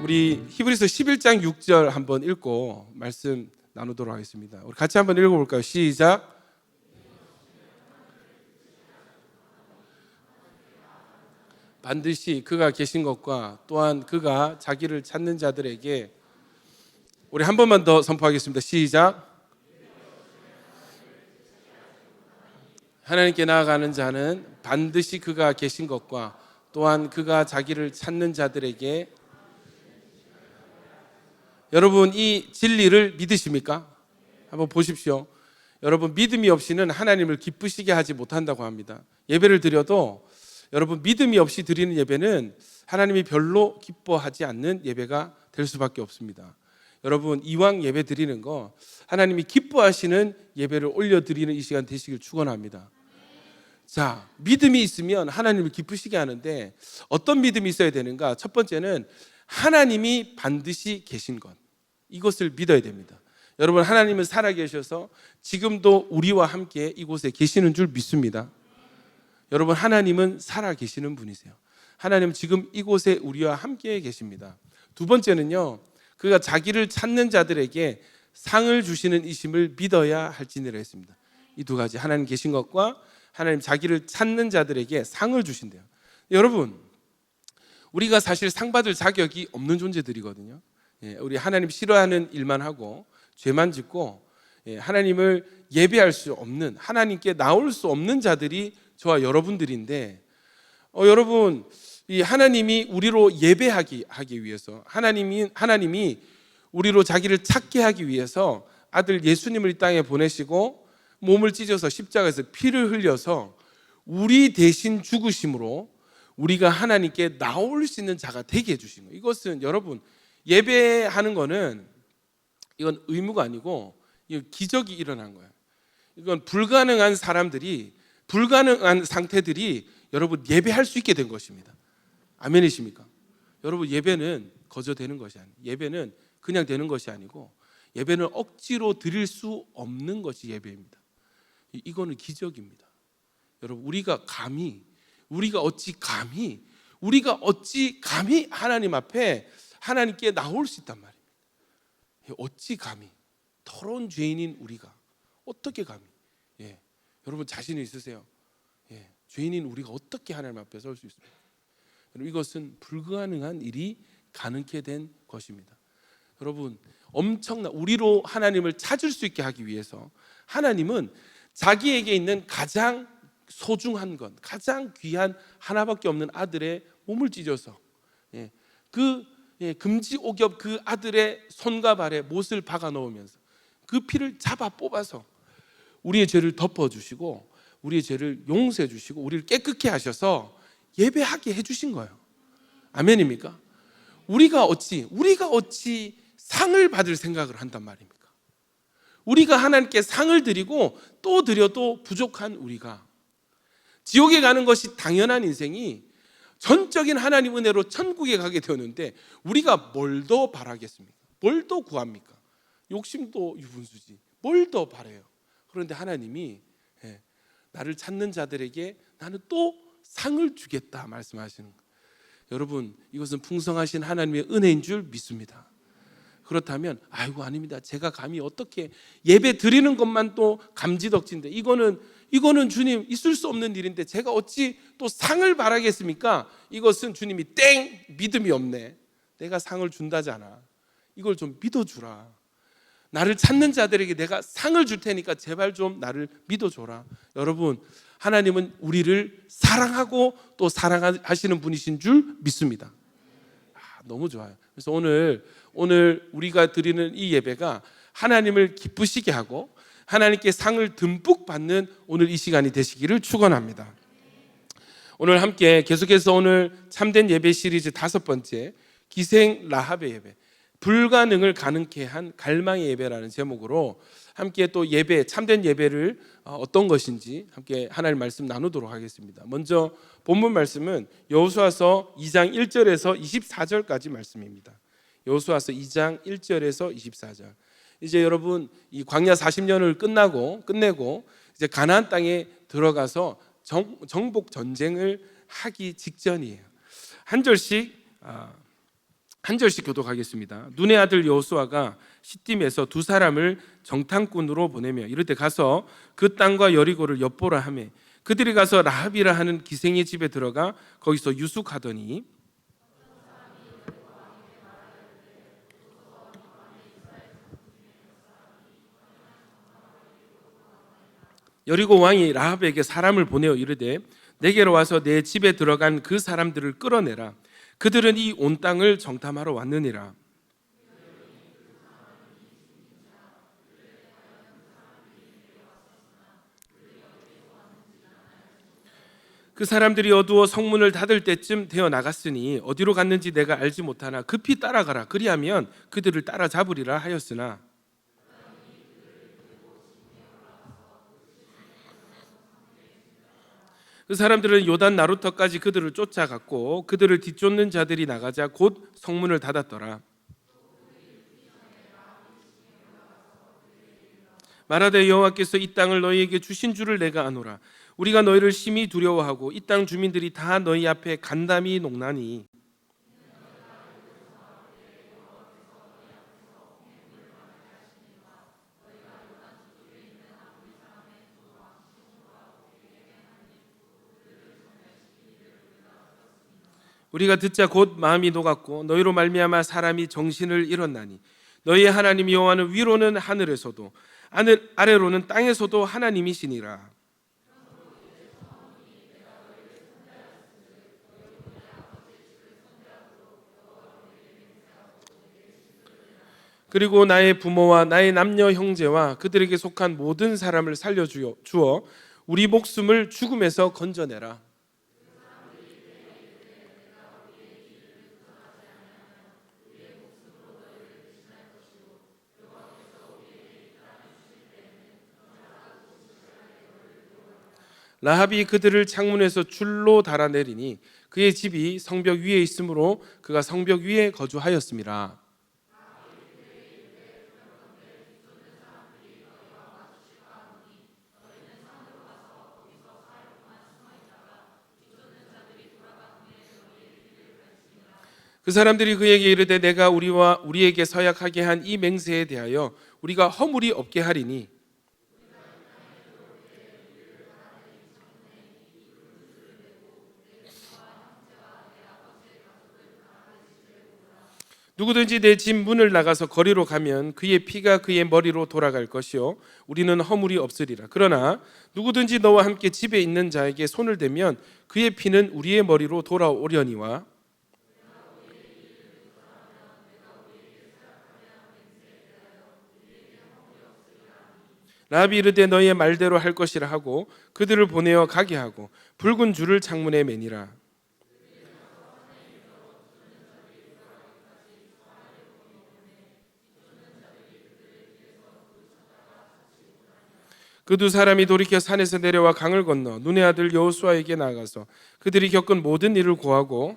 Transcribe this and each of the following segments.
우리 히브리서 11장 6절 한번 읽고 말씀 나누도록 하겠습니다. 우리 같이 한번 읽어볼까요? 시작. 반드시 그가 계신 것과 또한 그가 자기를 찾는 자들에게, 우리 한 번만 더 선포하겠습니다. 시작. 하나님께 나아가는 자는 반드시 그가 계신 것과 또한 그가 자기를 찾는 자들에게. 여러분, 이 진리를 믿으십니까? 한번 보십시오. 여러분, 믿음이 없이는 하나님을 기쁘시게 하지 못한다고 합니다. 예배를 드려도 여러분, 믿음이 없이 드리는 예배는 하나님이 별로 기뻐하지 않는 예배가 될 수밖에 없습니다. 여러분, 이왕 예배 드리는 거 하나님이 기뻐하시는 예배를 올려드리는 이 시간 되시길 축원합니다. 자, 믿음이 있으면 하나님을 기쁘시게 하는데 어떤 믿음이 있어야 되는가? 첫 번째는 하나님이 반드시 계신 것, 이것을 믿어야 됩니다. 여러분, 하나님은 살아계셔서 지금도 우리와 함께 이곳에 계시는 줄 믿습니다. 여러분, 하나님은 살아계시는 분이세요. 하나님은 지금 이곳에 우리와 함께 계십니다. 두 번째는요, 그가 자기를 찾는 자들에게 상을 주시는 이심을 믿어야 할지니라 했습니다. 이 두 가지, 하나님 계신 것과 하나님 자기를 찾는 자들에게 상을 주신대요. 여러분, 우리가 사실 상 받을 자격이 없는 존재들이거든요. 우리 하나님 싫어하는 일만 하고 죄만 짓고 하나님을 예배할 수 없는, 하나님께 나올 수 없는 자들이 저와 여러분들인데, 여러분, 이 하나님이 우리로 예배하기 위해서, 하나님이 우리로 자기를 찾게 하기 위해서 아들 예수님을 이 땅에 보내시고 몸을 찢어서 십자가에서 피를 흘려서 우리 대신 죽으심으로 우리가 하나님께 나올 수 있는 자가 되게 해주신 거예요. 이것은 여러분, 예배하는 거는 이건 의무가 아니고 이건 기적이 일어난 거예요. 이건 불가능한 사람들이, 불가능한 상태들이 여러분 예배할 수 있게 된 것입니다. 아멘이십니까? 여러분, 예배는 거저되는 것이 아니에요. 예배는 그냥 되는 것이 아니고 예배는 억지로 드릴 수 없는 것이 예배입니다. 이거는 기적입니다. 여러분, 우리가 어찌 감히 하나님 앞에 하나님께 나올 수 있단 말입니다. 어찌 감히, 더러운 죄인인 우리가 어떻게 감히, 여러분 자신이 있으세요? 죄인인 우리가 어떻게 하나님 앞에 설 수 있습니까? 여러분, 이것은 불가능한 일이 가능케 된 것입니다. 여러분, 엄청난, 우리로 하나님을 찾을 수 있게 하기 위해서 하나님은 자기에게 있는 가장 소중한 것, 가장 귀한 하나밖에 없는 아들의 몸을 찢어서 그 금지옥엽 그 아들의 손과 발에 못을 박아 넣으면서 그 피를 잡아 뽑아서 우리의 죄를 덮어주시고 우리의 죄를 용서해 주시고 우리를 깨끗게 하셔서 예배하게 해주신 거예요. 아멘입니까? 우리가 어찌 상을 받을 생각을 한단 말입니까? 우리가 하나님께 상을 드리고 또 드려도 부족한 우리가, 지옥에 가는 것이 당연한 인생이 전적인 하나님 은혜로 천국에 가게 되었는데 우리가 뭘 더 바라겠습니까? 뭘 더 구합니까? 욕심도 유분수지, 뭘 더 바라요? 그런데 하나님이 나를 찾는 자들에게 나는 또 상을 주겠다 말씀하시는 거예요. 여러분, 이것은 풍성하신 하나님의 은혜인 줄 믿습니다. 그렇다면 아이고 아닙니다, 제가 감히 어떻게 예배 드리는 것만 또 감지덕진데 이거는 주님 있을 수 없는 일인데 제가 어찌 또 상을 바라겠습니까? 이것은 주님이 땡, 믿음이 없네, 내가 상을 준다잖아, 이걸 좀 믿어주라, 나를 찾는 자들에게 내가 상을 줄 테니까 제발 좀 나를 믿어줘라. 여러분, 하나님은 우리를 사랑하고 또 사랑하시는 분이신 줄 믿습니다. 너무 좋아요. 그래서 오늘 우리가 드리는 이 예배가 하나님을 기쁘시게 하고 하나님께 상을 듬뿍 받는 오늘 이 시간이 되시기를 축원합니다. 오늘 함께 계속해서 오늘 참된 예배 시리즈 5번째, 기생 라합의 예배, 불가능을 가능케 한 갈망의 예배라는 제목으로 함께 또 예배, 참된 예배를 어떤 것인지 함께 하나님 말씀 나누도록 하겠습니다. 먼저 본문 말씀은 여호수아서 2장 1절에서 24절까지 말씀입니다. 여호수아서 2장 1절에서 24절. 이제 여러분, 이 광야 40년을 끝내고 이제 가나안 땅에 들어가서 정복 전쟁을 하기 직전이에요. 한 한 절씩 교독하겠습니다. 눈의 아들 여호수아가 시딤에서 두 사람을 정탐꾼으로 보내며 이를 때 가서 그 땅과 여리고를 엿보라 하매 그들이 가서 라합이라 하는 기생의 집에 들어가 거기서 유숙하더니 여리고 왕이 라합에게 사람을 보내어 이르되 내게로 와서 내 집에 들어간 그 사람들을 끌어내라. 그들은 이 온 땅을 정탐하러 왔느니라. 그 사람들이 어두워 성문을 닫을 때쯤 되어 나갔으니 어디로 갔는지 내가 알지 못하나 급히 따라가라. 그리하면 그들을 따라잡으리라 하였으나 그 사람들은 요단 나루터까지 그들을 쫓아갔고 그들을 뒤쫓는 자들이 나가자 곧 성문을 닫았더라. 말하되 여호와께서 이 땅을 너희에게 주신 줄을 내가 아노라. 우리가 너희를 심히 두려워하고 이 땅 주민들이 다 너희 앞에 간담이 녹나니 우리가 듣자 곧 마음이 녹았고 너희로 말미암아 사람이 정신을 잃었나니 너희의 하나님 여호와는 위로는 하늘에서도 아래로는 땅에서도 하나님이시니라. 그리고 나의 부모와 나의 남녀 형제와 그들에게 속한 모든 사람을 살려주어 우리 목숨을 죽음에서 건져내라. 라합이 그들을 창문에서 줄로 달아내리니 그의 집이 성벽 위에 있으므로 그가 성벽 위에 거주하였습니다. 그 사람들이 그에게 이르되 내가 우리와 우리에게 서약하게 한 이 맹세에 대하여 우리가 허물이 없게 하리니 누구든지 내 집 문을 나가서 거리로 가면 그의 피가 그의 머리로 돌아갈 것이요 우리는 허물이 없으리라. 그러나 누구든지 너와 함께 집에 있는 자에게 손을 대면 그의 피는 우리의 머리로 돌아오려니와 라합이 이르되 너희의 말대로 할 것이라 하고 그들을 보내어 가게 하고 붉은 줄을 창문에 매니라. 그 두 사람이 돌이켜 산에서 내려와 강을 건너 눈의 아들 여호수아에게 나아가서 그들이 겪은 모든 일을 고하고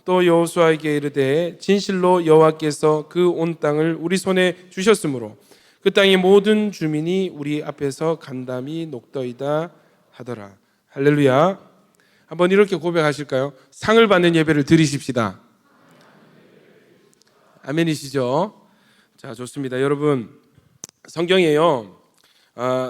또 여호수아에게 이르되 진실로 여호와께서 그 온 땅을 우리 손에 주셨으므로 그 땅의 모든 주민이 우리 앞에서 간담이 녹더이다 하더라. 할렐루야. 한번 이렇게 고백하실까요? 상을 받는 예배를 드리십시다. 아멘이시죠? 자, 좋습니다. 여러분, 성경에요.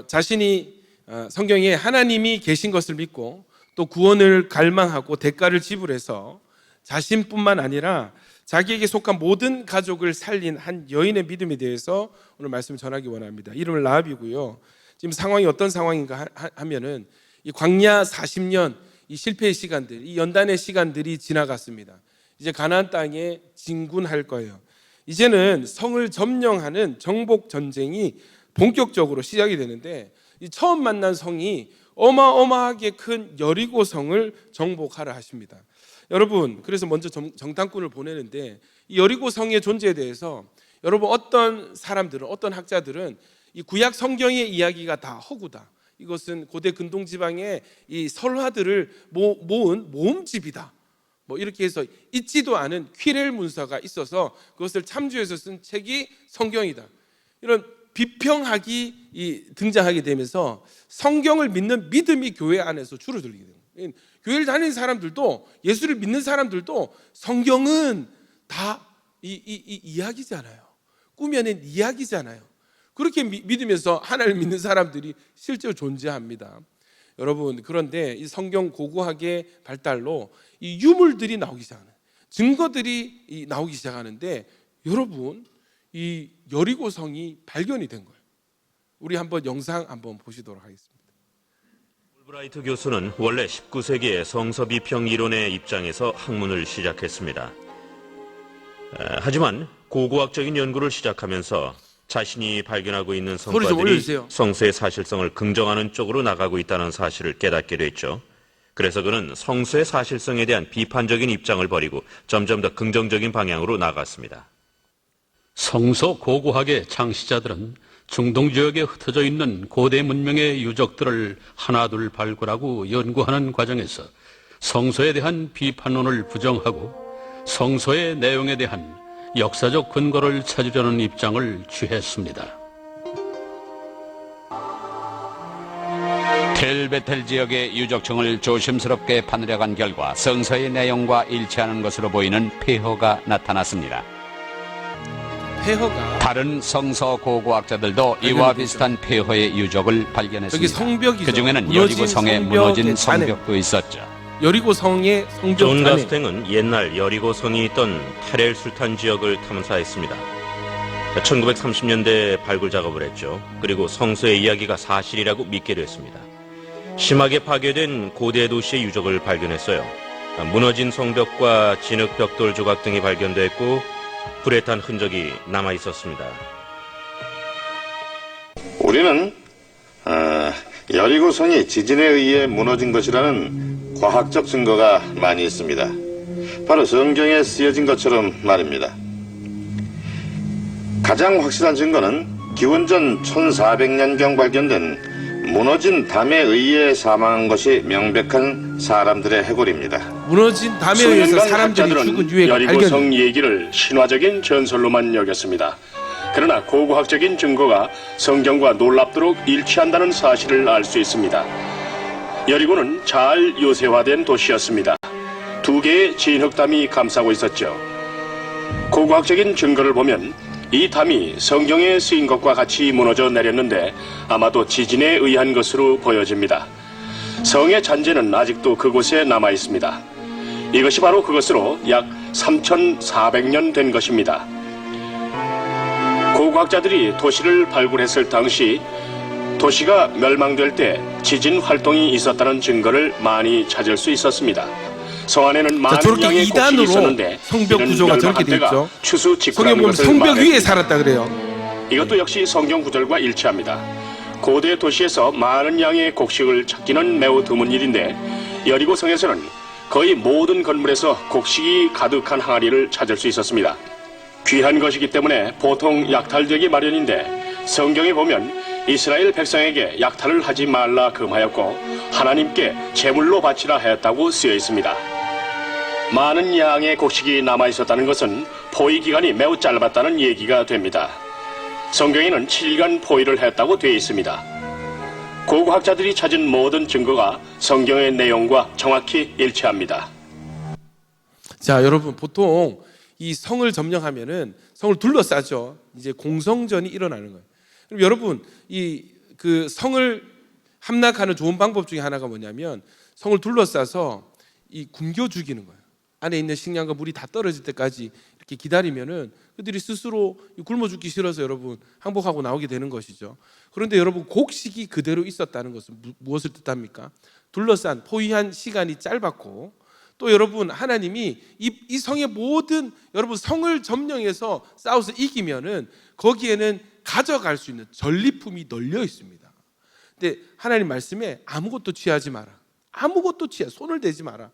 자신이 성경에 하나님이 계신 것을 믿고 또 구원을 갈망하고 대가를 지불해서 자신뿐만 아니라 자기에게 속한 모든 가족을 살린 한 여인의 믿음에 대해서 오늘 말씀을 전하기 원합니다. 이름은 라합이고요. 지금 상황이 어떤 상황인가 하면은 이 광야 40년 이 실패의 시간들, 이 연단의 시간들이 지나갔습니다. 이제 가나안 땅에 진군할 거예요. 이제는 성을 점령하는 정복 전쟁이 본격적으로 시작이 되는데 이 처음 만난 성이 어마어마하게 큰 여리고 성을 정복하라 하십니다. 여러분, 그래서 먼저 정탐꾼을 보내는데 이 여리고 성의 존재에 대해서 여러분 어떤 사람들은 어떤 학자들은 이 구약 성경의 이야기가 다 허구다. 이것은 고대 근동 지방의 이 설화들을 모은 모음집이다. 뭐 이렇게 해서 있지도 않은 퀴렐 문서가 있어서 그것을 참조해서 쓴 책이 성경이다. 이런 비평학이 등장하게 되면서 성경을 믿는 믿음이 교회 안에서 줄어들게 됩니다. 교회를 다니는 사람들도 예수를 믿는 사람들도 성경은 다 이야기잖아요. 꾸며낸 이야기잖아요. 그렇게 믿으면서 하나님을 믿는 사람들이 실제로 존재합니다. 여러분, 그런데 이 성경 고고학의 발달로 이 유물들이 나오기 시작하는, 증거들이 나오기 시작하는데, 여러분, 이 여리고성이 발견이 된 거예요. 우리 한번 영상 한번 보시도록 하겠습니다. 올브라이트 교수는 원래 19세기의 성서 비평 이론의 입장에서 학문을 시작했습니다. 하지만 고고학적인 연구를 시작하면서 자신이 발견하고 있는 성과들이 성서의 사실성을 긍정하는 쪽으로 나가고 있다는 사실을 깨닫게 됐죠. 그래서 그는 성서의 사실성에 대한 비판적인 입장을 버리고 점점 더 긍정적인 방향으로 나갔습니다. 성서 고고학의 창시자들은 중동 지역에 흩어져 있는 고대 문명의 유적들을 하나둘 발굴하고 연구하는 과정에서 성서에 대한 비판론을 부정하고 성서의 내용에 대한 역사적 근거를 찾으려는 입장을 취했습니다. 텔베텔 지역의 유적청을 조심스럽게 파내려간 결과 성서의 내용과 일치하는 것으로 보이는 폐허가 나타났습니다. 폐허가, 다른 성서 고고학자들도 이와 비슷한 폐허의 유적을 발견했습니다. 성벽이죠. 그중에는 여리고성의 무너진 성벽도 있었죠. 여리고성의 성벽 존 잔해. 가스탱은 옛날 여리고성이 있던 테렐 술탄 지역을 탐사했습니다. 1930년대에 발굴 작업을 했죠. 그리고 성서의 이야기가 사실이라고 믿게 됐습니다. 심하게 파괴된 고대 도시의 유적을 발견했어요. 무너진 성벽과 진흙 벽돌 조각 등이 발견됐고 불에 탄 흔적이 남아 있었습니다. 우리는 여리고성이 지진에 의해 무너진 것이라는 과학적 증거가 많이 있습니다. 바로 성경에 쓰여진 것처럼 말입니다. 가장 확실한 증거는 기원전 1400년경 발견된 무너진 담에 의해 사망한 것이 명백한 사람들의 해골입니다. 무너진 담에 의해서 사람들이 죽은 유해가 여리고성 발견. 얘기를 신화적인 전설로만 여겼습니다. 그러나 고고학적인 증거가 성경과 놀랍도록 일치한다는 사실을 알 수 있습니다. 여리고는 잘 요새화된 도시였습니다. 2개의 진흙담이 감싸고 있었죠. 고고학적인 증거를 보면 이 담이 성경에 쓰인 것과 같이 무너져 내렸는데 아마도 지진에 의한 것으로 보여집니다. 성의 잔재는 아직도 그곳에 남아 있습니다. 이것이 바로 그것으로 약 3,400년 된 것입니다. 고고학자들이 도시를 발굴했을 당시 도시가 멸망될 때 지진 활동이 있었다는 증거를 많이 찾을 수 있었습니다. 성 안에는 많은 양의 곡식이 있었는데 성벽 구조가 저렇게 돼 있죠. 추수 직후라는 성경 보면 것을 성벽 위에 말했습니다. 살았다 그래요. 이것도 역시 성경 구절과 일치합니다. 고대 도시에서 많은 양의 곡식을 찾기는 매우 드문 일인데 여리고성에서는 거의 모든 건물에서 곡식이 가득한 항아리를 찾을 수 있었습니다. 귀한 것이기 때문에 보통 약탈되기 마련인데 성경에 보면 이스라엘 백성에게 약탈을 하지 말라 금하였고 하나님께 제물로 바치라 하였다고 쓰여 있습니다. 많은 양의 곡식이 남아 있었다는 것은 포위 기간이 매우 짧았다는 얘기가 됩니다. 성경에는 7일간 포위를 했다고 되어 있습니다. 고고학자들이 찾은 모든 증거가 성경의 내용과 정확히 일치합니다. 자, 여러분, 보통 이 성을 점령하면은 성을 둘러싸죠. 이제 공성전이 일어나는 거예요. 그럼 여러분, 그 성을 함락하는 좋은 방법 중에 하나가 뭐냐면 성을 둘러싸서 굶겨 죽이는 거예요. 안에 있는 식량과 물이 다 떨어질 때까지 이렇게 기다리면은 그들이 스스로 굶어 죽기 싫어서 여러분 항복하고 나오게 되는 것이죠. 그런데 여러분, 곡식이 그대로 있었다는 것은 무엇을 뜻합니까? 둘러싼 포위한 시간이 짧았고, 또 여러분, 하나님이 이 성의 모든, 여러분, 성을 점령해서 싸워서 이기면은 거기에는 가져갈 수 있는 전리품이 널려 있습니다. 근데 하나님 말씀에 아무것도 취하지 마라. 아무것도 손을 대지 마라.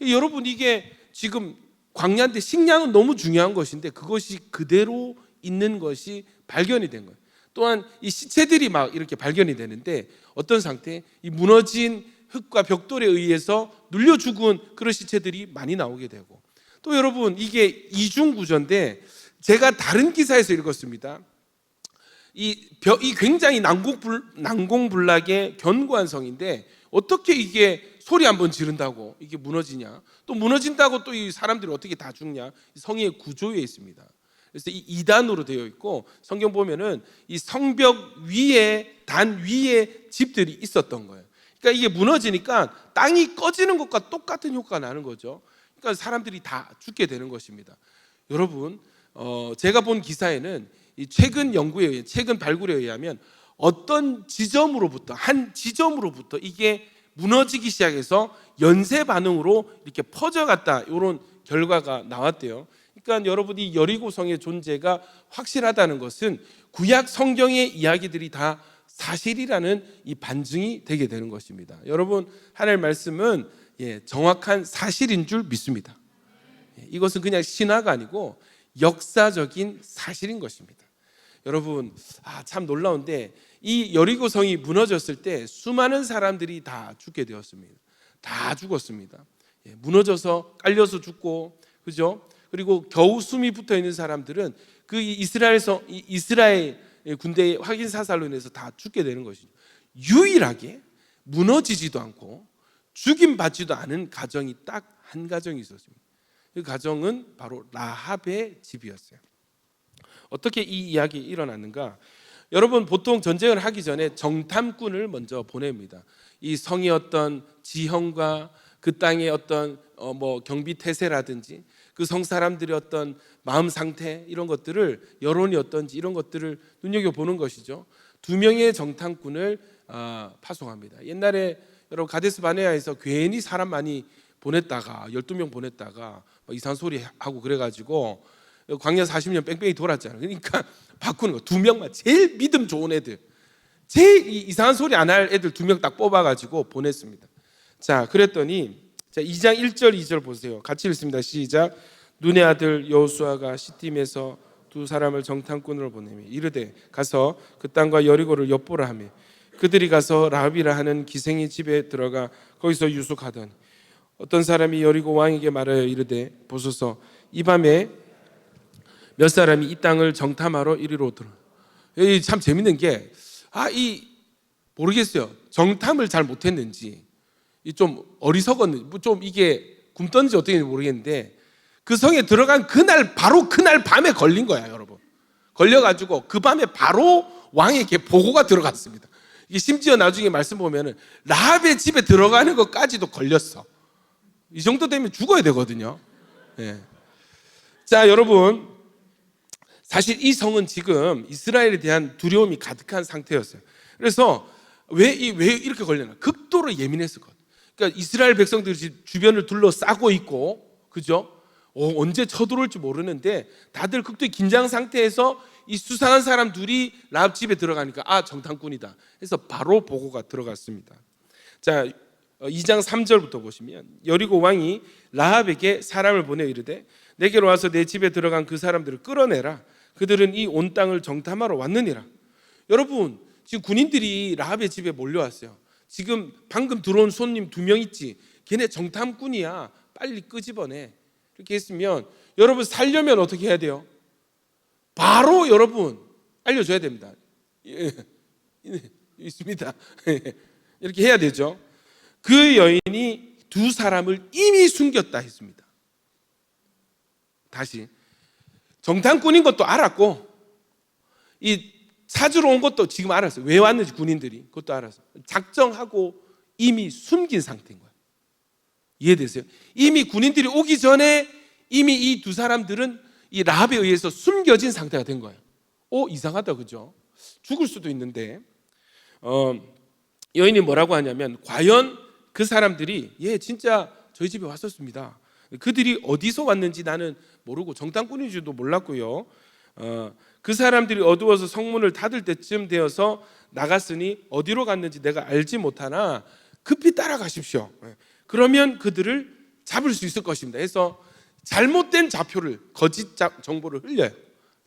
여러분, 이게 지금 광야인데 식량은 너무 중요한 것인데 그것이 그대로 있는 것이 발견이 된 거예요. 또한 이 시체들이 막 이렇게 발견이 되는데 어떤 상태? 이 무너진 흙과 벽돌에 의해서 눌려 죽은 그런 시체들이 많이 나오게 되고, 또 여러분, 이게 이중 구조인데 제가 다른 기사에서 읽었습니다. 이 굉장히 난공불락의 견고한 성인데 어떻게 이게 소리 한번 지른다고 이게 무너지냐? 또 무너진다고 또 이 사람들이 어떻게 다 죽냐? 이 성의 구조에 있습니다. 그래서 이 2단으로 되어 있고 성경 보면은 이 성벽 위에 단 위에 집들이 있었던 거예요. 그러니까 이게 무너지니까 땅이 꺼지는 것과 똑같은 효과가 나는 거죠. 그러니까 사람들이 다 죽게 되는 것입니다. 여러분, 제가 본 기사에는 이 최근 연구에 의해, 최근 발굴에 의하면 어떤 지점으로부터 한 지점으로부터 이게 무너지기 시작해서 연쇄 반응으로 이렇게 퍼져갔다 이런 결과가 나왔대요. 그러니까 여러분이 여리고성의 존재가 확실하다는 것은 구약 성경의 이야기들이 다 사실이라는 이 반증이 되게 되는 것입니다. 여러분, 하나님의 말씀은 정확한 사실인 줄 믿습니다. 이것은 그냥 신화가 아니고 역사적인 사실인 것입니다. 여러분, 참 놀라운데 이 여리고성이 무너졌을 때 수많은 사람들이 다 죽게 되었습니다. 다 죽었습니다. 무너져서 깔려서 죽고, 그죠? 그리고 겨우 숨이 붙어 있는 사람들은 그 이스라엘 군대의 확인 사살로 인해서 다 죽게 되는 것이죠. 유일하게 무너지지도 않고 죽임 받지도 않은 가정이 딱 한 가정이 있었습니다. 그 가정은 바로 라합의 집이었어요. 어떻게 이 이야기 일어났는가? 여러분, 보통 전쟁을 하기 전에 정탐꾼을 먼저 보냅니다. 이 성의 어떤 지형과 그 땅의 어떤 경비 태세라든지 그 성 사람들의 어떤 마음 상태, 이런 것들을, 여론이 어떤지 이런 것들을 눈여겨보는 것이죠. 2명의 정탐꾼을 파송합니다. 옛날에 여러분 가데스 바네아에서 괜히 사람 많이 보냈다가 12명 보냈다가 이상한 소리 하고 그래가지고 광야 40년 뺑뺑이 돌았잖아요. 그러니까 바꾸는 거, 2명만, 제일 믿음 좋은 애들, 제일 이상한 소리 안 할 애들 2명 딱 뽑아가지고 보냈습니다. 자, 그랬더니 2장 1절 2절 보세요. 같이 읽습니다. 시작. 눈의 아들 여호수아가 시팀에서 2 사람을 정탐꾼으로 보내며 이르되 가서 그 땅과 여리고를 엿보라 하며 그들이 가서 라합이라 하는 기생의 집에 들어가 거기서 유숙하더니 어떤 사람이 여리고 왕에게 말하여 이르되 보소서 이 밤에 몇 사람이 이 땅을 정탐하러 이리로 들어. 여기 참 재밌는 게 모르겠어요. 정탐을 잘 못했는지 좀 어리석었는지 좀 이게 굶던지 어떻게 모르겠는데 그 성에 들어간 바로 그날 밤에 걸린 거야, 여러분. 걸려가지고 그 밤에 바로 왕에게 보고가 들어갔습니다. 이게 심지어 나중에 말씀 보면은 라합의 집에 들어가는 것까지도 걸렸어. 이 정도 되면 죽어야 되거든요. 자, 여러분, 사실 이 성은 지금 이스라엘에 대한 두려움이 가득한 상태였어요. 그래서 왜 이렇게 걸렸나? 극도로 예민했었거든요. 그러니까 이스라엘 백성들이 주변을 둘러싸고 있고, 그죠? 언제 쳐들어올지 모르는데 다들 극도의 긴장 상태에서 이 수상한 사람 둘이 라합 집에 들어가니까 정탐꾼이다 해서 바로 보고가 들어갔습니다. 자, 2장 3절부터 보시면 여리고 왕이 라합에게 사람을 보내 이르되 내게로 와서 내 집에 들어간 그 사람들을 끌어내라. 그들은 이 온 땅을 정탐하러 왔느니라. 여러분, 지금 군인들이 라합의 집에 몰려왔어요. 지금 방금 들어온 손님 2명 있지? 걔네 정탐꾼이야. 빨리 끄집어내. 이렇게 했으면 여러분 살려면 어떻게 해야 돼요? 바로 여러분 알려줘야 됩니다. 있습니다. 이렇게 해야 되죠. 그 여인이 2 사람을 이미 숨겼다 했습니다. 다시 정탐꾼인 것도 알았고 이 찾으러 온 것도 지금 알았어요. 왜 왔는지 군인들이 그것도 알았어요. 작정하고 이미 숨긴 상태인 거예요. 이해되세요? 이미 군인들이 오기 전에 이미 이 2 사람들은 이 라합에 의해서 숨겨진 상태가 된 거예요. 이상하다, 그죠? 죽을 수도 있는데 여인이 뭐라고 하냐면 과연 그 사람들이 진짜 저희 집에 왔었습니다. 그들이 어디서 왔는지 나는 모르고 정탐꾼인 줄도 몰랐고요. 그 사람들이 어두워서 성문을 닫을 때쯤 되어서 나갔으니 어디로 갔는지 내가 알지 못하나 급히 따라가십시오. 그러면 그들을 잡을 수 있을 것입니다. 해서 잘못된 좌표를, 거짓 정보를 흘려요.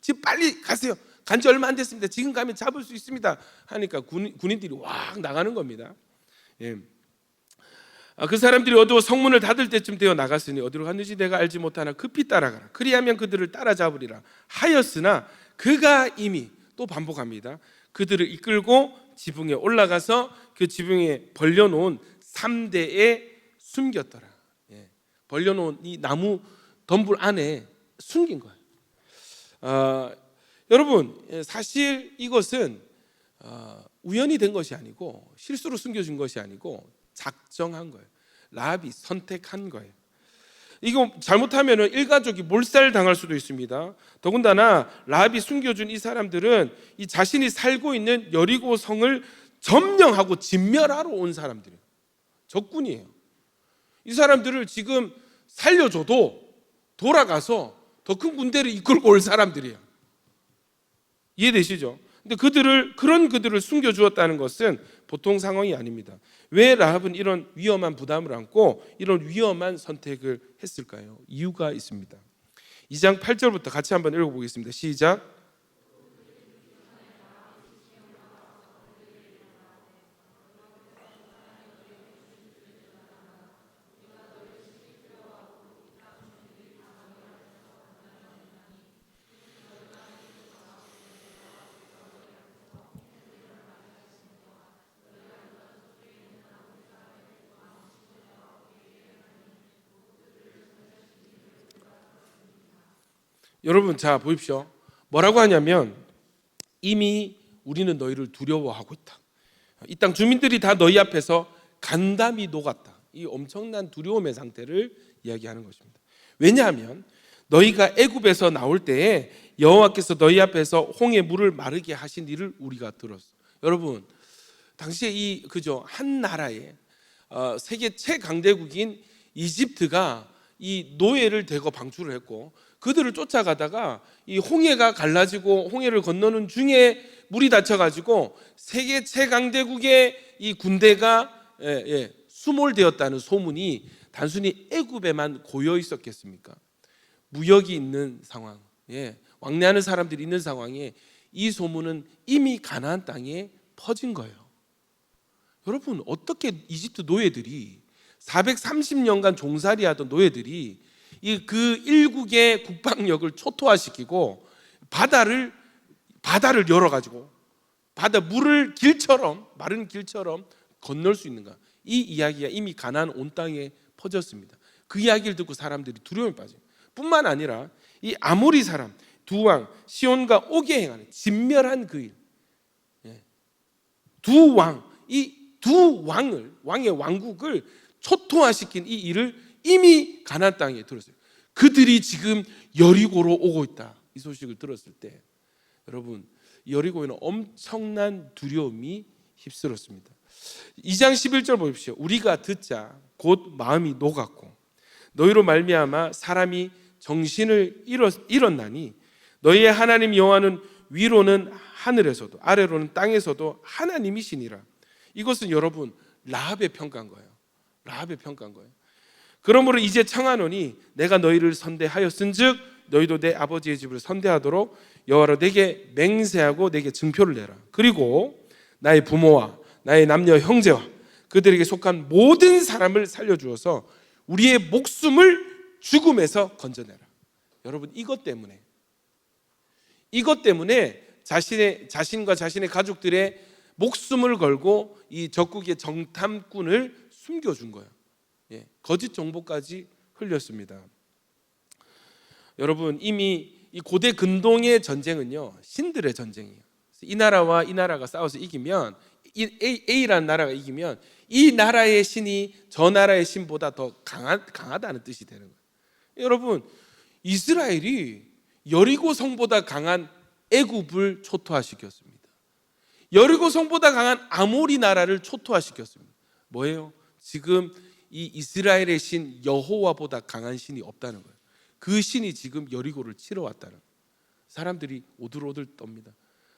지금 빨리 가세요. 간지 얼마 안 됐습니다. 지금 가면 잡을 수 있습니다. 하니까 군인들이 확 나가는 겁니다. 그 사람들이 어두워 성문을 닫을 때쯤 되어 나갔으니 어디로 갔는지 내가 알지 못하나 급히 따라가라. 그리하면 그들을 따라잡으리라 하였으나 그가 이미, 또 반복합니다, 그들을 이끌고 지붕에 올라가서 그 지붕에 벌려놓은 3대에 숨겼더라. 벌려놓은 이 나무 덤불 안에 숨긴 거예요. 여러분, 사실 이것은 우연히 된 것이 아니고 실수로 숨겨준 것이 아니고 작정한 거예요. 라합이 선택한 거예요. 이거 잘못하면 일가족이 몰살당할 수도 있습니다. 더군다나 라합이 숨겨준 이 사람들은 이 자신이 살고 있는 여리고 성을 점령하고 진멸하러 온 사람들이에요. 적군이에요. 이 사람들을 지금 살려줘도 돌아가서 더 큰 군대를 이끌고 올 사람들이에요. 이해되시죠? 근데 그들을 숨겨주었다는 것은 보통 상황이 아닙니다. 왜 라합은 이런 위험한 부담을 안고 이런 위험한 선택을 했을까요? 이유가 있습니다. 2장 8절부터 같이 한번 읽어보겠습니다. 시작. 여러분, 자 보십시오. 뭐라고 하냐면 이미 우리는 너희를 두려워하고 있다. 이 땅 주민들이 다 너희 앞에서 간담이 녹았다. 이 엄청난 두려움의 상태를 이야기하는 것입니다. 왜냐하면 너희가 애굽에서 나올 때에 여호와께서 너희 앞에서 홍해 물을 마르게 하신 일을 우리가 들었어. 여러분, 당시에 한 나라의 세계 최강대국인 이집트가 이 노예를 대거 방출을 했고 그들을 쫓아가다가 이 홍해가 갈라지고 홍해를 건너는 중에 물이 닫혀가지고 세계 최강대국의 이 군대가 수몰되었다는 소문이 단순히 애굽에만 고여 있었겠습니까? 무역이 있는 상황, 왕래하는 사람들이 있는 상황에 이 소문은 이미 가나안 땅에 퍼진 거예요. 여러분, 어떻게 이집트 노예들이 430년간 종살이하던 노예들이 그 일국의 국방력을 초토화시키고 바다를 열어가지고 물을 마른 길처럼 건널 수 있는가? 이 이야기가 이미 가나안 온 땅에 퍼졌습니다. 그 이야기를 듣고 사람들이 두려움에 빠져요. 뿐만 아니라 이 아모리 사람 두 왕 시온과 옥에 행하는 진멸한 그 일, 이 두 왕의 왕국을 초토화시킨 이 일을 이미 가나안 땅에 들었어요. 그들이 지금 여리고로 오고 있다. 이 소식을 들었을 때 여러분, 여리고에는 엄청난 두려움이 휩쓸었습니다. 2장 11절 보십시오. 우리가 듣자 곧 마음이 녹았고 너희로 말미암아 사람이 정신을 잃었나니 너희의 하나님 여호와는 위로는 하늘에서도 아래로는 땅에서도 하나님이시니라. 이것은 여러분 라합의 평가인 거예요. 라합의 평가인 거예요. 그러므로 이제 청하노니 내가 너희를 선대하였은즉 너희도 내 아버지의 집을 선대하도록 여호와로 내게 맹세하고 내게 증표를 내라. 그리고 나의 부모와 나의 남녀 형제와 그들에게 속한 모든 사람을 살려주어서 우리의 목숨을 죽음에서 건져내라. 여러분, 이것 때문에 자신과 자신의 가족들의 목숨을 걸고 이 적국의 정탐꾼을 숨겨준 거예요. 거짓 정보까지 흘렸습니다. 여러분, 이미 이 고대 근동의 전쟁은요 신들의 전쟁이에요. 이 나라와 이 나라가 싸워서 이기면 A라는 나라가 이기면 이 나라의 신이 저 나라의 신보다 더 강하다는 뜻이 되는 거예요. 여러분, 이스라엘이 여리고 성보다 강한 애굽을 초토화시켰습니다. 여리고 성보다 강한 아모리 나라를 초토화시켰습니다. 뭐예요? 지금 이 이스라엘의 신 여호와보다 강한 신이 없다는 거예요. 그 신이 지금 여리고를 치러 왔다는 거예요. 사람들이 오들오들 떱니다.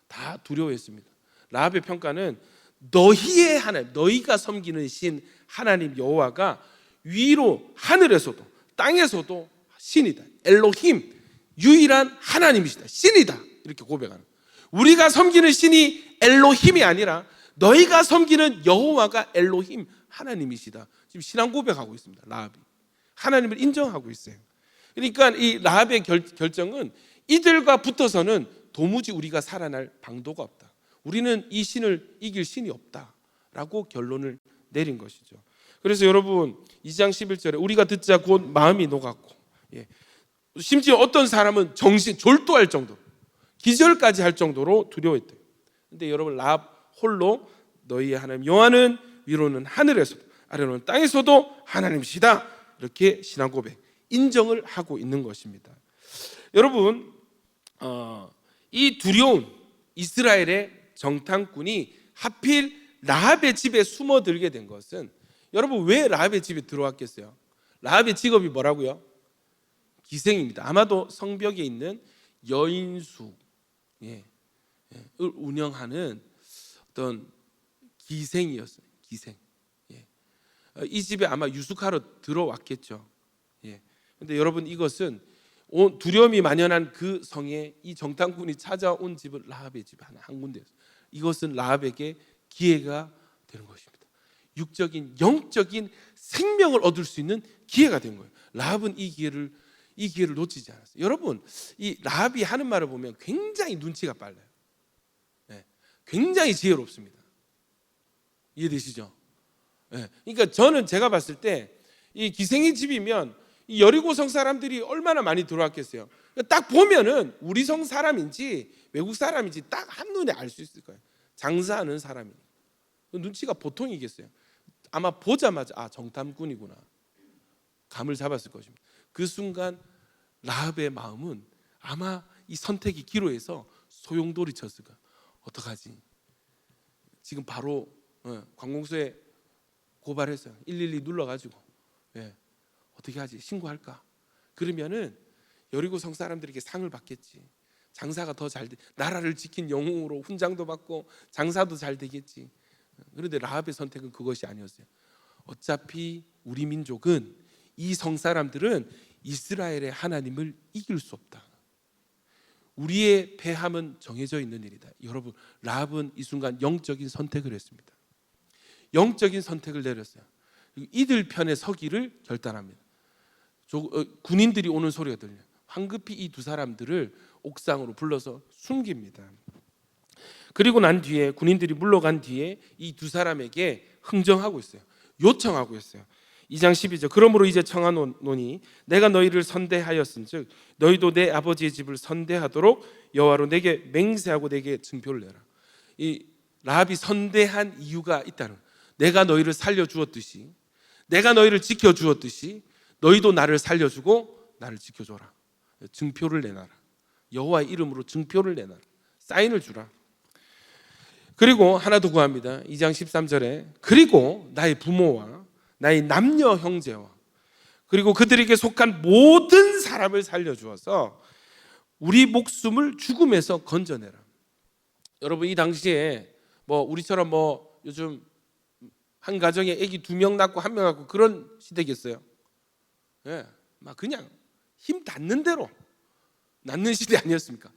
다 두려워했습니다. 라합의 평가는 너희의 하나님, 너희가 섬기는 신 하나님 여호와가 위로 하늘에서도 땅에서도 신이다. 엘로힘, 유일한 하나님이시다. 신이다. 이렇게 고백하는 거예요. 우리가 섬기는 신이 엘로힘이 아니라 너희가 섬기는 여호와가 엘로힘 하나님이시다. 지금 신앙 고백하고 있습니다. 라합이 하나님을 인정하고 있어요. 그러니까 이 라합의 결정은 이들과 붙어서는 도무지 우리가 살아날 방도가 없다. 우리는 이 신을 이길 신이 없다라고 결론을 내린 것이죠. 그래서 여러분 2장 11절에 우리가 듣자 곧 마음이 녹았고 심지어 어떤 사람은 졸도할 정도로, 기절까지 할 정도로 두려워했대요. 근데 여러분, 라합 홀로 너희의 하나님 여호와는 위로는 하늘에서도 아래로는 땅에서도 하나님이시다, 이렇게 신앙 고백, 인정을 하고 있는 것입니다. 여러분, 이 두려운 이스라엘의 정탐꾼이 하필 라합의 집에 숨어들게 된 것은, 여러분 왜 라합의 집에 들어왔겠어요? 라합의 직업이 뭐라고요? 기생입니다. 아마도 성벽에 있는 여인숙을 운영하는 어떤 기생이었어요. 기생. 이 집에 아마 유숙하러 들어왔겠죠. 그런데 여러분, 이것은 두려움이 만연한 그 성에 이 정탐꾼이 찾아온 집은 라합의 집 한 군데였어요. 이것은 라합에게 기회가 되는 것입니다. 육적인, 영적인 생명을 얻을 수 있는 기회가 된 거예요. 라합은 이 기회를 놓치지 않았어요. 여러분, 이 라합이 하는 말을 보면 굉장히 눈치가 빨라요. 굉장히 지혜롭습니다. 이해되시죠? 그러니까 저는 제가 봤을 때 이 기생의 집이면 이 여리고성 사람들이 얼마나 많이 들어왔겠어요. 딱 보면은 우리 성 사람인지 외국 사람인지 딱 한눈에 알 수 있을 거예요. 장사하는 사람이. 눈치가 보통이겠어요. 아마 보자마자 정탐꾼이구나, 감을 잡았을 것입니다. 그 순간 라합의 마음은 아마 이 선택이 기로해서 소용돌이 쳤을 거예요. 어떡하지? 지금 바로 관공서에 고발했어요. 112 눌러가지고 어떻게 하지? 신고할까? 그러면은 여리고성 사람들에게 상을 받겠지. 장사가 더 잘 돼. 나라를 지킨 영웅으로 훈장도 받고 장사도 잘 되겠지. 그런데 라합의 선택은 그것이 아니었어요. 어차피 우리 민족은, 이 성 사람들은 이스라엘의 하나님을 이길 수 없다. 우리의 패함은 정해져 있는 일이다. 여러분, 라합은 이 순간 영적인 선택을 했습니다. 영적인 선택을 내렸어요. 이들 편에 서기를 결단합니다. 군인들이 오는 소리가 들려요. 황급히 이 두 사람들을 옥상으로 불러서 숨깁니다. 그리고 난 뒤에, 군인들이 물러간 뒤에 이 두 사람에게 흥정하고 있어요. 요청하고 있어요. 2장 12절. 그러므로 이제 청하노니 내가 너희를 선대하였은즉 너희도 내 아버지의 집을 선대하도록 여호와로 내게 맹세하고 내게 증표를 내라. 이 라합이 선대한 이유가 있다는 거예요. 내가 너희를 살려주었듯이, 내가 너희를 지켜주었듯이 너희도 나를 살려주고 나를 지켜줘라. 증표를 내놔라. 여호와의 이름으로 증표를 내놔라. 사인을 주라. 그리고 하나 더 구합니다. 2장 13절에 그리고 나의 부모와 나의 남녀 형제와 그리고 그들에게 속한 모든 사람을 살려주어서 우리 목숨을 죽음에서 건져내라. 여러분, 이 당시에 우리처럼 요즘 한 가정에 아기 2명 낳고 1명 낳고 그런 시대겠어요? 막 그냥 힘 닿는 대로 낳는 시대 아니었습니까?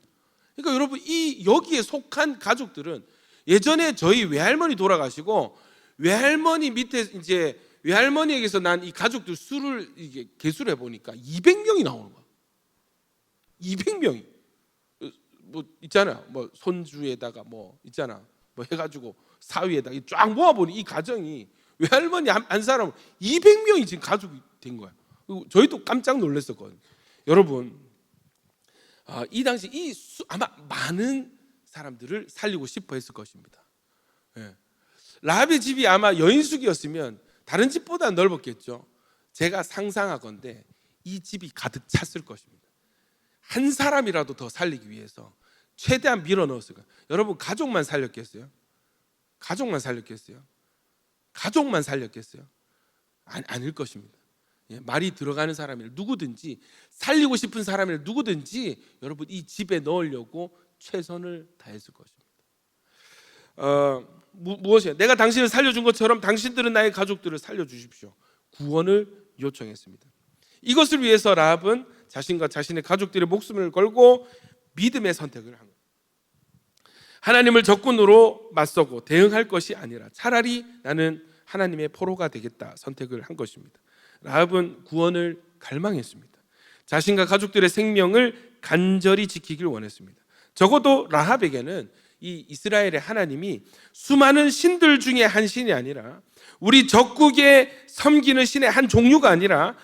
그러니까 여러분, 여기에 속한 가족들은 예전에 저희 외할머니 돌아가시고 외할머니 밑에 이제 외할머니에게서 난 이 가족들 수를 이게 계수를 해보니까 200명이 나오는 거야. 200명이 있잖아. 손주에다가 있잖아. 해가지고 사위에다가 쫙 모아보니 이 가정이 외할머니 한 사람 200명이 지금 가족이 된 거야. 저희도 깜짝 놀랐었거든요. 여러분, 이 당시 아마 많은 사람들을 살리고 싶어 했을 것입니다. 라합의 집이 아마 여인숙이었으면 다른 집보다 넓었겠죠. 제가 상상하건대 이 집이 가득 찼을 것입니다. 한 사람이라도 더 살리기 위해서 최대한 밀어넣었을 거예요. 여러분, 가족만 살렸겠어요? 가족만 살렸겠어요? 가족만 살렸겠어요? 아닐 것입니다. 말이 들어가는 사람을 누구든지, 살리고 싶은 사람을 누구든지 여러분 이 집에 넣으려고 최선을 다했을 것입니다. 무엇이에요? 내가 당신을 살려준 것처럼 당신들은 나의 가족들을 살려주십시오. 구원을 요청했습니다. 이것을 위해서 라합은 자신과 자신의 가족들의 목숨을 걸고 믿음의 선택을 한 거예요. 하나님을 적군으로 맞서고 대응할 것이 아니라 차라리 나는 하나님의 포로가 되겠다 선택을 한 것입니다. 라합은 구원을 갈망했습니다. 자신과 가족들의 생명을 간절히 지키길 원했습니다. 적어도 라합에게는 이 이스라엘의 하나님이 수많은 신들 중에 한 신이 아니라 우리 적국에 섬기는 신의 한 종류가 아니라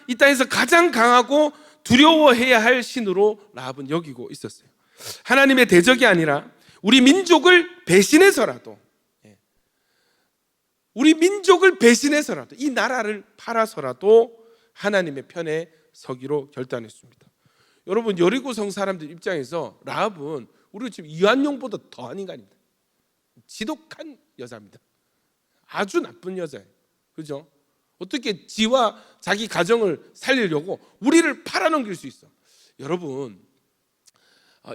이 땅에서 가장 강하고 두려워해야 할 신으로 라합은 여기고 있었어요. 하나님의 대적이 아니라 우리 민족을 배신해서라도, 우리 민족을 배신해서라도, 이 나라를 팔아서라도 하나님의 편에 서기로 결단했습니다. 여러분, 여리고성 사람들 입장에서 라합은 우리 지금 이완용보다 더한 인간입니다. 지독한 여자입니다. 아주 나쁜 여자예요. 그죠? 어떻게 지와 자기 가정을 살리려고 우리를 팔아넘길 수 있어? 여러분,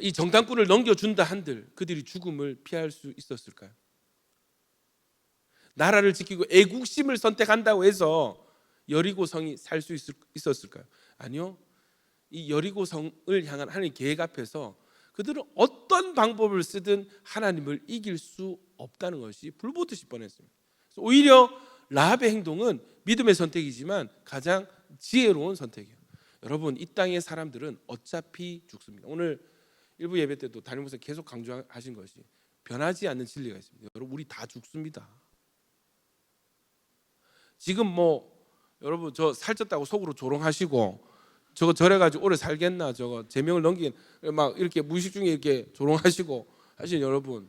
이 정탐꾼을 넘겨준다 한들 그들이 죽음을 피할 수 있었을까요? 나라를 지키고 애국심을 선택한다고 해서 여리고성이 살 수 있었을까요? 아니요. 이 여리고성을 향한 하나님의 계획 앞에서 그들은 어떤 방법을 쓰든 하나님을 이길 수 없다는 것이 불보듯이 뻔했습니다. 오히려 라합의 행동은 믿음의 선택이지만 가장 지혜로운 선택이에요. 여러분, 이 땅의 사람들은 어차피 죽습니다. 오늘 일부 예배 때도 담임 목사님 계속 강조하신 것이 변하지 않는 진리가 있습니다. 여러분, 우리 다 죽습니다. 지금 여러분 저 살쪘다고 속으로 조롱하시고 저거 저래가지고 오래 살겠나, 저거 제명을 넘긴 막 이렇게 무의식 중에 이렇게 조롱하시고 하시는 여러분,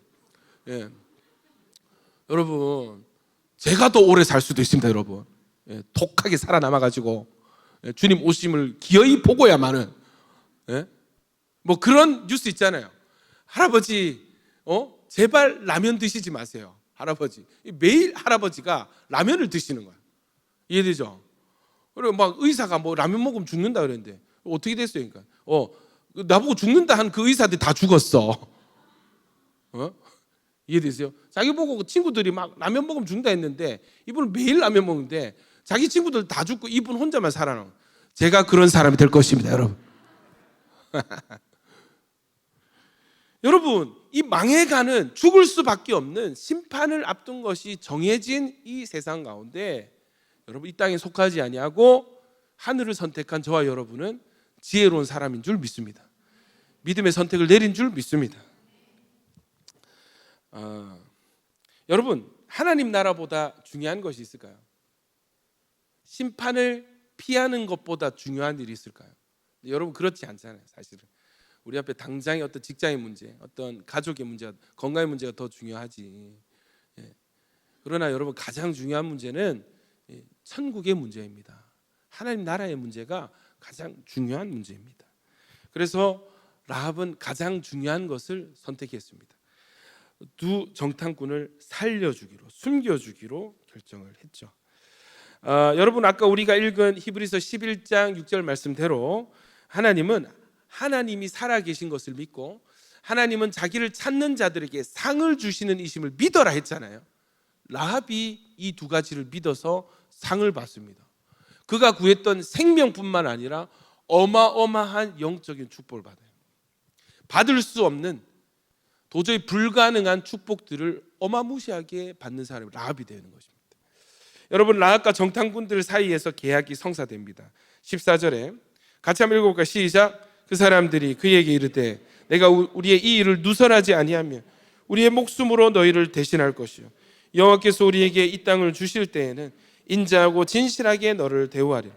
여러분 제가 더 오래 살 수도 있습니다. 여러분, 독하게 살아남아가지고 주님 오심을 기어이 보고야만은, 뭐 그런 뉴스 있잖아요. 할아버지, 제발 라면 드시지 마세요. 할아버지, 매일 할아버지가 라면을 드시는 거야. 이해되죠? 그리고 막 의사가 뭐 라면 먹으면 죽는다 그랬는데 어떻게 됐어요? 그러니까 나보고 죽는다 한 그 의사들이 다 죽었어. 이해되세요? 자기 보고 친구들이 막 라면 먹으면 죽는다 했는데 이분은 매일 라면 먹는데 자기 친구들 다 죽고 이분 혼자만 살아남아. 제가 그런 사람이 될 것입니다, 여러분. 여러분, 이 망해가는, 죽을 수밖에 없는 심판을 앞둔 것이 정해진 이 세상 가운데 여러분, 이 땅에 속하지 아니하고 하늘을 선택한 저와 여러분은 지혜로운 사람인 줄 믿습니다. 믿음의 선택을 내린 줄 믿습니다. 여러분, 하나님 나라보다 중요한 것이 있을까요? 심판을 피하는 것보다 중요한 일이 있을까요? 여러분, 그렇지 않잖아요. 사실은 우리 앞에 당장의 어떤 직장의 문제, 어떤 가족의 문제, 건강의 문제가 더 중요하지. 그러나 여러분, 가장 중요한 문제는 천국의 문제입니다. 하나님 나라의 문제가 가장 중요한 문제입니다. 그래서 라합은 가장 중요한 것을 선택했습니다. 두 정탐꾼을 살려주기로, 숨겨주기로 결정을 했죠. 여러분, 아까 우리가 읽은 히브리서 11장 6절 말씀대로 하나님은 하나님이 살아계신 것을 믿고 하나님은 자기를 찾는 자들에게 상을 주시는 이심을 믿어라 했잖아요. 라합이 이 두 가지를 믿어서 상을 받습니다. 그가 구했던 생명뿐만 아니라 어마어마한 영적인 축복을 받아요. 받을 수 없는, 도저히 불가능한 축복들을 어마무시하게 받는 사람이 라합이 되는 것입니다. 여러분, 라합과 정탐꾼들 사이에서 계약이 성사됩니다. 14절에 같이 한번 읽어볼까요? 시작. 그 사람들이 그에게 이르되 내가 우리의 이 일을 누설하지 아니하며 우리의 목숨으로 너희를 대신할 것이요 여호와께서 우리에게 이 땅을 주실 때에는 인자하고 진실하게 너를 대우하리라.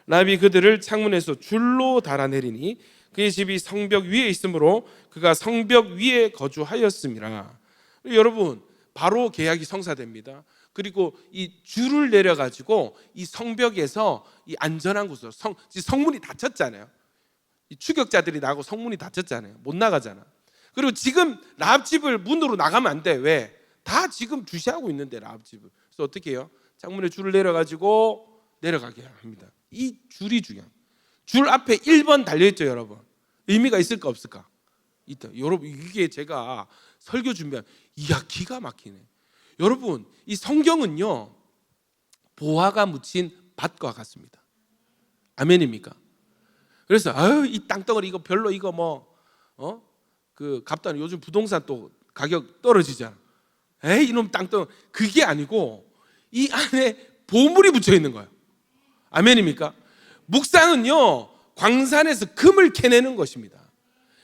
라합이 그들을 창문에서 줄로 달아내리니 그의 집이 성벽 위에 있으므로 그가 성벽 위에 거주하였음이라. 여러분, 바로 계약이 성사됩니다. 그리고 이 줄을 내려가지고 이 성벽에서 이 안전한 곳으로, 성문이 닫혔잖아요. 이 추격자들이 나가고 성문이 닫혔잖아요. 못 나가잖아. 그리고 지금 라합 집을 문으로 나가면 안 돼. 왜? 다 지금 주시하고 있는데 라합 집을. 그래서 어떻게 해요? 창문에 줄을 내려가지고 내려가게 합니다. 이 줄이 중요합니다. 줄 앞에 1번 달려있죠, 여러분. 의미가 있을까 없을까? 있다. 여러분, 이게 제가 설교 준비한, 이야, 기가 막히네. 여러분, 이 성경은요 보화가 묻힌 밭과 같습니다. 아멘입니까? 그래서 이 땅덩어리 이거 별로, 이거 그 값도 요즘 부동산 또 가격 떨어지잖아. 에이, 이놈 땅덩어리. 그게 아니고 이 안에 보물이 붙여 있는 거예요. 아멘입니까? 묵상은요 광산에서 금을 캐내는 것입니다.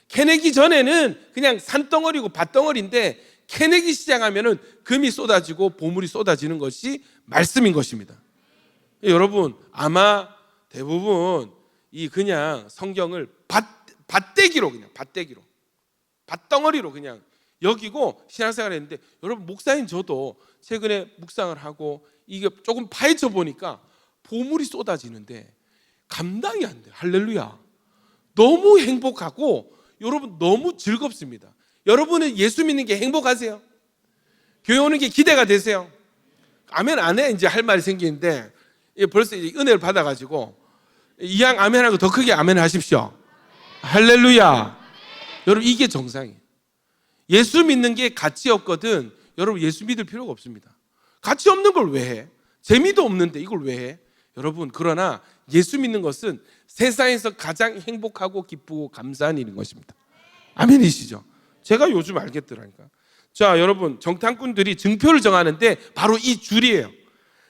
캐내기 전에는 그냥 산덩어리고 밭덩어리인데 캐내기 시작하면은 금이 쏟아지고 보물이 쏟아지는 것이 말씀인 것입니다. 여러분, 아마 대부분 이 그냥 성경을 밭대기로 그냥 밭덩어리로 그냥 여기고 신앙생활을 했는데, 여러분 목사인 저도 최근에 묵상을 하고 이게 조금 파헤쳐 보니까 보물이 쏟아지는데 감당이 안 돼요. 할렐루야. 너무 행복하고 여러분 너무 즐겁습니다. 여러분은 예수 믿는 게 행복하세요? 교회 오는 게 기대가 되세요? 아멘 안 해? 이제 할 말이 생기는데 벌써 이제 은혜를 받아가지고 이왕 아멘 하고 더 크게 아멘 하십시오. 할렐루야. 여러분 이게 정상이에요. 예수 믿는 게 가치 없거든 여러분 예수 믿을 필요가 없습니다. 가치 없는 걸 왜 해? 재미도 없는데 이걸 왜 해? 여러분 그러나 예수 믿는 것은 세상에서 가장 행복하고 기쁘고 감사한 일인 것입니다. 아멘이시죠? 제가 요즘 알겠더라니까. 자, 여러분 정탐꾼들이 증표를 정하는데 바로 이 줄이에요.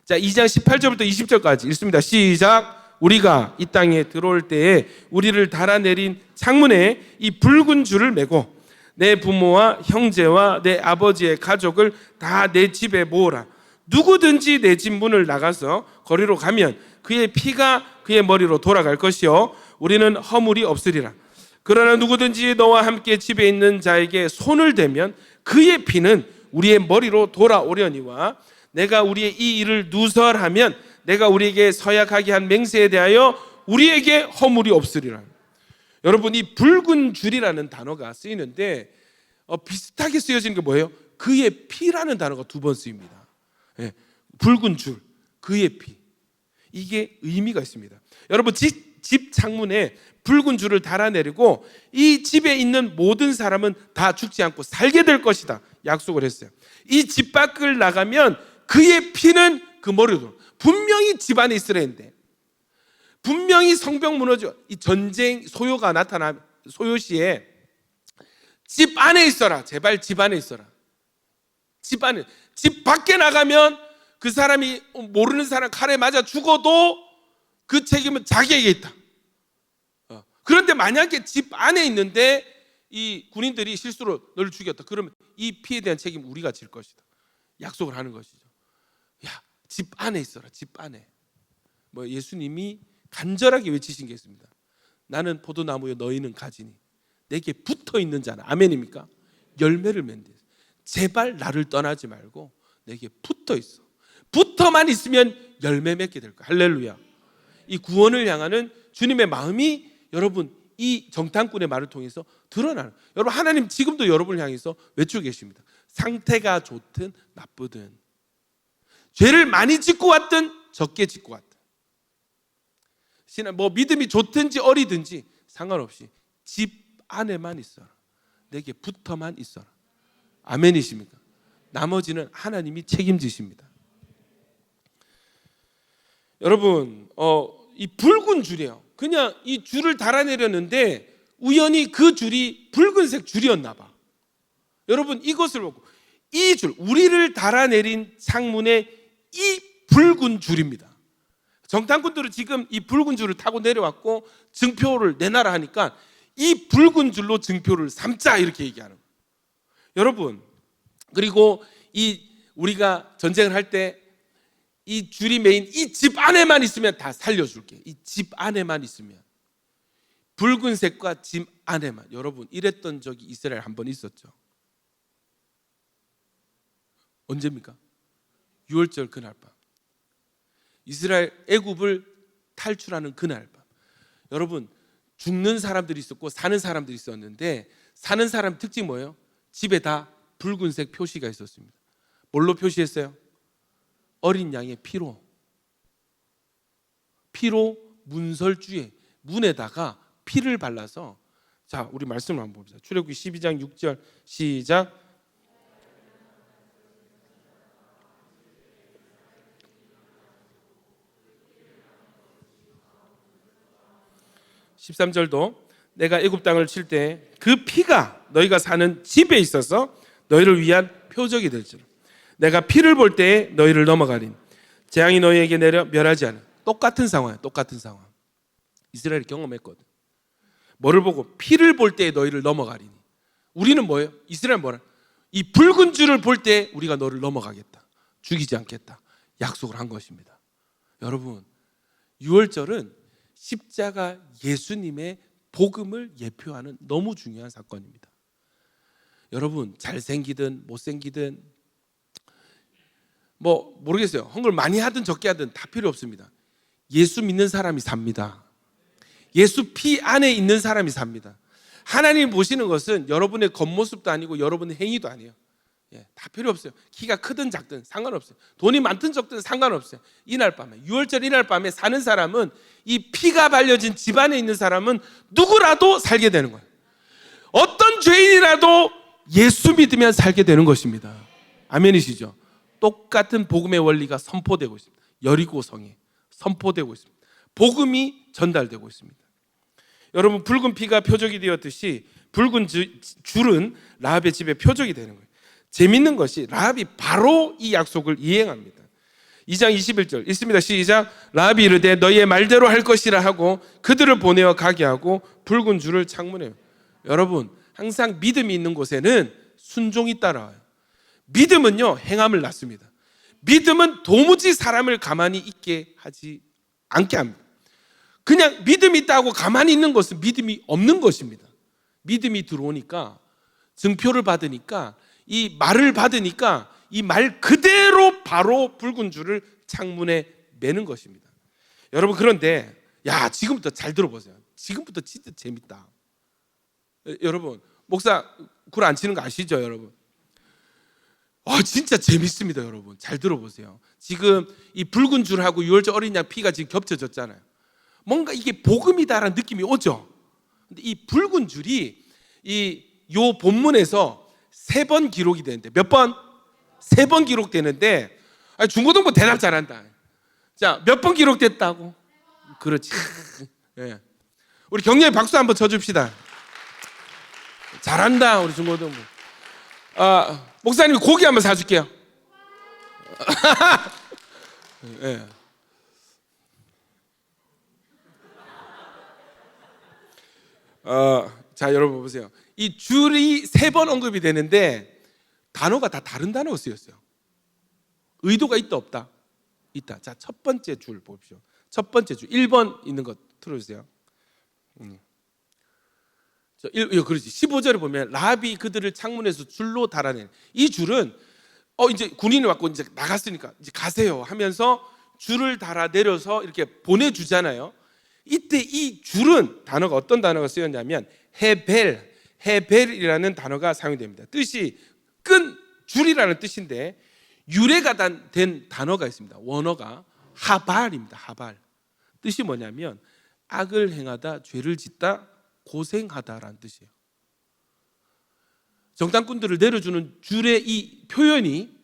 자, 2장 18절부터 20절까지 읽습니다. 시작. 우리가 이 땅에 들어올 때에 우리를 달아내린 창문에 이 붉은 줄을 메고 내 부모와 형제와 내 아버지의 가족을 다 내 집에 모으라. 누구든지 내 집 문을 나가서 거리로 가면 그의 피가 그의 머리로 돌아갈 것이요 우리는 허물이 없으리라. 그러나 누구든지 너와 함께 집에 있는 자에게 손을 대면 그의 피는 우리의 머리로 돌아오려니와 내가 우리의 이 일을 누설하면 내가 우리에게 서약하게 한 맹세에 대하여 우리에게 허물이 없으리라. 여러분 이 붉은 줄이라는 단어가 쓰이는데 비슷하게 쓰여진 게 뭐예요? 그의 피라는 단어가 2번 쓰입니다. 예, 붉은 줄, 그의 피. 이게 의미가 있습니다. 여러분 집 창문에 붉은 줄을 달아내리고 이 집에 있는 모든 사람은 다 죽지 않고 살게 될 것이다 약속을 했어요. 이 집 밖을 나가면 그의 피는 그 머리로 분명히 집 안에 있으라 했는데 분명히 성벽 무너져 이 전쟁 소요가 나타나 소요시에 집 안에 있어라. 제발 집 안에 있어라. 집 안에. 집 밖에 나가면 그 사람이 모르는 사람 칼에 맞아 죽어도 그 책임은 자기에게 있다. 그런데 만약에 집 안에 있는데 이 군인들이 실수로 너를 죽였다. 그러면 이 피에 대한 책임 우리가 질 것이다. 약속을 하는 것이죠. 야, 집 안에 있어라. 집 안에. 뭐 예수님이 간절하게 외치신 게 있습니다. 나는 포도나무여 너희는 가지니 내게 붙어 있는 자는 아멘입니까? 열매를 맺는다. 제발 나를 떠나지 말고 내게 붙어 있어. 붙어만 있으면 열매 맺게 될 거야. 할렐루야. 이 구원을 향하는 주님의 마음이 여러분 이 정탐꾼의 말을 통해서 드러나는. 여러분 하나님 지금도 여러분을 향해서 외치고 계십니다. 상태가 좋든 나쁘든 죄를 많이 짓고 왔든 적게 짓고 왔든 뭐 믿음이 좋든지 어리든지 상관없이 집 안에만 있어라. 내게 붙어만 있어라. 아멘이십니까? 나머지는 하나님이 책임지십니다. 여러분 이 붉은 줄이에요. 그냥 이 줄을 달아내렸는데 우연히 그 줄이 붉은색 줄이었나 봐. 여러분 이것을 보고 이 줄, 우리를 달아내린 창문의 이 붉은 줄입니다. 정탐꾼들은 지금 이 붉은 줄을 타고 내려왔고 증표를 내놔라 하니까 이 붉은 줄로 증표를 삼자 이렇게 얘기하는 거예요. 여러분 그리고 이 우리가 전쟁을 할 때 이 줄이 메인 이 집 안에만 있으면 다 살려줄게. 이 집 안에만 있으면 붉은색과 집 안에만. 여러분 이랬던 적이 이스라엘 한 번 있었죠. 언제입니까? 6월절 그날 밤 이스라엘 애굽을 탈출하는 그날 밤. 여러분 죽는 사람들이 있었고 사는 사람들이 있었는데 사는 사람 특징 뭐예요? 집에 다 붉은색 표시가 있었습니다. 뭘로 표시했어요? 어린 양의 피로 문설주에 문에다가 피를 발라서. 자 우리 말씀을 한번 봅시다. 출애굽기 12장 6절 시작. (13절도) 내가 애굽 땅을 칠 때 그 피가 너희가 사는 집에 있어서 너희를 위한 표적이 될지라. 내가 피를 볼 때에 너희를 넘어가리니 재앙이 너희에게 내려 멸하지 않아. 똑같은 상황이에요. 똑같은 상황. 이스라엘이 경험했거든. 뭐를 보고? 피를 볼 때에 너희를 넘어가리니. 우리는 뭐예요? 이스라엘 뭐라? 이 붉은 줄을 볼 때 우리가 너를 넘어가겠다. 죽이지 않겠다. 약속을 한 것입니다. 여러분 6월절은 십자가 예수님의 복음을 예표하는 너무 중요한 사건입니다. 여러분, 잘생기든 못생기든 뭐 모르겠어요. 헌걸 많이 하든 적게 하든 다 필요 없습니다. 예수 믿는 사람이 삽니다. 예수 피 안에 있는 사람이 삽니다. 하나님 보시는 것은 여러분의 겉모습도 아니고 여러분의 행위도 아니에요. 다 필요 없어요. 키가 크든 작든 상관없어요. 돈이 많든 적든 상관없어요. 이날 밤에, 6월절 이날 밤에 사는 사람은, 이 피가 발려진 집안에 있는 사람은 누구라도 살게 되는 거예요. 어떤 죄인이라도 예수 믿으면 살게 되는 것입니다. 아멘이시죠? 똑같은 복음의 원리가 선포되고 있습니다. 여리고성에 선포되고 있습니다. 복음이 전달되고 있습니다. 여러분, 붉은 피가 표적이 되었듯이 붉은 줄은 라합의 집의 표적이 되는 거예요. 재밌는 것이 라합이 바로 이 약속을 이행합니다. 2장 21절 읽습니다. 시작. 라합이 이르되 너희의 말대로 할 것이라 하고 그들을 보내어 가게 하고 붉은 줄을 창문에. 여러분, 항상 믿음이 있는 곳에는 순종이 따라와요. 믿음은요, 행함을 낳습니다. 믿음은 도무지 사람을 가만히 있게 하지 않게 합니다. 그냥 믿음이 있다고 가만히 있는 것은 믿음이 없는 것입니다. 믿음이 들어오니까, 증표를 받으니까, 이 말을 받으니까 이 말 그대로 바로 붉은 줄을 창문에 매는 것입니다. 여러분, 그런데 지금부터 잘 들어보세요. 지금부터 진짜 재밌다. 여러분, 목사 굴 안 치는 거 아시죠, 여러분? 진짜 재밌습니다, 여러분. 잘 들어보세요. 지금 이 붉은 줄하고 6월절 어린 양 피가 지금 겹쳐졌잖아요. 뭔가 이게 복음이다라는 느낌이 오죠. 근데 이 붉은 줄이 요 본문에서 3번 기록이 되는데, 몇 번? 3번 기록되는데, 중고등부 대답 잘한다. 자, 몇 번 기록됐다고? 그렇지. 네. 우리 격려의 박수 한번 쳐줍시다. 잘한다, 우리 중고등부. 목사님 고기 한번 사줄게요. 네. 자, 여러분 보세요. 이 줄이 3번 언급이 되는데 단어가 다 다른 단어가 쓰였어요. 의도가 있다 없다? 있다. 자, 첫 번째 줄 보십시오. 첫 번째 줄 1번 있는 거 틀어주세요. 그렇지. 15절에 보면 라합이 그들을 창문에서 줄로 달아낸, 이 줄은 이제 군인이 왔고 이제 나갔으니까 이제 가세요 하면서 줄을 달아 내려서 이렇게 보내주잖아요. 이때 이 줄은 단어가 어떤 단어가 쓰였냐면 헤벨이라는 단어가 사용됩니다. 뜻이 끈 줄이라는 뜻인데 유래가 된 단어가 있습니다. 원어가 하발입니다. 하발. 뜻이 뭐냐면 악을 행하다, 죄를 짓다, 고생하다라는 뜻이에요. 정탐꾼들을 내려주는 줄의 이 표현이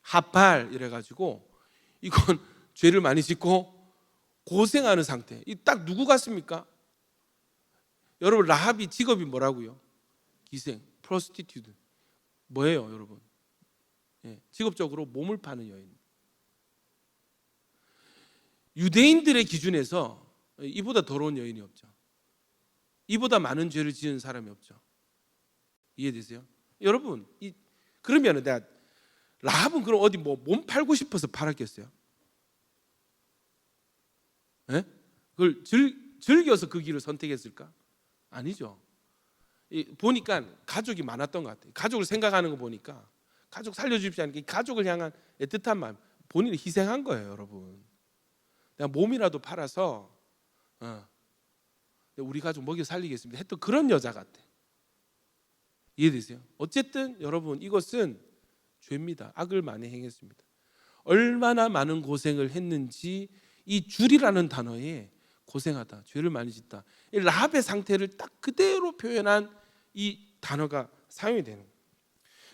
하발 이래가지고 이건 죄를 많이 짓고 고생하는 상태. 이 딱 누구 같습니까? 여러분, 라합이 직업이 뭐라고요? 기생, 프로스티튜트. 뭐예요, 여러분? 직업적으로 몸을 파는 여인. 유대인들의 기준에서 이보다 더러운 여인이 없죠. 이보다 많은 죄를 지은 사람이 없죠. 이해되세요? 여러분, 그러면 내가 라합은 그럼 어디 몸 팔고 싶어서 팔았겠어요? 그걸 즐겨서 그 길을 선택했을까? 아니죠. 보니까 가족이 많았던 것 같아요. 가족을 생각하는 거 보니까 가족 살려주십시오 하는 게 가족을 향한 애틋한 마음, 본인이 희생한 거예요, 여러분. 내가 몸이라도 팔아서 우리 가족 먹여 살리겠습니다 했던 그런 여자 같아. 이해되세요? 어쨌든 여러분, 이것은 죄입니다. 악을 많이 행했습니다. 얼마나 많은 고생을 했는지 이 줄이라는 단어에 고생하다, 죄를 많이 짓다, 이 라합의 상태를 딱 그대로 표현한 이 단어가 사용이 되는 거예요.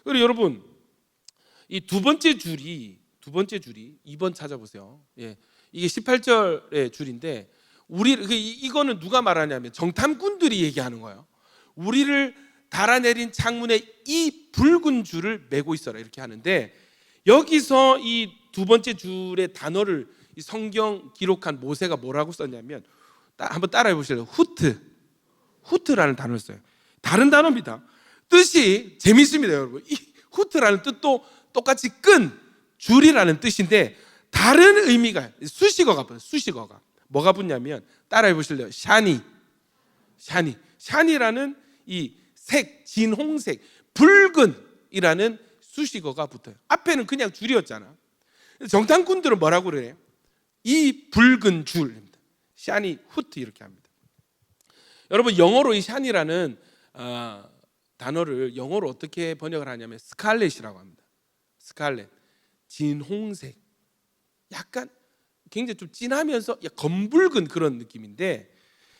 그리고 여러분, 이 두 번째 줄이 2번 찾아보세요. 이게 18절의 줄인데 이거는 누가 말하냐면 정탐꾼들이 얘기하는 거예요. 우리를 달아내린 창문에 이 붉은 줄을 메고 있어라 이렇게 하는데, 여기서 이 두 번째 줄의 단어를 이 성경 기록한 모세가 뭐라고 썼냐면, 한번 따라해 보실래요? 후트라는 단어를 써요. 다른 단어입니다. 뜻이 재밌습니다, 여러분. 이 후트라는 뜻도 똑같이 끈, 줄이라는 뜻인데 다른 의미가 수식어가 뭐가 붙냐면 따라해 보실래요? 샤니. 샤니라는 이 색, 진홍색, 붉은이라는 수식어가 붙어요. 앞에는 그냥 줄이었잖아. 정탐꾼들은 뭐라고 그래요? 이 붉은 줄입니다. 샤니 후트 이렇게 합니다. 여러분, 영어로 이 샤니라는 단어를 영어로 어떻게 번역을 하냐면 스칼렛이라고 합니다. 스칼렛, 진홍색, 약간 굉장히 좀 진하면서 검붉은 그런 느낌인데,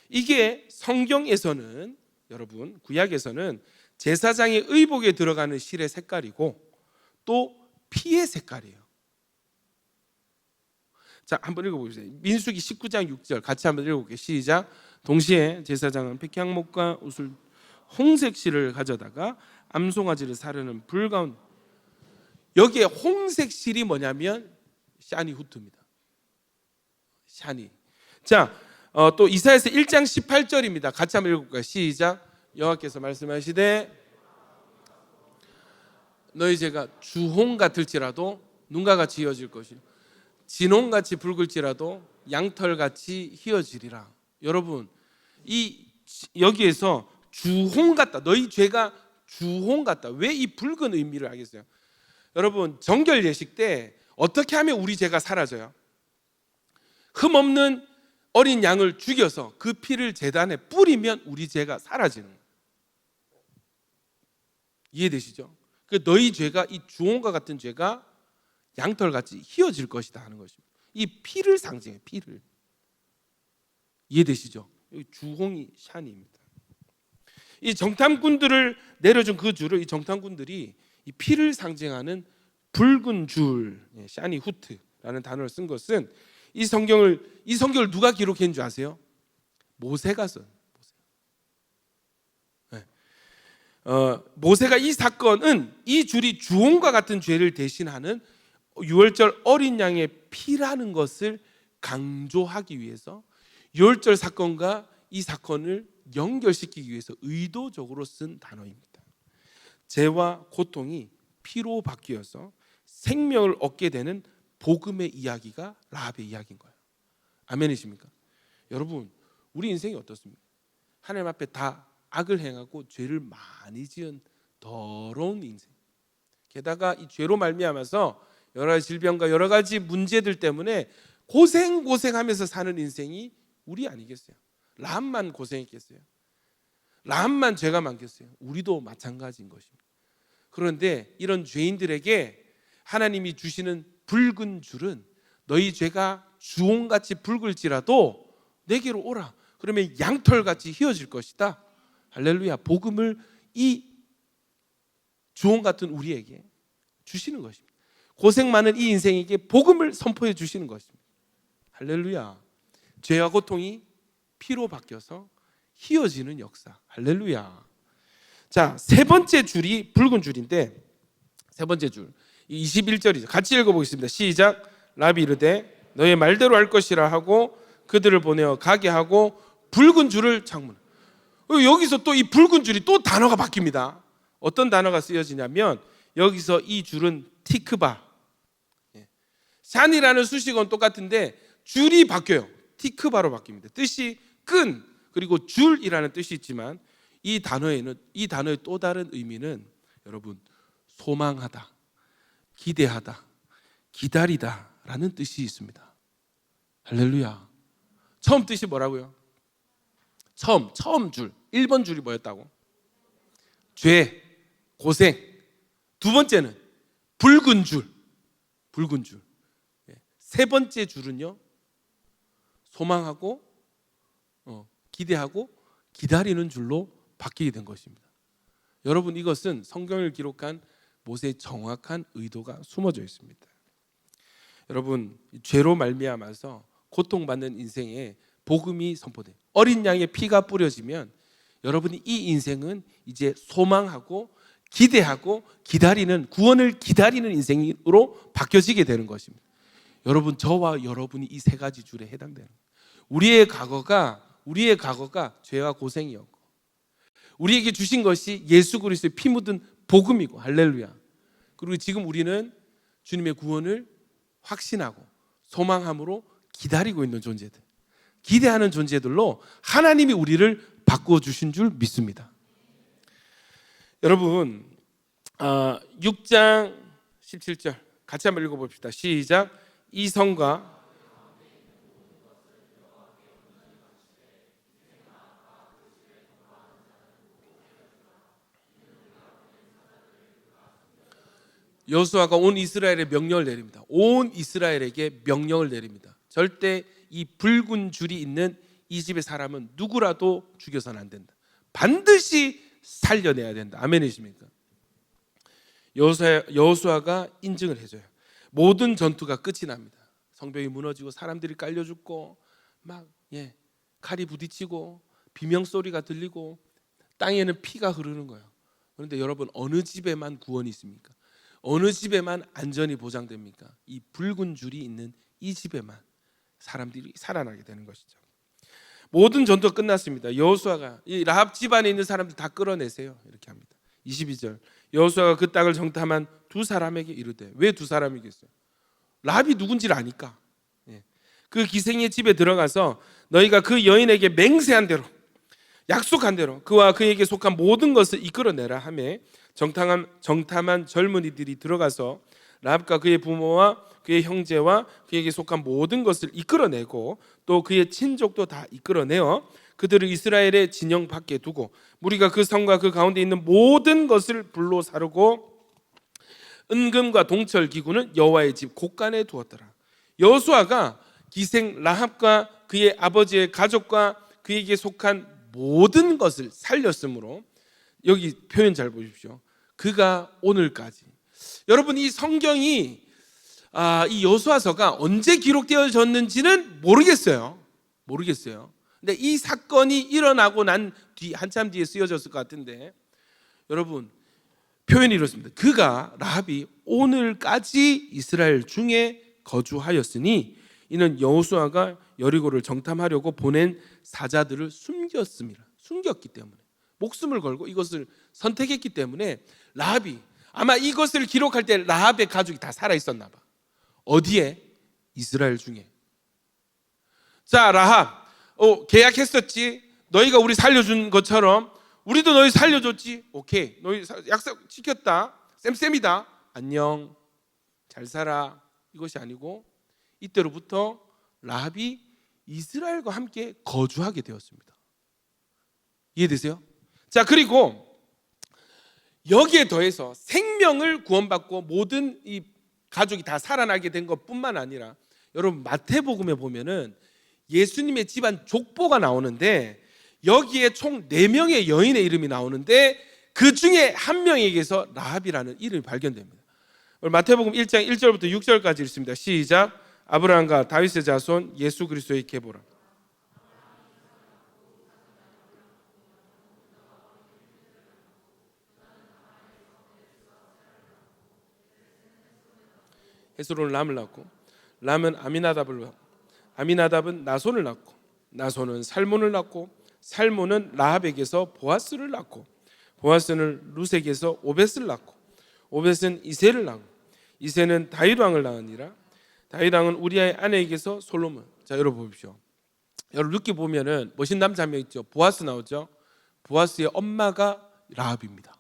이게 성경에서는, 여러분 구약에서는 제사장의 의복에 들어가는 실의 색깔이고 또 피의 색깔이에요. 자, 한번 읽어보세요. 민수기 19장 6절 같이 한번 읽어볼게요. 시작. 동시에 제사장은 백향목과 우슬 홍색 실을 가져다가 암송아지를 사르는 불가운, 여기에 홍색 실이 뭐냐면 샤니 후트입니다. 샤니. 자, 또 이사야서 1장 18절입니다. 같이 한번 읽어볼까요? 시작. 여호와께서 말씀하시되 너희 죄가 주홍 같을지라도 눈과 같이 이어질 것이요 진홍같이 붉을지라도 양털같이 희어지리라. 여러분, 여기에서 주홍 같다, 너희 죄가 주홍 같다, 왜 이 붉은 의미를 하겠어요? 여러분, 정결 예식 때 어떻게 하면 우리 죄가 사라져요? 흠없는 어린 양을 죽여서 그 피를 제단에 뿌리면 우리 죄가 사라지는 거예요. 이해되시죠? 너희 죄가, 이 주홍과 같은 죄가 양털같이 희어질 것이다 하는 것입니다. 이 피를 상징해요. 피를. 이해되시죠? 여기 주홍이 샤니입니다. 이 정탐꾼들을 내려준 그 줄을, 이 정탐꾼들이 이 피를 상징하는 붉은 줄, 샤니 후트라는 단어를 쓴 것은 이 성경을 누가 기록한 줄 아세요? 모세가 쓴. 모세가 이 사건은 이 줄이 주홍과 같은 죄를 대신하는 유월절 어린 양의 피라는 것을 강조하기 위해서 유월절 사건과 이 사건을 연결시키기 위해서 의도적으로 쓴 단어입니다. 죄와 고통이 피로 바뀌어서 생명을 얻게 되는 복음의 이야기가 라합의 이야기인 거예요. 아멘이십니까? 여러분, 우리 인생이 어떻습니까? 하나님 앞에 다 악을 행하고 죄를 많이 지은 더러운 인생, 게다가 이 죄로 말미암아서 여러 가지 질병과 여러 가지 문제들 때문에 고생하면서 사는 인생이 우리 아니겠어요? 라합만 고생했겠어요? 라합만 죄가 많겠어요? 우리도 마찬가지인 것입니다. 그런데 이런 죄인들에게 하나님이 주시는 붉은 줄은 너희 죄가 주홍같이 붉을지라도 내게로 오라. 그러면 양털같이 휘어질 것이다. 할렐루야. 복음을 이 주홍 같은 우리에게 주시는 것입니다. 고생 많은 이 인생에게 복음을 선포해 주시는 것입니다. 할렐루야. 죄와 고통이 피로 바뀌어서 휘어지는 역사. 할렐루야. 자, 세 번째 줄이 붉은 줄인데, 세 번째 줄 21절이죠. 같이 읽어보겠습니다. 시작. 라비 이르되 너의 말대로 할 것이라 하고 그들을 보내어 가게 하고 붉은 줄을 창문. 여기서 또 이 붉은 줄이 또 단어가 바뀝니다. 어떤 단어가 쓰여지냐면 여기서 이 줄은 티크바, 샨이라는 수식어는 똑같은데 줄이 바뀌어요. 티크바로 바뀝니다. 뜻이 끈, 그리고 줄이라는 뜻이 있지만 이 단어의 또 다른 의미는 여러분, 소망하다, 기대하다, 기다리다 라는 뜻이 있습니다. 할렐루야. 처음 뜻이 뭐라고요? 처음 줄 1번 줄이 뭐였다고? 죄, 고생. 두 번째는 붉은 줄. 세 번째 줄은요, 소망하고 기대하고 기다리는 줄로 바뀌게 된 것입니다. 여러분, 이것은 성경을 기록한 모세의 정확한 의도가 숨어져 있습니다. 여러분, 죄로 말미암아서 고통받는 인생에 복음이 선포돼요. 어린 양의 피가 뿌려지면 여러분이 이 인생은 이제 소망하고 기대하고 기다리는, 구원을 기다리는 인생으로 바뀌어지게 되는 것입니다. 여러분, 저와 여러분이 이 세 가지 줄에 해당되는 거예요. 우리의 과거가 죄와 고생이었고 우리에게 주신 것이 예수 그리스도의 피 묻은 복음이고, 할렐루야. 그리고 지금 우리는 주님의 구원을 확신하고 소망함으로 기다리고 있는 존재들. 기대하는 존재들로 하나님이 우리를 바꾸어 주신 줄 믿습니다. 여러분 6장 17절 같이 한번 읽어봅시다. 시작. 이 성과 여호수아가 온 이스라엘에 명령을 내립니다. 온 이스라엘에게 명령을 내립니다. 절대 이 붉은 줄이 있는 이 집의 사람은 누구라도 죽여서는 안 된다. 반드시 살려내야 된다. 아멘이십니까? 여호수아가 인증을 해줘요. 모든 전투가 끝이 납니다. 성벽이 무너지고 사람들이 깔려 죽고 막 칼이 부딪히고 비명 소리가 들리고 땅에는 피가 흐르는 거예요. 그런데 여러분 어느 집에만 구원이 있습니까? 어느 집에만 안전이 보장됩니까? 이 붉은 줄이 있는 이 집에만 사람들이 살아나게 되는 것이죠. 모든 전투가 끝났습니다. 여호수아가 이 라합 집안에 있는 사람들 다 끌어내세요. 이렇게 합니다. 22절 여호수아가 그 땅을 정탐한 두 사람에게 이르되, 왜 두 사람이겠어요? 라합이 누군지를 아니까. 그 기생의 집에 들어가서 너희가 그 여인에게 맹세한 대로, 약속한 대로 그와 그에게 속한 모든 것을 이끌어내라 하매 정탐한 젊은이들이 들어가서 라합과 그의 부모와 그의 형제와 그에게 속한 모든 것을 이끌어내고 또 그의 친족도 다 이끌어내어 그들을 이스라엘의 진영 밖에 두고 무리가 그 성과 그 가운데 있는 모든 것을 불로 사르고 은금과 동철 기구는 여호와의 집 곳간에 두었더라. 여호수아가 기생 라합과 그의 아버지의 가족과 그에게 속한 모든 것을 살렸으므로, 여기 표현 잘 보십시오. 그가 오늘까지, 여러분 이 성경이 이 여호수아서가 언제 기록되어졌는지는 모르겠어요. 근데 이 사건이 일어나고 난 뒤 한참 뒤에 쓰여졌을 것 같은데, 여러분 표현이 이렇습니다. 그가 라합이 오늘까지 이스라엘 중에 거주하였으니 이는 여호수아가 여리고를 정탐하려고 보낸 사자들을 숨겼기 때문에, 목숨을 걸고 이것을 선택했기 때문에 라합이, 아마 이것을 기록할 때 라합의 가족이 다 살아 있었나 봐. 어디에? 이스라엘 중에. 자, 라합 계약했었지. 너희가 우리 살려준 것처럼 우리도 너희 살려줬지. 오케이, 너희 약속 지켰다. 쌤쌤이다. 안녕, 잘 살아. 이것이 아니고 이때로부터 라합이 이스라엘과 함께 거주하게 되었습니다. 이해되세요? 자, 그리고 여기에 더해서 생명을 구원받고 모든 이 가족이 다 살아나게 된 것뿐만 아니라, 여러분 마태복음에 보면은 예수님의 집안 족보가 나오는데 여기에 총 4명의 여인의 이름이 나오는데 그 중에 한 명에게서 라합이라는 이름이 발견됩니다. 마태복음 1장 1절부터 6절까지 읽습니다. 시작. 아브라함과 다윗의 자손 예수 그리스도의 계보라. 헤스론은 람을 낳고 람은 아미나답을 낳고 아미나답은 나손을 낳고 나손은 살몬을 낳고 살몬은 라합에게서 보아스를 낳고 보아스는 룻에게서 오벳을 낳고 오벳은 이새를 낳고 이새는 다윗 왕을 낳으니라. 다윗 왕은 우리아의 아내에게서 솔로몬. 자, 여러분 보십시오. 여러분 이렇게 보면은 멋진 남자 한 명 있죠. 보아스 나오죠. 보아스의 엄마가 라합입니다.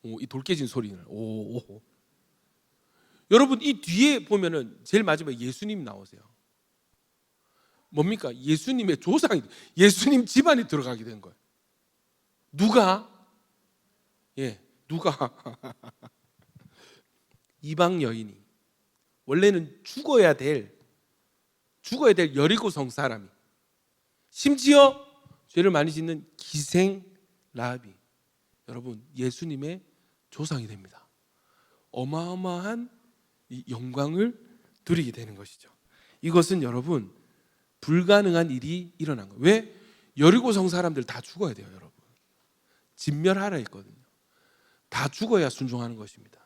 이 돌 깨진 소리는. 여러분 이 뒤에 보면은 제일 마지막에 예수님 나오세요. 뭡니까? 예수님의 조상이, 예수님 집안에 들어가게 된 거예요. 누가? 누가? 이방 여인이, 원래는 죽어야 될 여리고성 사람이, 심지어 죄를 많이 짓는 기생 라합이, 여러분 예수님의 조상이 됩니다. 어마어마한 이 영광을 누리게 되는 것이죠. 이것은 여러분 불가능한 일이 일어난 거예요. 왜? 여리고성 사람들 다 죽어야 돼요, 여러분. 진멸하라 했거든요. 다 죽어야 순종하는 것입니다.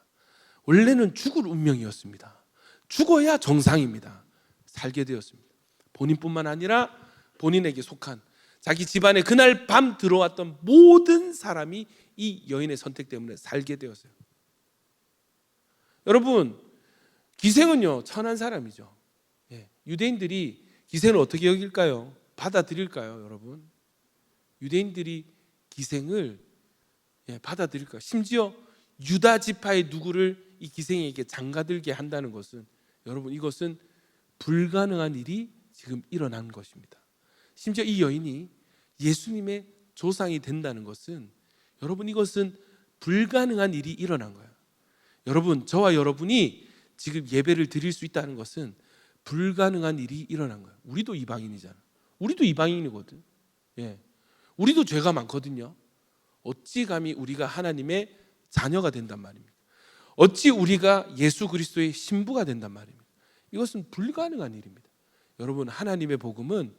원래는 죽을 운명이었습니다. 죽어야 정상입니다. 살게 되었습니다. 본인뿐만 아니라 본인에게 속한 자기 집안에 그날 밤 들어왔던 모든 사람이 이 여인의 선택 때문에 살게 되었어요. 여러분 기생은요 천한 사람이죠. 유대인들이 기생을 어떻게 여길까요? 받아들일까요, 여러분? 유대인들이 기생을 받아들일까요? 심지어 유다 지파의 누구를 이 기생에게 장가들게 한다는 것은, 여러분, 이것은 불가능한 일이 지금 일어난 것입니다. 심지어 이 여인이 예수님의 조상이 된다는 것은, 여러분, 이것은 불가능한 일이 일어난 거예요. 여러분, 저와 여러분이 지금 예배를 드릴 수 있다는 것은 불가능한 일이 일어난 거예요. 우리도 이방인이잖아. 우리도 이방인이거든. 우리도 죄가 많거든요. 어찌 감히 우리가 하나님의 자녀가 된단 말입니까? 어찌 우리가 예수 그리스도의 신부가 된단 말입니까? 이것은 불가능한 일입니다. 여러분, 하나님의 복음은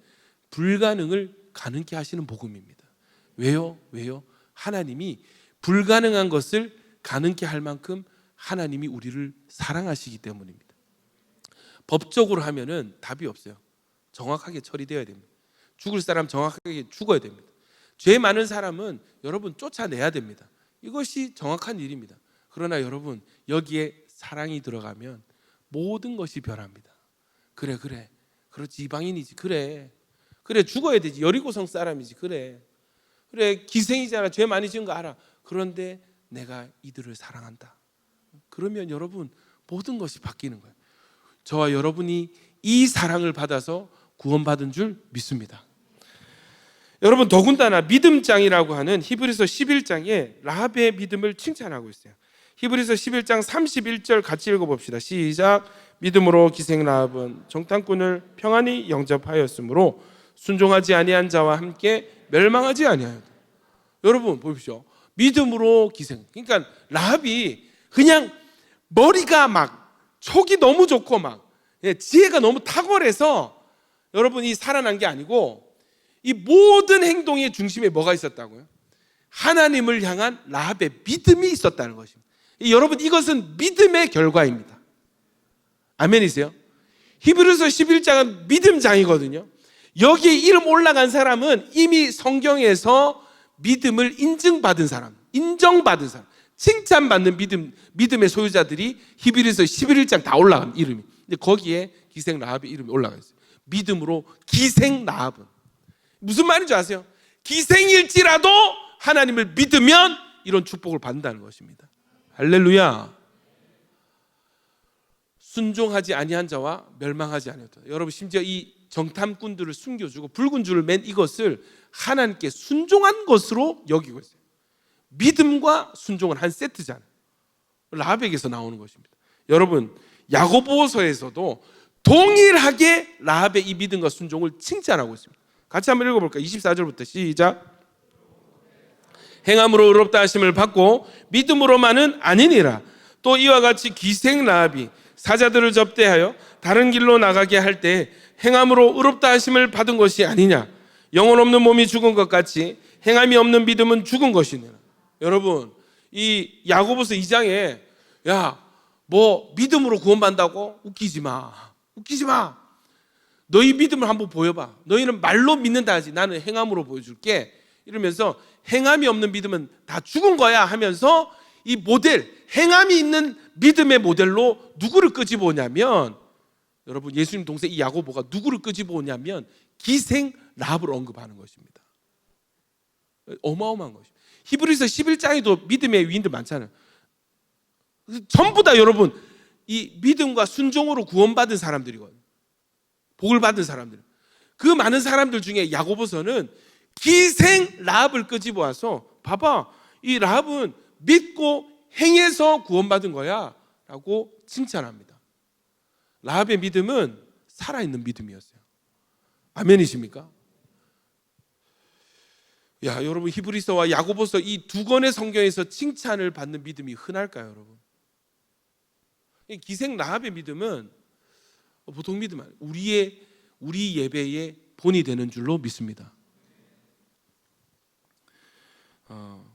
불가능을 가능케 하시는 복음입니다. 왜요? 하나님이 불가능한 것을 가능케 할 만큼 하나님이 우리를 사랑하시기 때문입니다. 법적으로 하면은 답이 없어요. 정확하게 처리되어야 됩니다. 죽을 사람 정확하게 죽어야 됩니다. 죄 많은 사람은 여러분 쫓아내야 됩니다. 이것이 정확한 일입니다. 그러나 여러분, 여기에 사랑이 들어가면 모든 것이 변합니다. 그래 그렇지, 이방인이지, 그래 죽어야 되지, 여리고성 사람이지, 그래 기생이잖아, 죄 많이 지은 거 알아. 그런데 내가 이들을 사랑한다. 그러면 여러분, 모든 것이 바뀌는 거예요. 저와 여러분이 이 사랑을 받아서 구원받은 줄 믿습니다. 여러분, 더군다나 믿음장이라고 하는 히브리서 11장에 라합의 믿음을 칭찬하고 있어요. 히브리서 11장 31절 같이 읽어봅시다. 시작. 믿음으로 기생 라합은 정탐꾼을 평안히 영접하였으므로 순종하지 아니한 자와 함께 멸망하지 아니하였다. 여러분 보십시오. 믿음으로 기생. 그러니까 라합이 그냥 머리가 막 촉이 너무 좋고 막 지혜가 너무 탁월해서 여러분이 살아난 게 아니고, 이 모든 행동의 중심에 뭐가 있었다고요? 하나님을 향한 라합의 믿음이 있었다는 것입니다. 여러분, 이것은 믿음의 결과입니다. 아멘이세요? 히브리서 11장은 믿음장이거든요. 여기에 이름 올라간 사람은 이미 성경에서 믿음을 인증받은 사람, 인정받은 사람, 칭찬받는 믿음의 소유자들이 히브리서 11장 다 올라간 이름이. 근데 거기에 기생 라합의 이름이 올라가 있어요. 믿음으로 기생 라합은 무슨 말인지 아세요? 기생일지라도 하나님을 믿으면 이런 축복을 받는다는 것입니다. 할렐루야. 순종하지 아니한 자와 멸망하지 아니하였다. 여러분, 심지어 이 정탐꾼들을 숨겨주고 붉은 줄을 맨 이것을 하나님께 순종한 것으로 여기고 있어요. 믿음과 순종은 한 세트잖아요. 라합에게서 나오는 것입니다. 여러분, 야고보서에서도 동일하게 라합의 이 믿음과 순종을 칭찬하고 있습니다. 같이 한번 읽어볼까요? 24절부터 시작. 행함으로 의롭다 하심을 받고 믿음으로만은 아니니라. 또 이와 같이 기생 라합이 사자들을 접대하여 다른 길로 나가게 할 때 행함으로 의롭다 하심을 받은 것이 아니냐. 영혼 없는 몸이 죽은 것 같이 행함이 없는 믿음은 죽은 것이니라. 여러분, 이 야고보서 2장에 뭐 믿음으로 구원받는다고? 웃기지 마. 너희 믿음을 한번 보여봐. 너희는 말로 믿는다 하지, 나는 행함으로 보여줄게. 이러면서 행함이 없는 믿음은 다 죽은 거야 하면서 이 모델, 행함이 있는 믿음의 모델로 누구를 끄집어오냐면, 여러분, 예수님 동생 이 야고보가 누구를 끄집어오냐면 기생 라합을 언급하는 것입니다. 어마어마한 것입니다. 히브리서 11장에도 믿음의 위인들 많잖아요. 전부 다 여러분 이 믿음과 순종으로 구원받은 사람들이거든요. 복을 받은 사람들. 그 많은 사람들 중에 야고보서는 기생 라합을 끄집어와서, 봐봐, 이 라합은 믿고 행해서 구원받은 거야 라고 칭찬합니다. 라합의 믿음은 살아있는 믿음이었어요. 아멘이십니까? 여러분, 히브리서와 야고보서 이 두 권의 성경에서 칭찬을 받는 믿음이 흔할까요, 여러분? 이 기생 라합의 믿음은 보통 믿음 아니에요. 우리 예배의 본이 되는 줄로 믿습니다.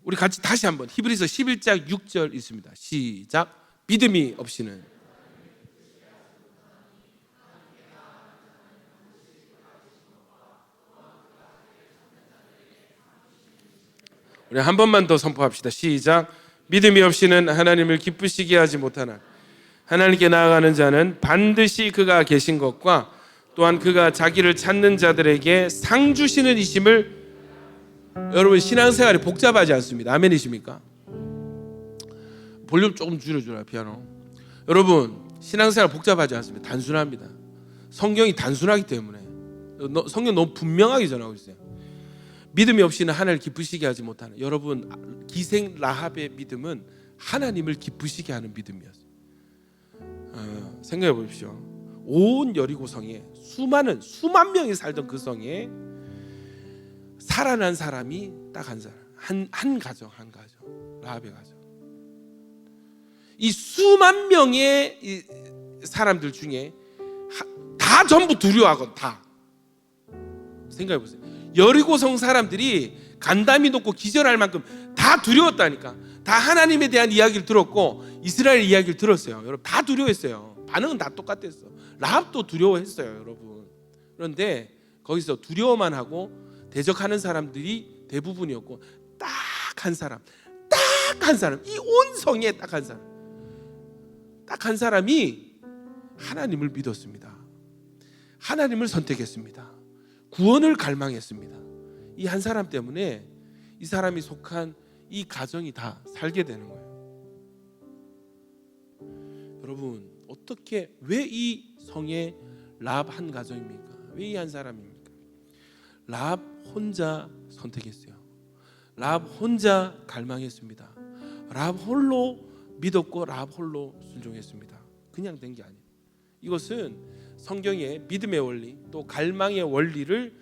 우리 같이 다시 한번 히브리서 11장 6절 있습니다. 시작. 믿음이 없이는 우리 한 번만 더 선포합시다. 시작. 믿음이 없이는 하나님을 기쁘시게 하지 못하나 하나님께 나아가는 자는 반드시 그가 계신 것과 또한 그가 자기를 찾는 자들에게 상 주시는 이심을. 여러분, 신앙생활이 복잡하지 않습니다. 아멘이십니까? 볼륨 조금 줄여줘라, 피아노. 여러분, 신앙생활 복잡하지 않습니다. 단순합니다. 성경이 단순하기 때문에. 성경 너무 분명하게 전하고 있어요. 믿음이 없이는 하나님을 기쁘시게 하지 못하는, 여러분, 기생 라합의 믿음은 하나님을 기쁘시게 하는 믿음이었어요. 생각해 보십시오. 온 여리고성에 수만 명이 살던 그 성에 살아난 사람이 딱 한 사람, 한 가정, 라합의 가정. 이 수만 명의 이 사람들 중에 다 전부 두려워하거든. 다 생각해 보세요. 여리고성 사람들이 간담이 높고 기절할 만큼 다 두려웠다니까. 다 하나님에 대한 이야기를 들었고 이스라엘 이야기를 들었어요. 여러분, 다 두려워했어요. 반응은 다 똑같았어. 라합도 두려워했어요, 여러분. 그런데 거기서 두려워만 하고 대적하는 사람들이 대부분이었고, 딱 한 사람, 이 온 성에 딱 한 사람이 하나님을 믿었습니다. 하나님을 선택했습니다. 구원을 갈망했습니다. 이 한 사람 때문에 이 사람이 속한 이 가정이 다 살게 되는 거예요. 여러분, 어떻게, 왜 이 성에 라합 한 가정입니까? 왜 이 한 사람입니까? 라합 혼자 선택했어요. 라합 혼자 갈망했습니다. 라합 홀로 믿었고 라합 홀로 순종했습니다. 그냥 된 게 아니에요. 이것은 성경의 믿음의 원리, 또 갈망의 원리를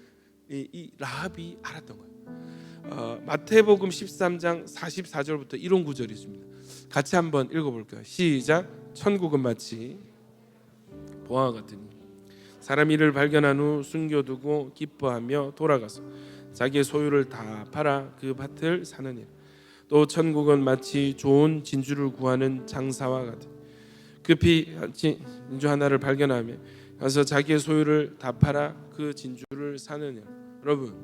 이 라합이 알았던 거예요. 마태복음 13장 44절부터 이런 구절이 있습니다. 같이 한번 읽어볼까요? 시작. 천국은 마치 보아와 같으니 사람 이를 발견한 후 숨겨두고 기뻐하며 돌아가서 자기의 소유를 다 팔아 그 밭을 사느니라. 또 천국은 마치 좋은 진주를 구하는 장사와 같으니 급히 진주 하나를 발견하며 가서 자기의 소유를 다 팔아 그 진주를 사느니라. 여러분,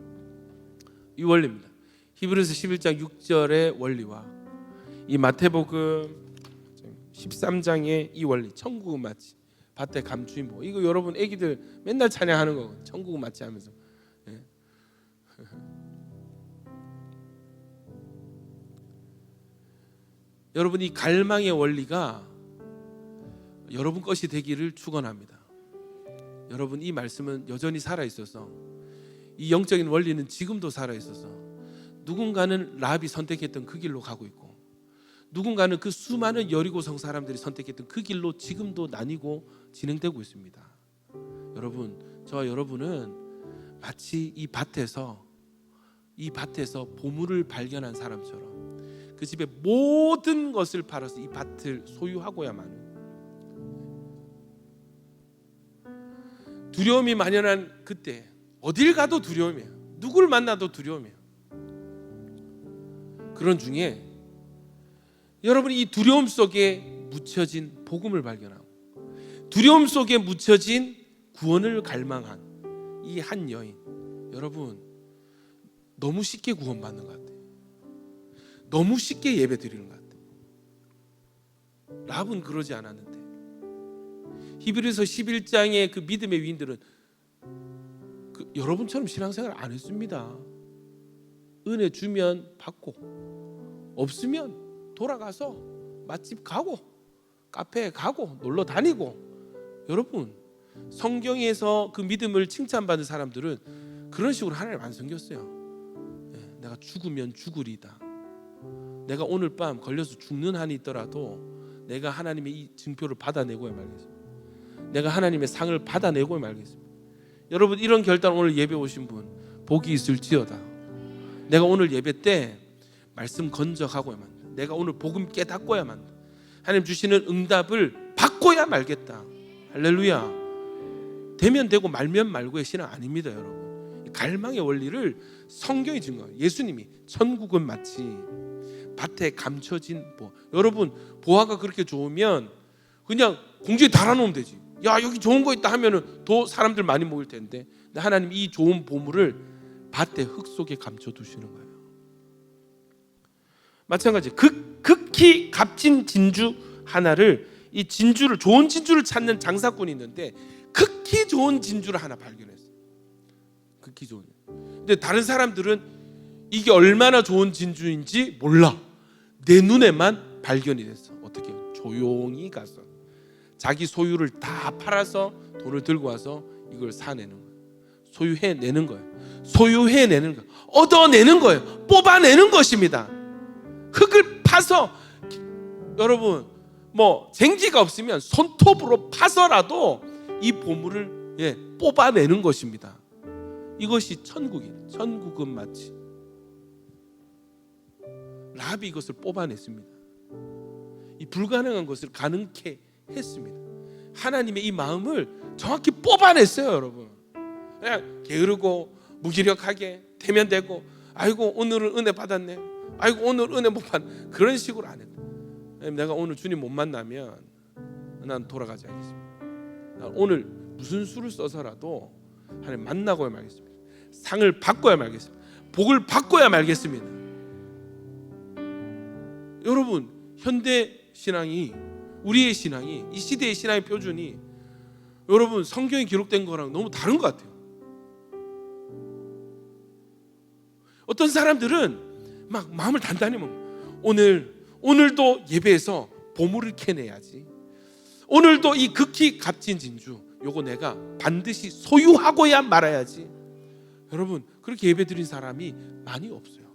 이 원리입니다. 히브리서 11장 6절의 원리와 이 마태복음 13장의 이 원리, 천국은 마치 밭에 감추인 보. 이거 여러분 애기들 맨날 찬양하는 거, 천국은 마치 하면서. 예. 여러분, 이 갈망의 원리가 여러분 것이 되기를 축원합니다. 여러분, 이 말씀은 여전히 살아 있어서, 이 영적인 원리는 지금도 살아 있어서 누군가는 라합이 선택했던 그 길로 가고 있고, 누군가는 그 수많은 여리고성 사람들이 선택했던 그 길로 지금도 나뉘고 진행되고 있습니다. 여러분, 저와 여러분은 마치 이 밭에서 보물을 발견한 사람처럼 그 집의 모든 것을 팔아서 이 밭을 소유하고야만, 두려움이 만연한 그때 어딜 가도 두려움이에요. 누굴 만나도 두려움이에요. 그런 중에 여러분이 이 두려움 속에 묻혀진 복음을 발견하고 두려움 속에 묻혀진 구원을 갈망한 이 한 여인, 여러분 너무 쉽게 구원받는 것 같아요. 너무 쉽게 예배 드리는 것 같아요. 라합은 그러지 않았는데, 히브리서 11장의 그 믿음의 위인들은 여러분처럼 신앙생활 안 했습니다. 은혜 주면 받고, 없으면 돌아가서 맛집 가고 카페에 가고 놀러 다니고. 여러분, 성경에서 그 믿음을 칭찬받은 사람들은 그런 식으로 하나님 안 섬겼어요. 내가 죽으면 죽으리다. 내가 오늘 밤 걸려서 죽는 한이 있더라도 내가 하나님의 이 증표를 받아내고야 말겠습니다. 내가 하나님의 상을 받아내고야 말겠습니다. 여러분, 이런 결단 오늘 예배 오신 분 복이 있을지어다. 내가 오늘 예배 때 말씀 건져가고야 만다. 내가 오늘 복음 깨닫고야 만다. 하나님 주시는 응답을 받고야 말겠다. 할렐루야. 되면 되고 말면 말고의 신앙 아닙니다, 여러분. 갈망의 원리를 성경이 증거해요. 예수님이 천국은 마치 밭에 감춰진 보. 여러분, 보화가 그렇게 좋으면 그냥 공중에 달아놓으면 되지. 야, 여기 좋은 거 있다 하면은 더 사람들 많이 모일 텐데, 하나님 이 좋은 보물을 밭의 흙 속에 감춰 두시는 거예요. 마찬가지 극히 값진 진주 하나를 이 진주를, 좋은 진주를 찾는 장사꾼이 있는데 극히 좋은 진주를 하나 발견했어. 극히 좋은. 근데 다른 사람들은 이게 얼마나 좋은 진주인지 몰라. 내 눈에만 발견이 됐어. 어떻게? 조용히 가서 자기 소유를 다 팔아서 돈을 들고 와서 이걸 사내는 거예요. 소유해내는 거예요. 소유해내는 거예요. 얻어내는 거예요. 뽑아내는 것입니다. 흙을 파서, 여러분 뭐 쟁기가 없으면 손톱으로 파서라도 이 보물을 뽑아내는 것입니다. 이것이 천국이에요. 천국은 마치 라합이 이것을 뽑아냈습니다. 이 불가능한 것을 가능케 했습니다. 하나님의 이 마음을 정확히 뽑아냈어요, 여러분. 그냥 게으르고 무기력하게 대면되고, 아이고 오늘은 은혜 받았네, 아이고 오늘 은혜 못 받, 그런 식으로 안 했다. 내가 오늘 주님 못 만나면 난 돌아가지 않겠습니다. 오늘 무슨 수를 써서라도 하나님 만나고야 말겠습니다. 상을 받고야 말겠습니다. 복을 받고야 말겠습니다. 여러분, 현대 신앙이, 우리의 신앙이, 이 시대의 신앙의 표준이 여러분 성경에 기록된 거랑 너무 다른 것 같아요. 어떤 사람들은 막 마음을 단단히 먹는, 오늘도 예배에서 보물을 캐내야지, 오늘도 이 극히 값진 진주 요거 내가 반드시 소유하고야 말아야지. 여러분, 그렇게 예배 드린 사람이 많이 없어요.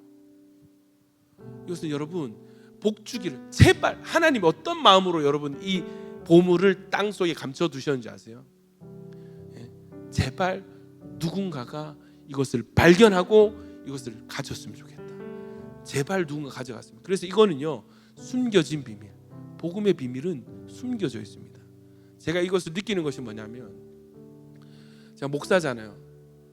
이것은 여러분 복 주기를, 제발, 하나님이 어떤 마음으로 여러분 이 보물을 땅 속에 감춰 두셨는지 아세요? 제발 누군가가 이것을 발견하고 이것을 가졌으면 좋겠다. 제발 누군가 가져갔으면. 그래서 이거는요, 숨겨진 비밀, 복음의 비밀은 숨겨져 있습니다. 제가 이것을 느끼는 것이 뭐냐면, 제가 목사잖아요.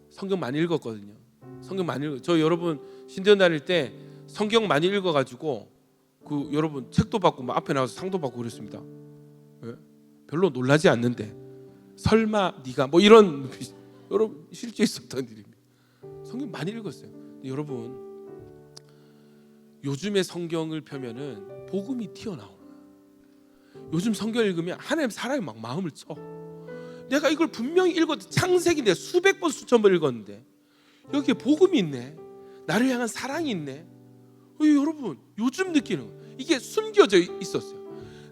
성경 많이 읽었거든요. 성경 많이 읽어. 저 여러분 신대원 다닐 때 성경 많이 읽어가지고 여러분 책도 받고 막 앞에 나와서 상도 받고 그랬습니다. 별로 놀라지 않는데 설마 네가 뭐 이런 여러분 실제 있었던 일입니다. 성경 많이 읽었어요. 근데 여러분 요즘의 성경을 펴면은 복음이 튀어나와요. 요즘 성경 읽으면 하나님 사람이 막 마음을 쳐. 내가 이걸 분명히 읽었는데, 창세기인데 수백 번 수천 번 읽었는데 여기에 복음이 있네, 나를 향한 사랑이 있네. 여러분 요즘 느끼는 거예요. 이게 숨겨져 있었어요.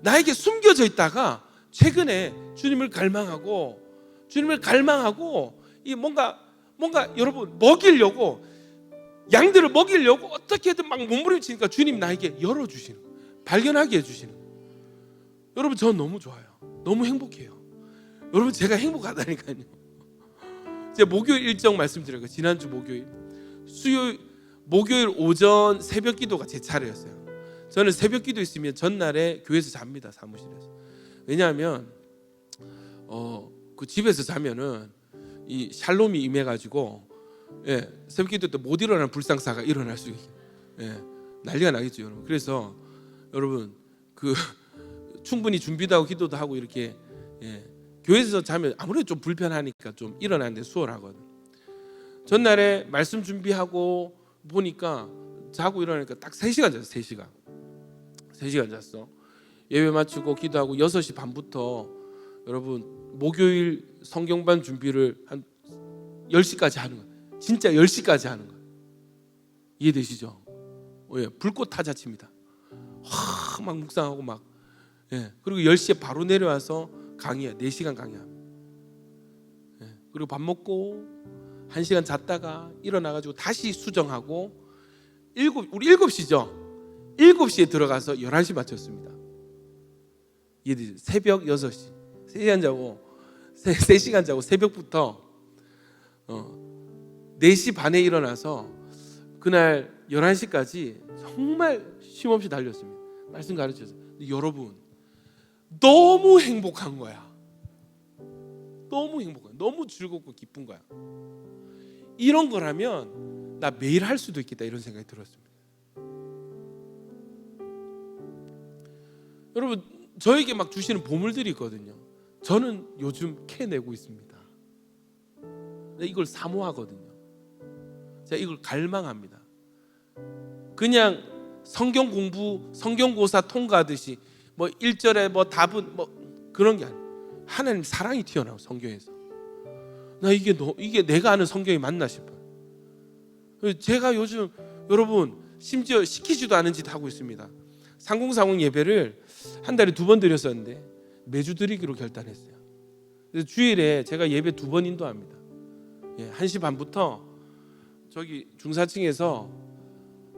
나에게 숨겨져 있다가 최근에 주님을 갈망하고 이 뭔가 여러분 먹이려고, 양들을 먹이려고 어떻게든 막 몸부림치니까 주님 나에게 열어주시는 거예요. 발견하게 해주시는 거예요. 여러분 전 너무 좋아요. 너무 행복해요. 여러분 제가 행복하다니까요. 제가 목요일 일정 말씀드려요. 지난주 목요일 오전 새벽 기도가 제 차례였어요. 저는 새벽 기도 있으면 전날에 교회에서 잡니다, 사무실에서. 왜냐하면 그 집에서 자면은 이 샬롬이 임해가지고 새벽 기도 때 못 일어나는 불상사가 일어날 수 있게 난리가 나겠죠, 여러분. 그래서 여러분 충분히 준비도 하고 기도도 하고 이렇게 교회에서 자면 아무래도 좀 불편하니까 좀 일어나는데 수월하거든. 전날에 말씀 준비하고 보니까 자고 일어나니까 딱 3시간 잤어. 3시간 잤어. 예배 마치고 기도하고 6시 반부터 여러분 목요일 성경반 준비를 한 10시까지 하는 거예요. 진짜 10시까지 하는 거예요. 이해되시죠? 불꽃 타자칩니다. 막 묵상하고 막. 그리고 10시에 바로 내려와서 강의해. 4시간 강의합니다. 그리고 밥 먹고 1시간 잤다가 일어나가지고 다시 수정하고 우리 7시죠? 7시에 들어가서 11시 마쳤습니다. 이해되죠? 새벽 6시 3시간 자고 새벽부터 4시 반에 일어나서 그날 11시까지 정말 쉼없이 달렸습니다. 말씀 가르쳐서. 여러분 너무 행복한 거야. 너무 행복해. 너무 즐겁고 기쁜 거야. 이런 거라면 나 매일 할 수도 있겠다, 이런 생각이 들었습니다. 여러분 저에게 막 주시는 보물들이 있거든요. 저는 요즘 캐내고 있습니다. 이걸 사모하거든요. 제가 이걸 갈망합니다. 그냥 성경 공부, 성경고사 통과하듯이 뭐 1절에 뭐 답은 뭐 그런 게 아니에요. 하나님 사랑이 튀어나와요. 성경에서. 나 이게 내가 아는 성경이 맞나 싶어요. 제가 요즘 여러분 심지어 시키지도 않은 짓 하고 있습니다. 3040 예배를 한 달에 2번 드렸었는데 매주 드리기로 결단했어요. 그래서 주일에 제가 예배 2번 인도합니다. 1시 반부터 저기 중사층에서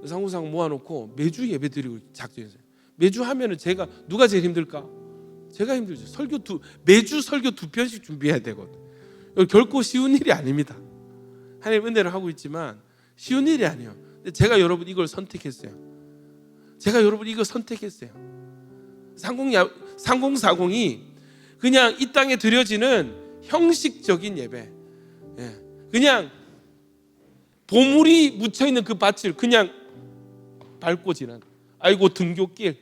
3040 모아놓고 매주 예배 드리고 작정했어요. 매주 하면은 제가 누가 제일 힘들까? 제가 힘들죠. 매주 설교 2편씩 준비해야 되거든. 결코 쉬운 일이 아닙니다. 하나님 은혜를 하고 있지만 쉬운 일이 아니에요. 근데 제가 여러분 이걸 선택했어요. 3040이 그냥 이 땅에 드려지는 형식적인 예배, 그냥 보물이 묻혀있는 그 밭을 그냥 밟고 지난, 아이고 등굣길,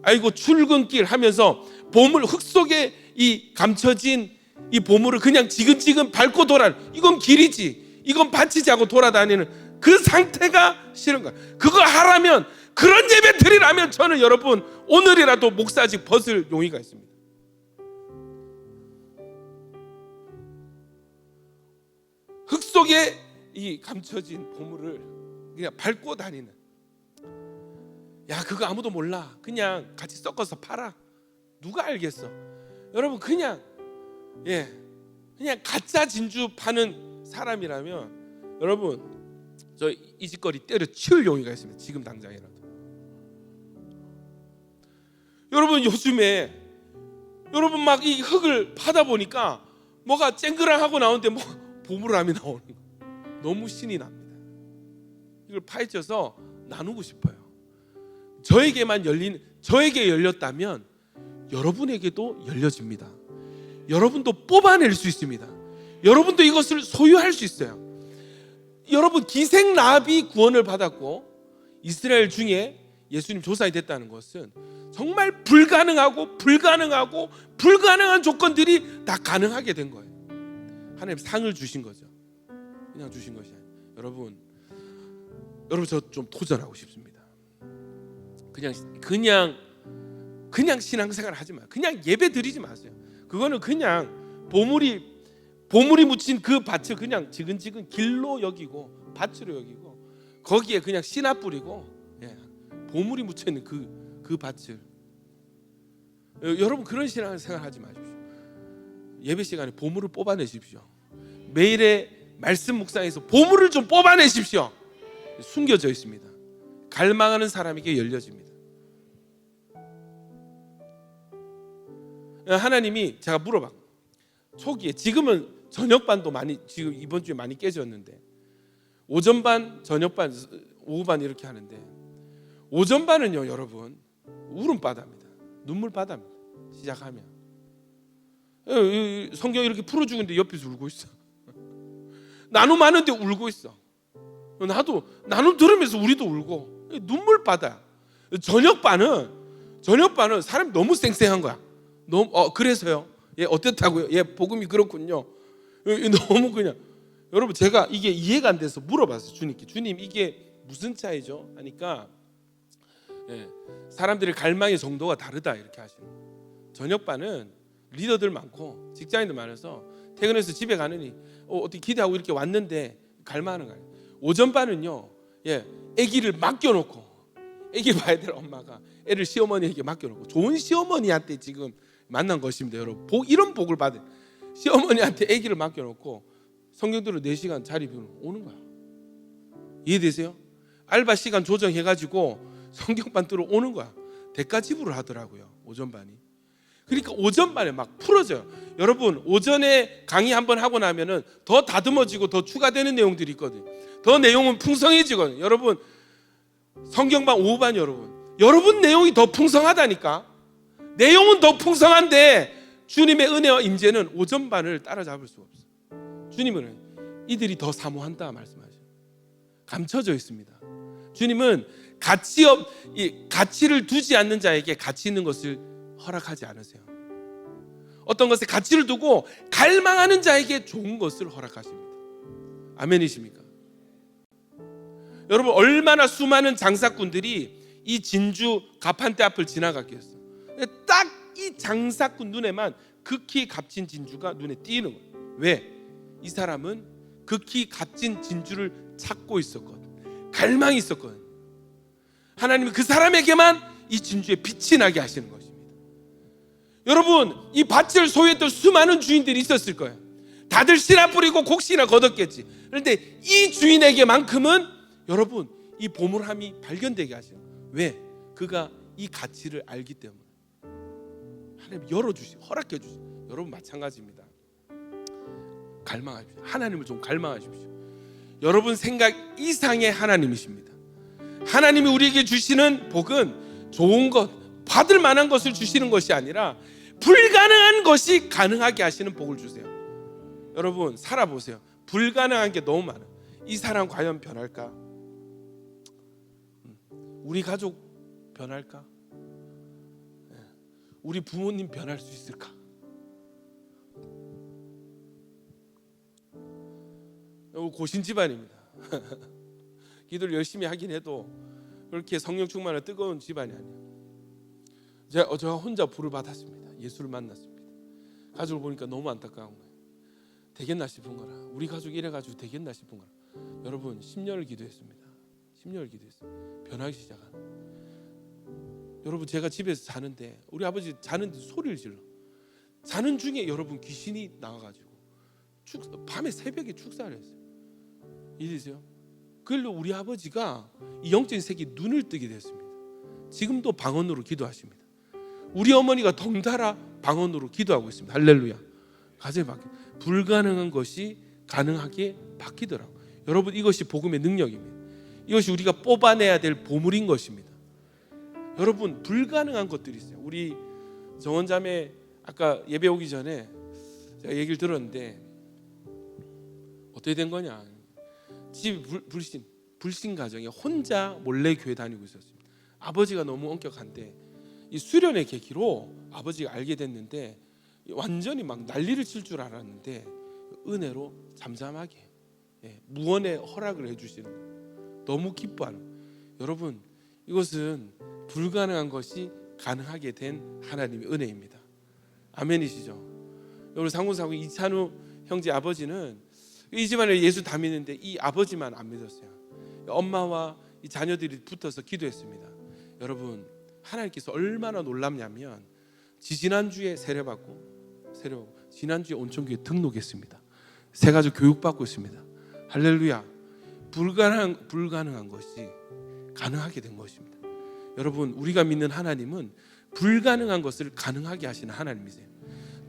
아이고 출근길 하면서 보물, 흙 속에 이 감춰진 이 보물을 그냥 지근지근 밟고 이건 길이지, 이건 밭이지 하고 돌아다니는 그 상태가 싫은 거야. 그거 하라면, 그런 예배 드리라면 저는 여러분 오늘이라도 목사직 벗을 용의가 있습니다. 흙 속에 이 감춰진 보물을 그냥 밟고 다니는, 야 그거 아무도 몰라, 그냥 같이 섞어서 팔아, 누가 알겠어. 여러분 그냥 가짜 진주 파는 사람이라면 여러분 저 이 짓거리 때려치울 용의가 있습니다. 지금 당장이라도. 여러분 요즘에 여러분 막 이 흙을 파다 보니까 뭐가 쨍그랑하고 나오는데 뭐 보물함이 나오는 거 너무 신이 납니다. 이걸 파헤쳐서 나누고 싶어요. 저에게 열렸다면 여러분에게도 열려집니다. 여러분도 뽑아낼 수 있습니다. 여러분도 이것을 소유할 수 있어요. 여러분 기생 라합이 구원을 받았고 이스라엘 중에 예수님 조상이 됐다는 것은 정말 불가능한 조건들이 다 가능하게 된 거예요. 하나님 상을 주신 거죠. 그냥 주신 것이 아니에요. 여러분 저 좀 도전하고 싶습니다. 그냥 신앙생활 하지 마요. 그냥 예배 드리지 마세요. 그거는 그냥 보물이 묻힌 그 밭을 그냥 지근지근 길로 여기고 밭으로 여기고 거기에 그냥 씨앗 뿌리고 보물이 묻혀있는 그 밭을, 여러분 그런 신앙생활 하지 마십시오. 예배 시간에 보물을 뽑아내십시오. 매일의 말씀 묵상에서 보물을 좀 뽑아내십시오. 숨겨져 있습니다. 갈망하는 사람에게 열려집니다. 하나님이 제가 물어봐. 초기에 지금은 저녁반도 많이 지금 이번 주에 많이 깨졌는데 오전반, 저녁반, 오후반 이렇게 하는데 오전반은요 여러분 울음바다입니다. 눈물바다입니다. 시작하면 성경 이렇게 풀어주는데 옆에서 울고 있어. 나눔 하는데 울고 있어. 나도 나눔 들으면서 우리도 울고 눈물바다. 저녁반은 사람이 너무 쌩쌩한 거야. 그래서요. 어땠다고요? 복음이 그렇군요. 너무 그냥 여러분 제가 이게 이해가 안 돼서 물어봤어요. 주님께. 주님 이게 무슨 차이죠? 하니까 사람들의 갈망의 정도가 다르다 이렇게 하시는 거예요. 저녁반은 리더들 많고 직장인들 많아서 퇴근해서 집에 가느니 어떻게 기대하고 이렇게 왔는데 갈망하는 거예요. 오전반은요 아기를 맡겨놓고 아기 봐야 될 엄마가 애를 시어머니에게 맡겨놓고 좋은 시어머니한테 지금 만난 것입니다. 여러분 이런 복을 받은 시어머니한테 아기를 맡겨놓고 성경대로 4시간 자리 비우고 오는 거야. 이해되세요? 알바 시간 조정해가지고 성경반 들어 오는 거야. 대가 지불을 하더라고요. 오전반이. 그러니까 오전반에 막 풀어져요. 여러분 여러분 강의 한번 하고 나면은 더 다듬어지고 더 추가되는 내용들이 있거든요. 더 내용은 풍성해지거든요. 여러분 성경반 오후반 여러분 내용이 더 풍성하다니까. 내용은 더 풍성한데 주님의 은혜와 임재는 오전반을 따라잡을 수가 없어요. 주님은 이들이 더 사모한다 말씀하셔요. 감춰져 있습니다. 주님은 가치를 두지 않는 자에게 가치 있는 것을 허락하지 않으세요. 어떤 것에 가치를 두고 갈망하는 자에게 좋은 것을 허락하십니다. 아멘이십니까? 여러분 얼마나 수많은 장사꾼들이 이 진주 가판대 앞을 지나갔겠어. 딱 이 장사꾼 눈에만 극히 값진 진주가 눈에 띄는 거예요. 왜? 이 사람은 극히 값진 진주를 찾고 있었거든. 갈망이 있었거든. 하나님은 그 사람에게만 이 진주의 빛이 나게 하시는 것입니다. 여러분, 이 밭을 소유했던 수많은 주인들이 있었을 거예요. 다들 씨나 뿌리고 곡식이나 거뒀겠지. 그런데 이 주인에게만큼은 여러분 이 보물함이 발견되게 하시는 거예요. 왜? 그가 이 가치를 알기 때문에. 하나님 열어주시고 허락해주시고. 여러분 마찬가지입니다. 갈망하십시오. 하나님을 좀 갈망하십시오. 여러분 생각 이상의 하나님이십니다. 하나님이 우리에게 주시는 복은 좋은 것, 받을 만한 것을 주시는 것이 아니라 불가능한 것이 가능하게 하시는 복을 주세요. 여러분 살아보세요. 불가능한 게 너무 많아. 이 사람 과연 변할까? 우리 가족 변할까? 우리 부모님 변할 수 있을까? 고신 집안입니다. 기도를 열심히 하긴 해도 그렇게 성령 충만한 뜨거운 집안이 아니에요. 제가 혼자 불을 받았습니다. 예수를 만났습니다. 가족을 보니까 너무 안타까운 거예요. 되겠나 싶은 거라. 우리 가족이 이래가지고 되겠나 싶은 거라. 여러분 10년을 기도했습니다. 10년을 기도했어요. 변하기 시작하는. 여러분 제가 집에서 자는데 우리 아버지 자는데 소리를 질러. 자는 중에 여러분 귀신이 나와가지고 밤에 새벽에 축사를 했어요. 이해되세요? 그걸로 우리 아버지가 이 영적인 세계에 눈을 뜨게 됐습니다. 지금도 방언으로 기도하십니다. 우리 어머니가 덩달아 방언으로 기도하고 있습니다. 할렐루야. 가정이 바뀌. 불가능한 것이 가능하게 바뀌더라고요. 여러분 이것이 복음의 능력입니다. 이것이 우리가 뽑아내야 될 보물인 것입니다. 여러분 불가능한 것들이 있어요. 우리 정원자매 아까 예배 오기 전에 제가 얘기를 들었는데 어떻게 된 거냐. 집 불신 가정에 혼자 몰래 교회 다니고 있었습니다. 아버지가 너무 엄격한데 이 수련의 계기로 아버지가 알게 됐는데 완전히 막 난리를 칠 줄 알았는데 은혜로 잠잠하게 무언의 허락을 해주시는 거예요. 너무 기뻐하는 거예요. 여러분 이것은 불가능한 것이 가능하게 된 하나님의 은혜입니다. 아멘이시죠? 여러분 상군사고 이찬우 형제 아버지는 이 집안에 예수 다 믿는데 이 아버지만 안 믿었어요. 엄마와 이 자녀들이 붙어서 기도했습니다. 여러분 하나님께서 얼마나 놀랍냐면 지난주에 세례받고 지난주에 온천교회 등록했습니다. 새 가족 교육받고 있습니다. 할렐루야. 불가능한 것이 가능하게 된 것입니다. 여러분 우리가 믿는 하나님은 불가능한 것을 가능하게 하시는 하나님이세요.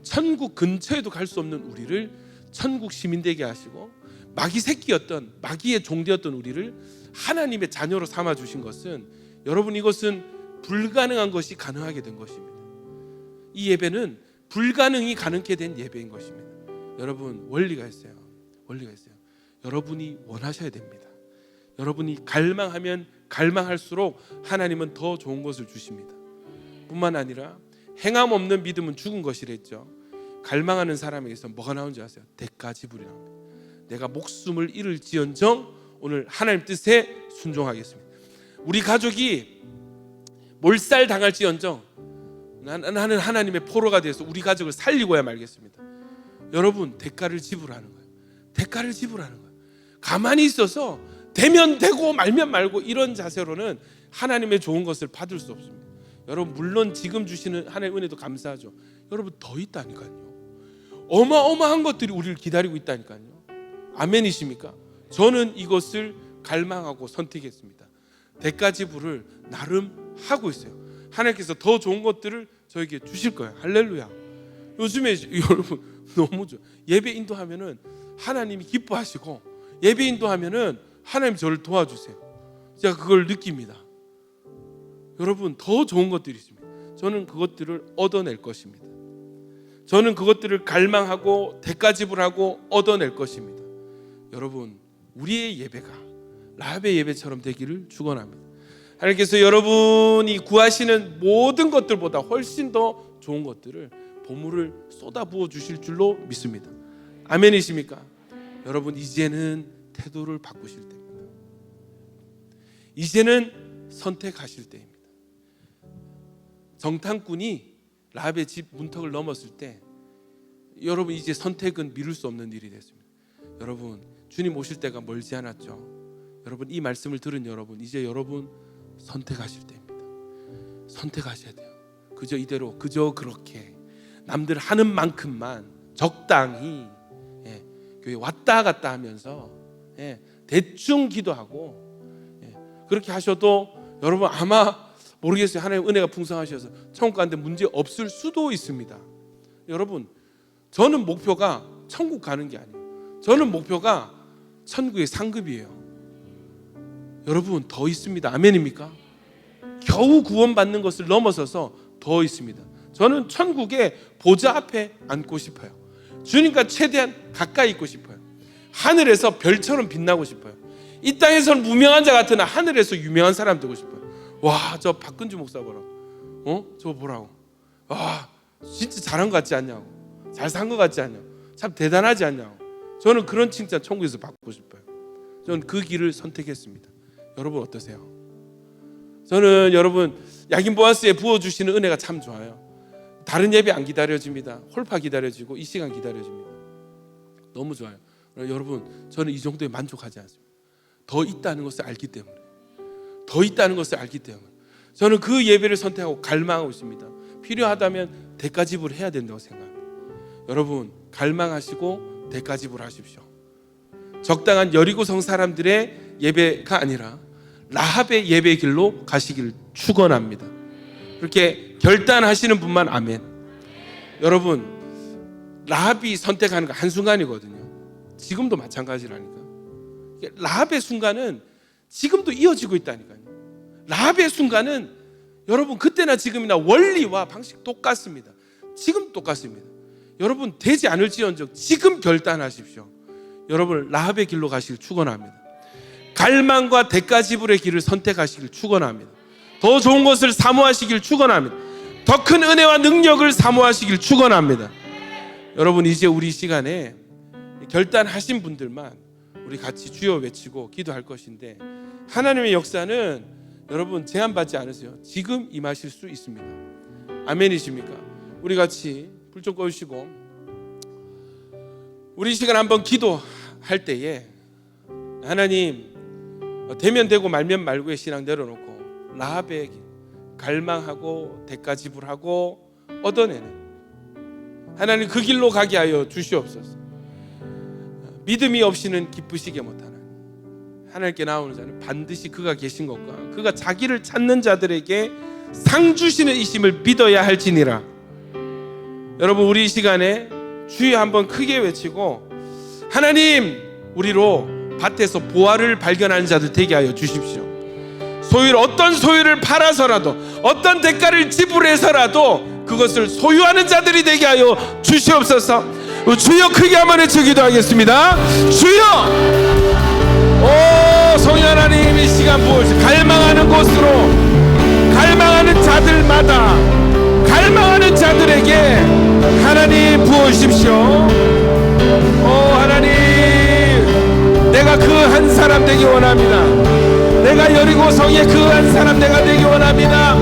천국 근처에도 갈 수 없는 우리를 천국 시민 되게 하시고 마귀의 종되었던 우리를 하나님의 자녀로 삼아 주신 것은 여러분 이것은 불가능한 것이 가능하게 된 것입니다. 이 예배는 불가능이 가능케 된 예배인 것입니다. 여러분 원리가 있어요. 여러분이 원하셔야 됩니다. 여러분이 갈망하면 갈망할수록 하나님은 더 좋은 것을 주십니다. 뿐만 아니라 행함 없는 믿음은 죽은 것이랬죠. 갈망하는 사람에게서 뭐가 나온지 아세요? 대가 지불이 나옵니다. 내가 목숨을 잃을지언정 오늘 하나님 뜻에 순종하겠습니다. 우리 가족이 몰살 당할지언정 나는 하나님의 포로가 되어서 우리 가족을 살리고야 말겠습니다. 여러분 대가를 지불하는 거예요. 대가를 지불하는 거예요. 가만히 있어서 되면 되고 말면 말고 이런 자세로는 하나님의 좋은 것을 받을 수 없습니다. 여러분 물론 지금 주시는 하나님의 은혜도 감사하죠. 여러분 더 있다니까요. 어마어마한 것들이 우리를 기다리고 있다니까요. 아멘이십니까? 저는 이것을 갈망하고 선택했습니다. 대가 지불을 나름 하고 있어요. 하나님께서 더 좋은 것들을 저에게 주실 거예요. 할렐루야. 요즘에 여러분 너무 좋아요. 예배 인도하면은 하나님이 기뻐하시고 예배 인도하면은 하나님 저를 도와주세요. 제가 그걸 느낍니다. 여러분 더 좋은 것들이 있습니다. 저는 그것들을 얻어낼 것입니다. 저는 그것들을 갈망하고 대가 지불하고 얻어낼 것입니다. 여러분 우리의 예배가 라합의 예배처럼 되기를 축원합니다. 하나님께서 여러분이 구하시는 모든 것들보다 훨씬 더 좋은 것들을 보물을 쏟아부어 주실 줄로 믿습니다. 아멘이십니까? 여러분 이제는 태도를 바꾸실 때입니다. 이제는 선택하실 때입니다. 정탐꾼이 라합의 집 문턱을 넘었을 때 여러분 이제 선택은 미룰 수 없는 일이 됐습니다. 여러분 주님 오실 때가 멀지 않았죠. 여러분 이 말씀을 들은 여러분 이제 여러분 선택하실 때입니다. 선택하셔야 돼요. 그저 이대로 그저 그렇게 남들 하는 만큼만 적당히 교회 왔다 갔다 하면서 대충 기도하고 그렇게 하셔도 여러분 아마 모르겠어요. 하나님 은혜가 풍성하셔서 천국 가는데 문제 없을 수도 있습니다. 여러분 저는 목표가 천국 가는 게 아니에요. 저는 목표가 천국의 상급이에요. 여러분 더 있습니다. 아멘입니까? 겨우 구원받는 것을 넘어서서 더 있습니다. 저는 천국의 보좌 앞에 앉고 싶어요. 주님과 최대한 가까이 있고 싶어요. 하늘에서 별처럼 빛나고 싶어요. 이 땅에서는 무명한 자 같으나 하늘에서 유명한 사람 되고 싶어요. 와, 저 박근주 목사 보라고. 저거 보라고. 와, 진짜 잘한 것 같지 않냐고. 잘 산 것 같지 않냐고. 참 대단하지 않냐고. 저는 그런 칭찬 천국에서 받고 싶어요. 저는 그 길을 선택했습니다. 여러분 어떠세요? 저는 여러분 야긴 보아스에 부어주시는 은혜가 참 좋아요. 다른 예배 안 기다려집니다. 홀파 기다려지고 이 시간 기다려집니다. 너무 좋아요. 여러분 저는 이 정도에 만족하지 않습니다. 더 있다는 것을 알기 때문에, 더 있다는 것을 알기 때문에 저는 그 예배를 선택하고 갈망하고 있습니다. 필요하다면 대가지불 해야 된다고 생각합니다. 여러분 갈망하시고 대가지불 하십시오. 적당한 여리고성 사람들의 예배가 아니라 라합의 예배 길로 가시길 축원합니다. 그렇게 결단하시는 분만 아멘. 여러분 라합이 선택하는 거 한순간이거든요. 지금도 마찬가지라니까. 라합의 순간은 지금도 이어지고 있다니까요. 라합의 순간은 여러분 그때나 지금이나 원리와 방식 똑같습니다. 지금 똑같습니다. 여러분 되지 않을지언정 지금 결단하십시오. 여러분 라합의 길로 가시길 축원합니다. 갈망과 대가지불의 길을 선택하시길 축원합니다. 더 좋은 것을 사모하시길 축원합니다. 더 큰 은혜와 능력을 사모하시길 축원합니다. 여러분 이제 우리 시간에 결단하신 분들만 우리 같이 주여 외치고 기도할 것인데, 하나님의 역사는 여러분 제한받지 않으세요. 지금 임하실 수 있습니다. 아멘이십니까? 우리 같이 불 좀 꺼주시고 우리 시간 한번 기도할 때에 하나님 되면 되고 말면 말고의 신앙 내려놓고 라합의 갈망하고 대가지불하고 얻어내는 하나님 그 길로 가게 하여 주시옵소서. 믿음이 없이는 기쁘시게 못하는 하나님께 나오는 자는 반드시 그가 계신 것과 그가 자기를 찾는 자들에게 상 주시는 이심을 믿어야 할지니라. 여러분 우리 이 시간에 주여 한번 크게 외치고 하나님 우리로 밭에서 보화를 발견하는 자들 되게 하여 주십시오. 어떤 소유를 팔아서라도 어떤 대가를 지불해서라도 그것을 소유하는 자들이 되게 하여 주시옵소서. 주여 크게 한번 외쳐 기도하겠습니다. 주여, 오 성령 하나님 이 시간 부어주시고 갈망하는 곳으로 갈망하는 자들마다 갈망하는 자들에게 하나님 부어주십시오. 오 하나님 내가 그 한 사람 되기 원합니다. 내가 여리고성의 그 한 사람 내가 되기 원합니다.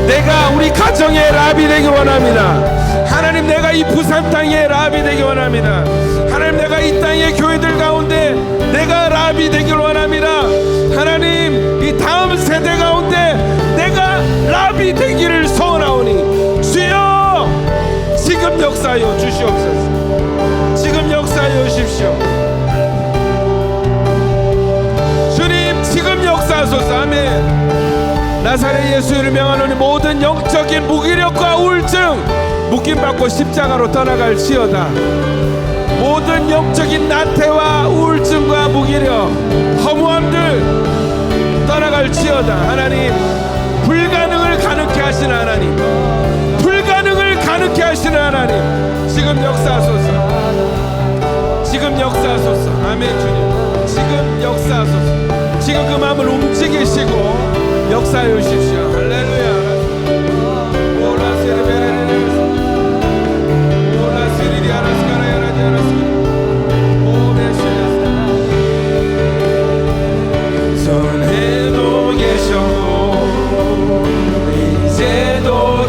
내가 우리 가정의 라합이 되기 원합니다. 하나님 내가 이 부산 땅의 라합이 되기 원합니다. 하나님 내가 이 땅의 교회들 가운데 내가 라합이 되길 원합니다. 하나님 이 다음 세대 가운데 내가 라합이 되기를 소원하오니 주여 지금 역사하여 주시옵소서. 지금 역사하여 주십시오. 주님 지금 역사하소서. 아멘. 나사렛 예수를 명하노니 모든 영적인 무기력과 우울증 묶임받고 십자가로 떠나갈지어다. 모든 영적인 나태와 우울증과 무기력 허무함들 떠나갈지어다. 하나님 불가능을 가능케 하시는 하나님, 불가능을 가능케 하시는 하나님 지금 역사하소서. 지금 역사하소서. 아멘. 주님 지금 역사하소서. 지금 그 마음을 움직이시고 역사해 주십시오. 할렐루야. 전에도 계셨고 이제도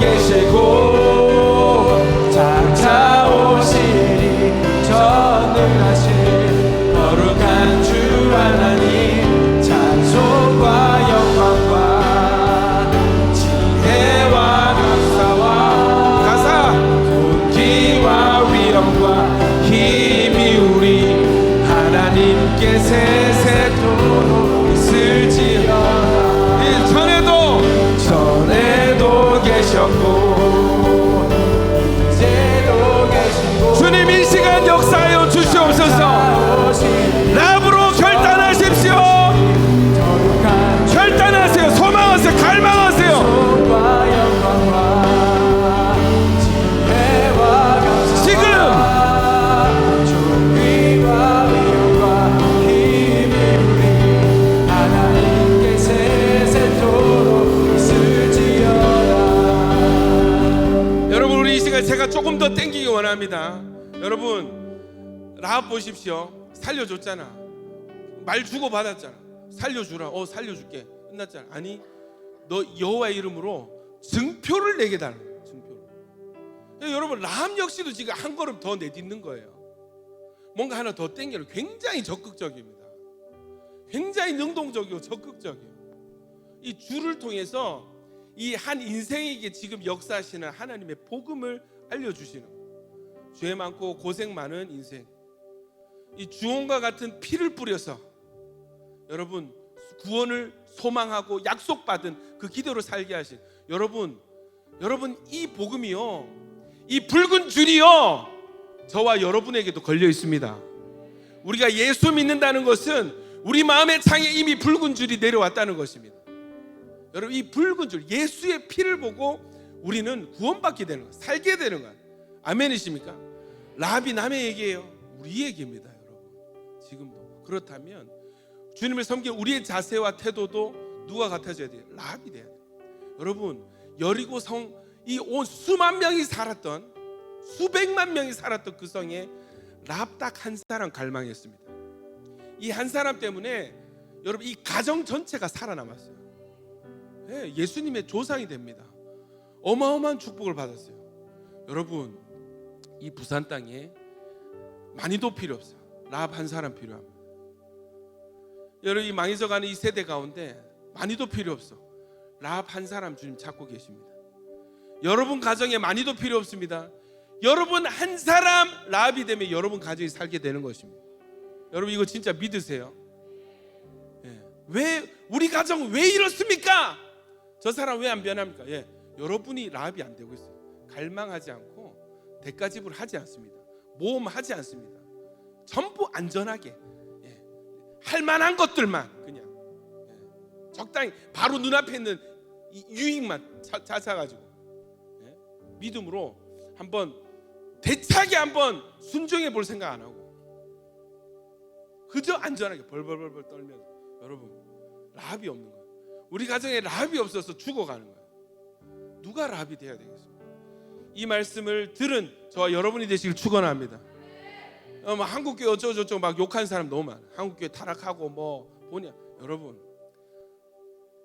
세세토록 있을지어다. 이 전에도 계셨고 이제도 계시고 주님 이 시간 역사하여 주시옵소서. 라합으로 결단하십시오. 결단하세요. 소망하세요. 갈망하세요. 제가 조금 더 땡기기 원합니다. 여러분, 라합 보십시오. 살려줬잖아. 말 주고 받았잖아. 살려주라. 살려줄게. 끝났잖아. 아니, 너 여호와의 이름으로 증표를 내게 달라. 증표를. 여러분, 라합 역시도 지금 한 걸음 더 내딛는 거예요. 뭔가 하나 더 땡기는. 굉장히 적극적입니다. 굉장히 능동적이고 적극적이에요. 이 주를 통해서 이 한 인생에게 지금 역사하시는 하나님의 복음을 알려주시는, 죄 많고 고생 많은 인생, 이 주홍과 같은 피를 뿌려서 여러분 구원을 소망하고 약속받은 그 기대로 살게 하신 여러분 이 복음이요, 이 붉은 줄이요, 저와 여러분에게도 걸려 있습니다. 우리가 예수 믿는다는 것은 우리 마음의 창에 이미 붉은 줄이 내려왔다는 것입니다. 여러분, 이 붉은 줄, 예수의 피를 보고 우리는 구원받게 되는 거예요. 살게 되는 거예요. 아멘이십니까? 라합이 남의 얘기예요? 우리 얘기입니다. 여러분, 지금도. 그렇다면 주님을 섬기는 우리의 자세와 태도도 누가 같아져야 돼요? 라합이 돼야 돼요. 여러분, 여리고 성, 이 온 수만 명이 살았던, 수백만 명이 살았던 그 성에 라합 딱 한 사람 갈망했습니다. 이 한 사람 때문에 여러분 이 가정 전체가 살아남았어요. 네, 예수님의 조상이 됩니다. 어마어마한 축복을 받았어요. 여러분, 이 부산 땅에 많이도 필요 없어요. 라합 한 사람 필요합니다. 여러분, 이 망해져가는 이 세대 가운데 많이도 필요 없어. 라합 한 사람 주님 찾고 계십니다. 여러분 가정에 많이도 필요 없습니다. 여러분 한 사람 라합이 되면 여러분 가정이 살게 되는 것입니다. 여러분, 이거 진짜 믿으세요? 왜 우리 가정 왜 이렇습니까? 저 사람 왜 안 변합니까? 여러분이 라합이 안 되고 있어요. 갈망하지 않고 대가 지불하지 않습니다. 모험하지 않습니다. 전부 안전하게 할 만한 것들만 그냥 적당히 바로 눈앞에 있는 이 유익만 찾아가지고 믿음으로 한번 대차게 한번 순종해 볼 생각 안 하고 그저 안전하게 벌벌벌 떨면서, 여러분, 라합이 없는 거예요. 우리 가정에 라합이 없어서 죽어가는 거예요. 누가 라합이 돼야 되겠습니까? 이 말씀을 들은 저와 여러분이 되시길 축원합니다. 한국교회 어쩌고저쩌고 막 욕하는 사람 너무 많아. 한국교회 타락하고 뭐 보냐. 여러분,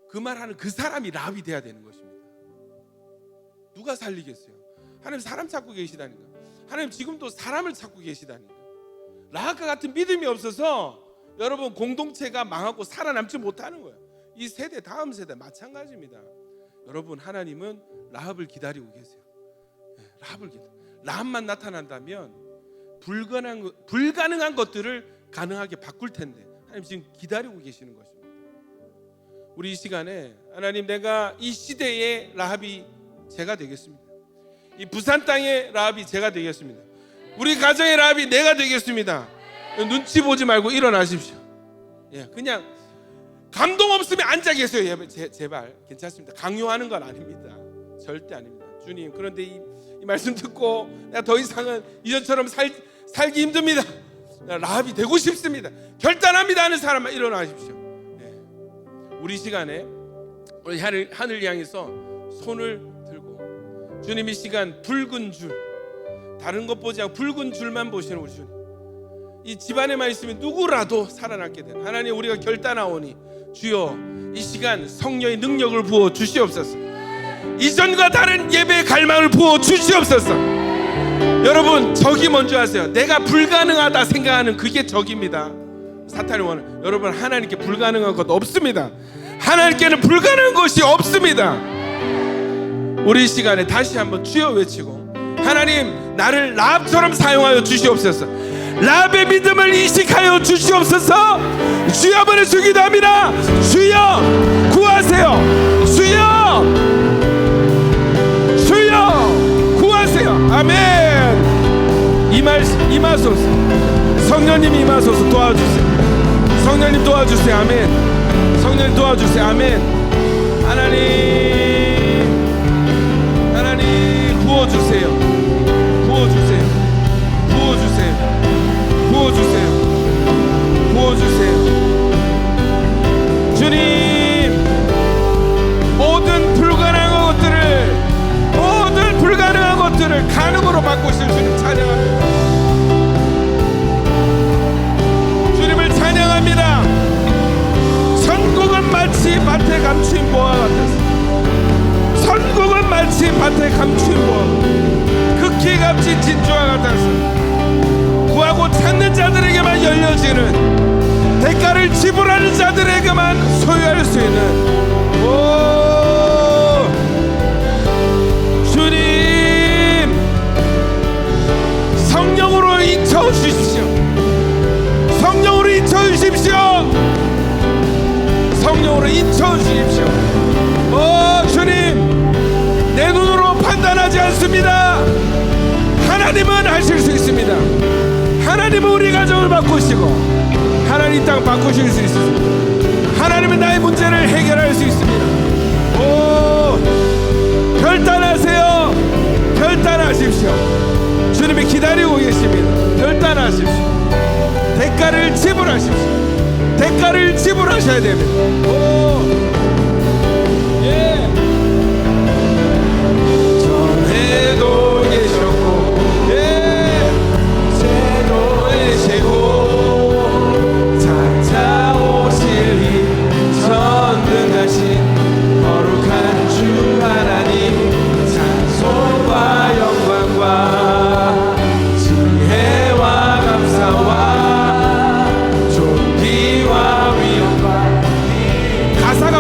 그 말하는 그 사람이 라합이 돼야 되는 것입니다. 누가 살리겠어요? 하나님 사람 찾고 계시다니까. 하나님 지금도 사람을 찾고 계시다니까. 라합과 같은 믿음이 없어서 여러분 공동체가 망하고 살아남지 못하는 거예요. 이 세대, 다음 세대 마찬가지입니다. 여러분, 하나님은 라합을 기다리고 계세요. 라합을 기다려. 라합만 나타난다면 불가능한 것들을 가능하게 바꿀 텐데 하나님 지금 기다리고 계시는 것입니다. 우리 이 시간에 하나님, 내가 이 시대의 라합이 제가 되겠습니다. 이 부산 땅의 라합이 제가 되겠습니다. 우리 가정의 라합이 내가 되겠습니다. 눈치 보지 말고 일어나십시오. 그냥 감동 없으면 앉아 계세요. 제발 괜찮습니다. 강요하는 건 아닙니다. 절대 아닙니다. 주님, 그런데 이 말씀 듣고 내가 더 이상은 이전처럼 살기 힘듭니다. 라합이 되고 싶습니다. 결단합니다 하는 사람만 일어나십시오. 우리 시간에 우리 하늘 향해서 손을 들고 주님, 이 시간 붉은 줄, 다른 것 보지 않고 붉은 줄만 보시는 우리 주님, 이 집안에만 있으면 누구라도 살아남게 되는 하나님, 우리가 결단하오니 주여 이 시간 성령의 능력을 부어 주시옵소서. 이전과 다른 예배의 갈망을 부어 주시옵소서. 여러분, 적이 뭔지 아세요? 내가 불가능하다 생각하는 그게 적입니다. 사탄이 원하는, 여러분, 하나님께 불가능한 것 없습니다. 하나님께는 불가능한 것이 없습니다. 우리 이 시간에 다시 한번 주여 외치고, 하나님 나를 라합처럼 사용하여 주시옵소서. 라합의 믿음을 이식하여 주시옵소서. 주여 한번 기도합니다. 주여 구하세요. 주여 구하세요. 아멘. 임하소서. 성령님 임하소서. 도와주세요. 성령님 도와주세요. 아멘. 성령님 도와주세요. 아멘. 하나님 부어주세요. 부어주세요. 부어주세요. 부어주세요. 부어주세요. 주님, 모든 불가능한 것들을 가능으로 바꾸실 주님 찬양합니다. 주님을 찬양합니다. 천국은 마치 밭에 감추인 보화 같았어. 천국은 마치 밭에 감추인 보화, 극히 값진 진주와 같았어. 구하고 찾는 자들에게만 열려지는, 대가를 지불하는 자들에게만 소유할 수 있는 주님, 성령으로 인쳐주십시오. 성령으로 인쳐주십시오. 성령으로 인쳐주십시오. 주님, 내 눈으로 판단하지 않습니다. 하나님은 하실 수 있습니다. 하나님은 우리 가정을 바꾸시고 하나님 땅 바꾸실 수 있습니다. 하나님은 나의 문제를 해결할 수 있습니다. 결단하세요. 결단하십시오. 주님이 기다리고 계십니다. 결단하십시오. 대가를 지불하십시오. 대가를 지불하셔야 됩니다. 예. 전에도 계셨고, 예, 새도 계시고, 찾아오실 이 전능하신 거룩한 주 하나님, 찬송과 영광과 지혜와 감사와 존귀와 위엄과 가사가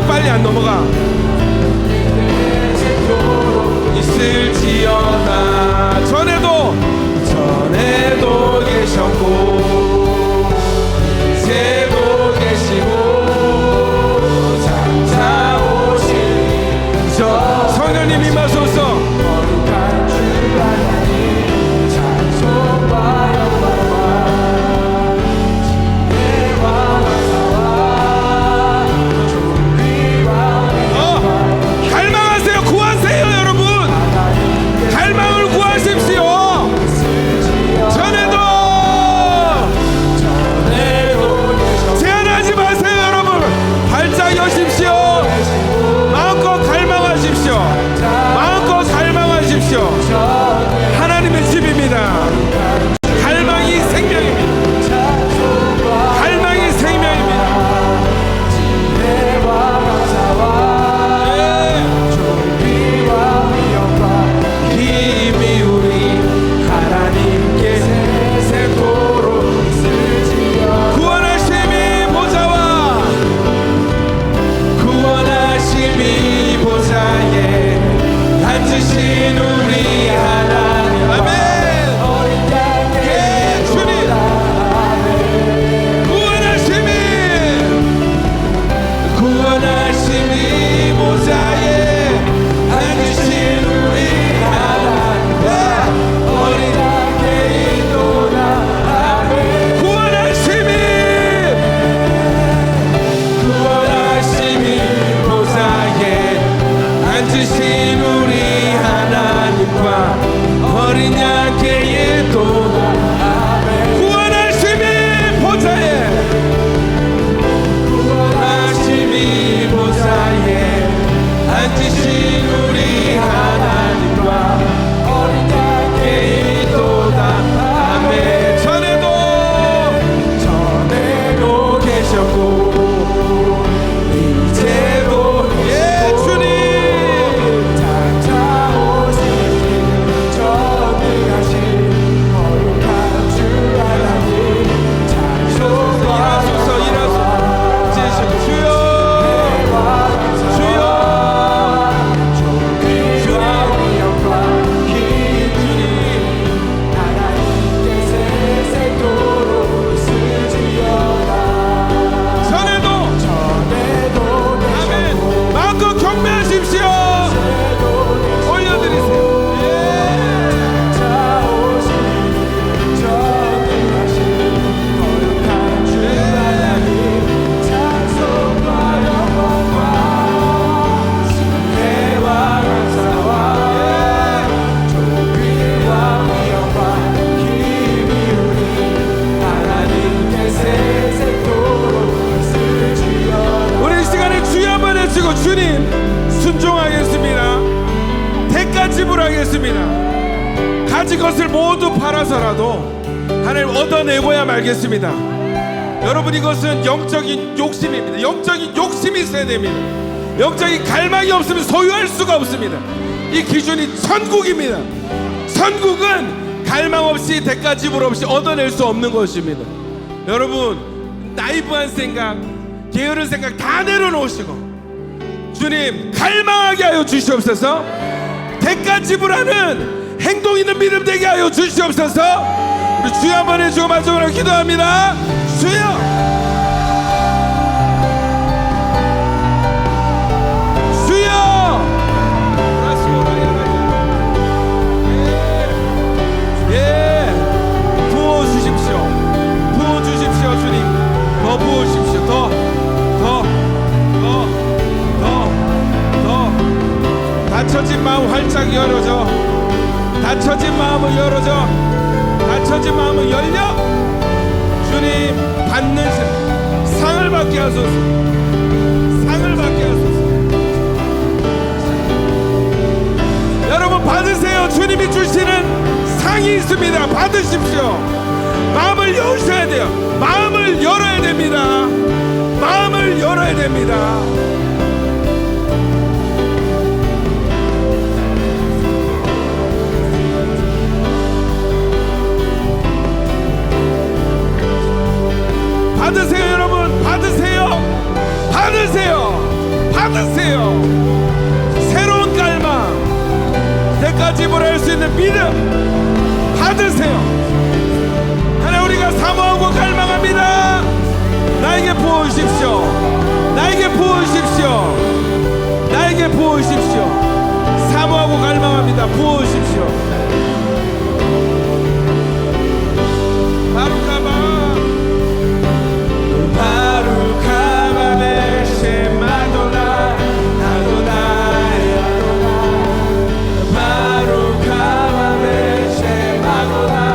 지불하겠습니다. 가진 것을 모두 팔아서라도 하나님 얻어내고야 말겠습니다. 여러분, 이것은 영적인 욕심입니다. 영적인 욕심이 있어야 됩니다. 영적인 갈망이 없으면 소유할 수가 없습니다. 이 기준이 천국입니다. 천국은 갈망 없이 대가 지불 없이 얻어낼 수 없는 것입니다. 여러분, 나이브한 생각, 게으른 생각 다 내려놓으시고 주님 갈망하게 하여 주시옵소서. 대가 지불하는 행동 있는 믿음 되게 하여 주시옵소서. 우리 주여 한번 해주고 마지막으로 기도합니다. 주여, 부어주십시오. 더 닫혀진 마음 활짝 열어줘. 닫혀진 마음을 열어줘. 닫혀진 마음을 열려. 주님 받는 상을 받게 하소서. 상을 받게 하소서. 여러분 받으세요. 주님이 주시는 상이 있습니다. 받으십시오. 마음을 여셔야 돼요. 마음을 열어야 됩니다. 마음을 열어야 됩니다. 받으세요, 여러분. 받으세요. 받으세요. 받으세요. 새로운 갈망, 대가 지불할 수 있는 믿음 받으세요. 우리가 사모하고 갈망합니다. 나에게 부어주십시오. 나에게 부어주십시오. 나에게 부어주십시오. 사모하고 갈망합니다. 부어주십시오. 바루카바 바루카바 베쉐마도나 아도나이 아도나 바루카바 베쉐마도나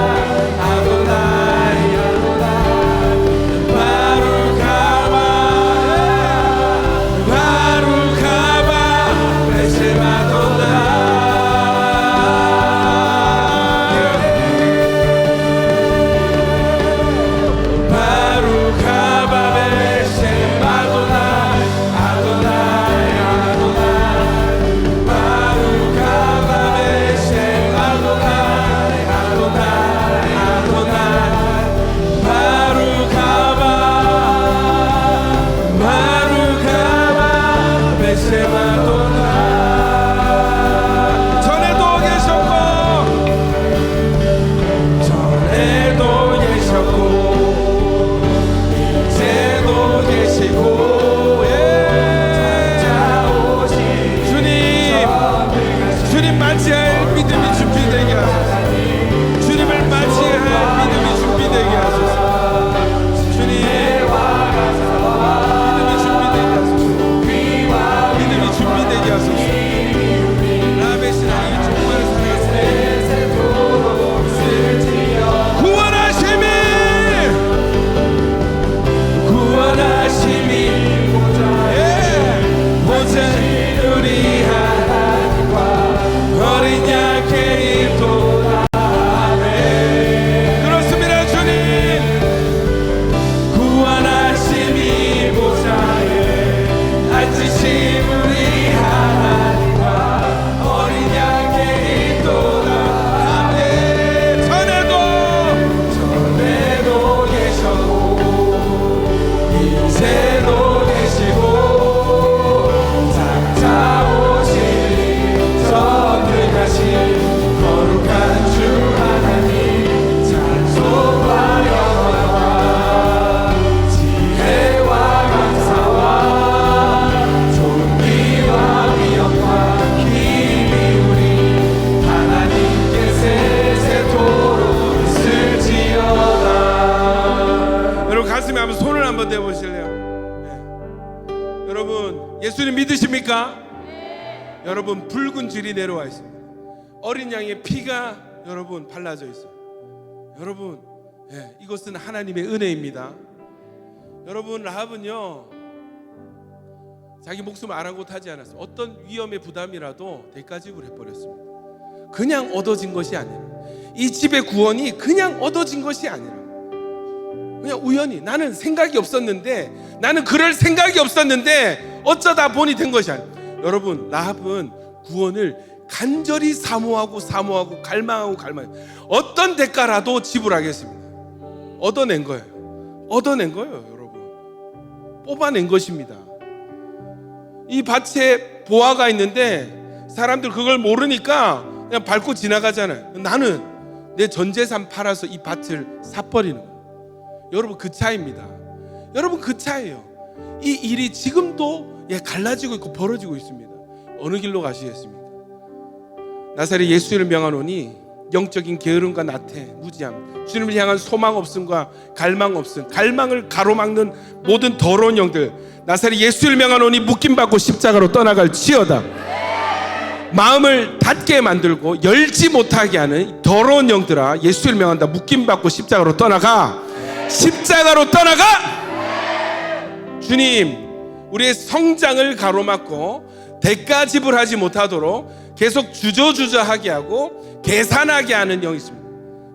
예수님 믿으십니까? 네. 여러분 붉은 줄이 내려와 있습니다. 어린 양의 피가 여러분 발라져 있어요. 여러분 이것은 하나님의 은혜입니다. 여러분 라합은요 자기 목숨을 아랑곳하지 않았어요. 어떤 위험의 부담이라도 대가 지불해 버렸습니다. 그냥 얻어진 것이 아니라, 이 집의 구원이 그냥 얻어진 것이 아니라 그냥 우연히, 나는 생각이 없었는데, 나는 그럴 생각이 없었는데 어쩌다 보니 된 것이 아니라, 여러분, 라합은 구원을 간절히 사모하고 갈망하고 어떤 대가라도 지불하겠습니다. 얻어낸 거예요. 여러분. 뽑아낸 것입니다. 이 밭에 보화가 있는데 사람들 그걸 모르니까 그냥 밟고 지나가잖아요. 나는 내 전 재산 팔아서 이 밭을 사버리는 거예요. 여러분, 그 차이입니다. 여러분, 그 차이예요. 이 일이 지금도 갈라지고 있고 벌어지고 있습니다. 어느 길로 가시겠습니까? 나사렛 예수를 명하노니 영적인 게으름과 나태, 무지함, 주님을 향한 소망 없음과 갈망 없음, 갈망을 가로막는 모든 더러운 영들, 나사렛 예수를 명하노니 묶임받고 십자가로 떠나갈 지어다. 마음을 닫게 만들고 열지 못하게 하는 더러운 영들아, 예수를 명한다. 묶임받고 십자가로 떠나가. 주님, 우리의 성장을 가로막고 대가 지불하지 못하도록 계속 주저하게 하고 계산하게 하는 영이 있습니다.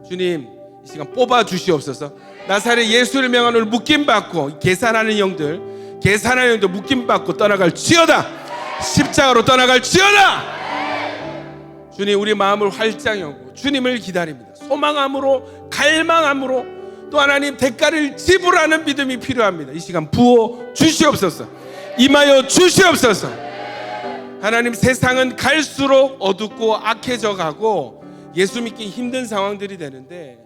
주님, 이 시간 뽑아 주시옵소서. 나사렛 예수를 명하노니 묶임받고 계산하는 영들 묶임받고 떠나갈 지어다. 십자가로 떠나갈 지어다. 주님, 우리 마음을 활짝 열고 주님을 기다립니다. 소망함으로, 갈망함으로, 또 하나님 대가를 지불하는 믿음이 필요합니다. 이 시간 부어 주시옵소서. 임하여 주시옵소서. 하나님, 세상은 갈수록 어둡고 악해져 가고 예수 믿기 힘든 상황들이 되는데,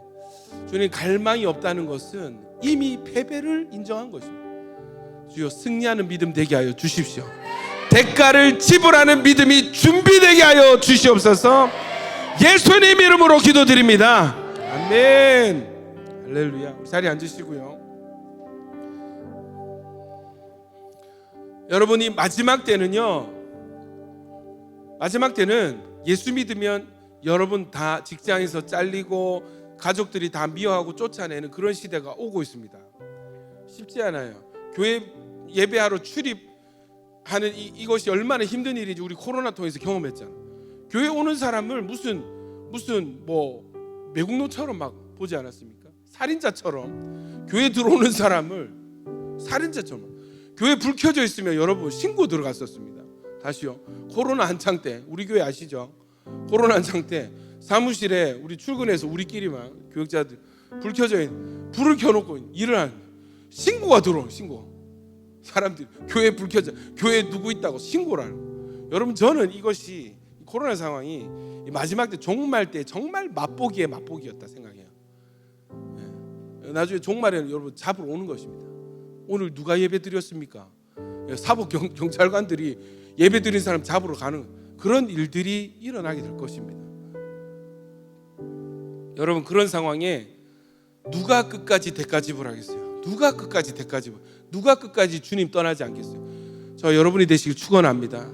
주님, 갈망이 없다는 것은 이미 패배를 인정한 것입니다. 주여, 승리하는 믿음 되게 하여 주십시오. 대가를 지불하는 믿음이 준비되게 하여 주시옵소서. 예수님 이름으로 기도드립니다. 아멘. 할렐루야. 우리 자리에 앉으시고요. 여러분이 마지막 때는 예수 믿으면 여러분 다 직장에서 잘리고 가족들이 다 미워하고 쫓아내는 그런 시대가 오고 있습니다. 쉽지 않아요. 교회 예배하러 출입하는 이것이 얼마나 힘든 일인지 우리 코로나 통해서 경험했잖아. 교회 오는 사람을 무슨 매국노처럼 막 보지 않았습니까? 살인자처럼 교회 들어오는 사람을 살인자처럼. 교회 불 켜져 있으면 여러분 신고 들어갔었습니다. 다시요. 코로나 한창 때, 우리 교회 아시죠? 코로나 한창 때 사무실에 우리 출근해서 우리끼리만 교역자들 불 켜져 있는, 불을 켜놓고 일을 하는 신고가 들어오는, 신고. 사람들이 교회 불 켜져, 교회에 누구 있다고 신고를 하는 거예요. 여러분, 저는 이것이 코로나 상황이 마지막 때, 종말 때 정말 맛보기의 맛보기였다 생각해요. 나중에 종말에는 여러분 잡으러 오는 것입니다. 오늘 누가 예배 드렸습니까? 사법 경찰관들이 예배 드린 사람 잡으러 가는 그런 일들이 일어나게 될 것입니다. 여러분, 그런 상황에 누가 끝까지 대가 지불하겠어요? 누가 끝까지 주님 떠나지 않겠어요? 저 여러분이 되시길 축원합니다.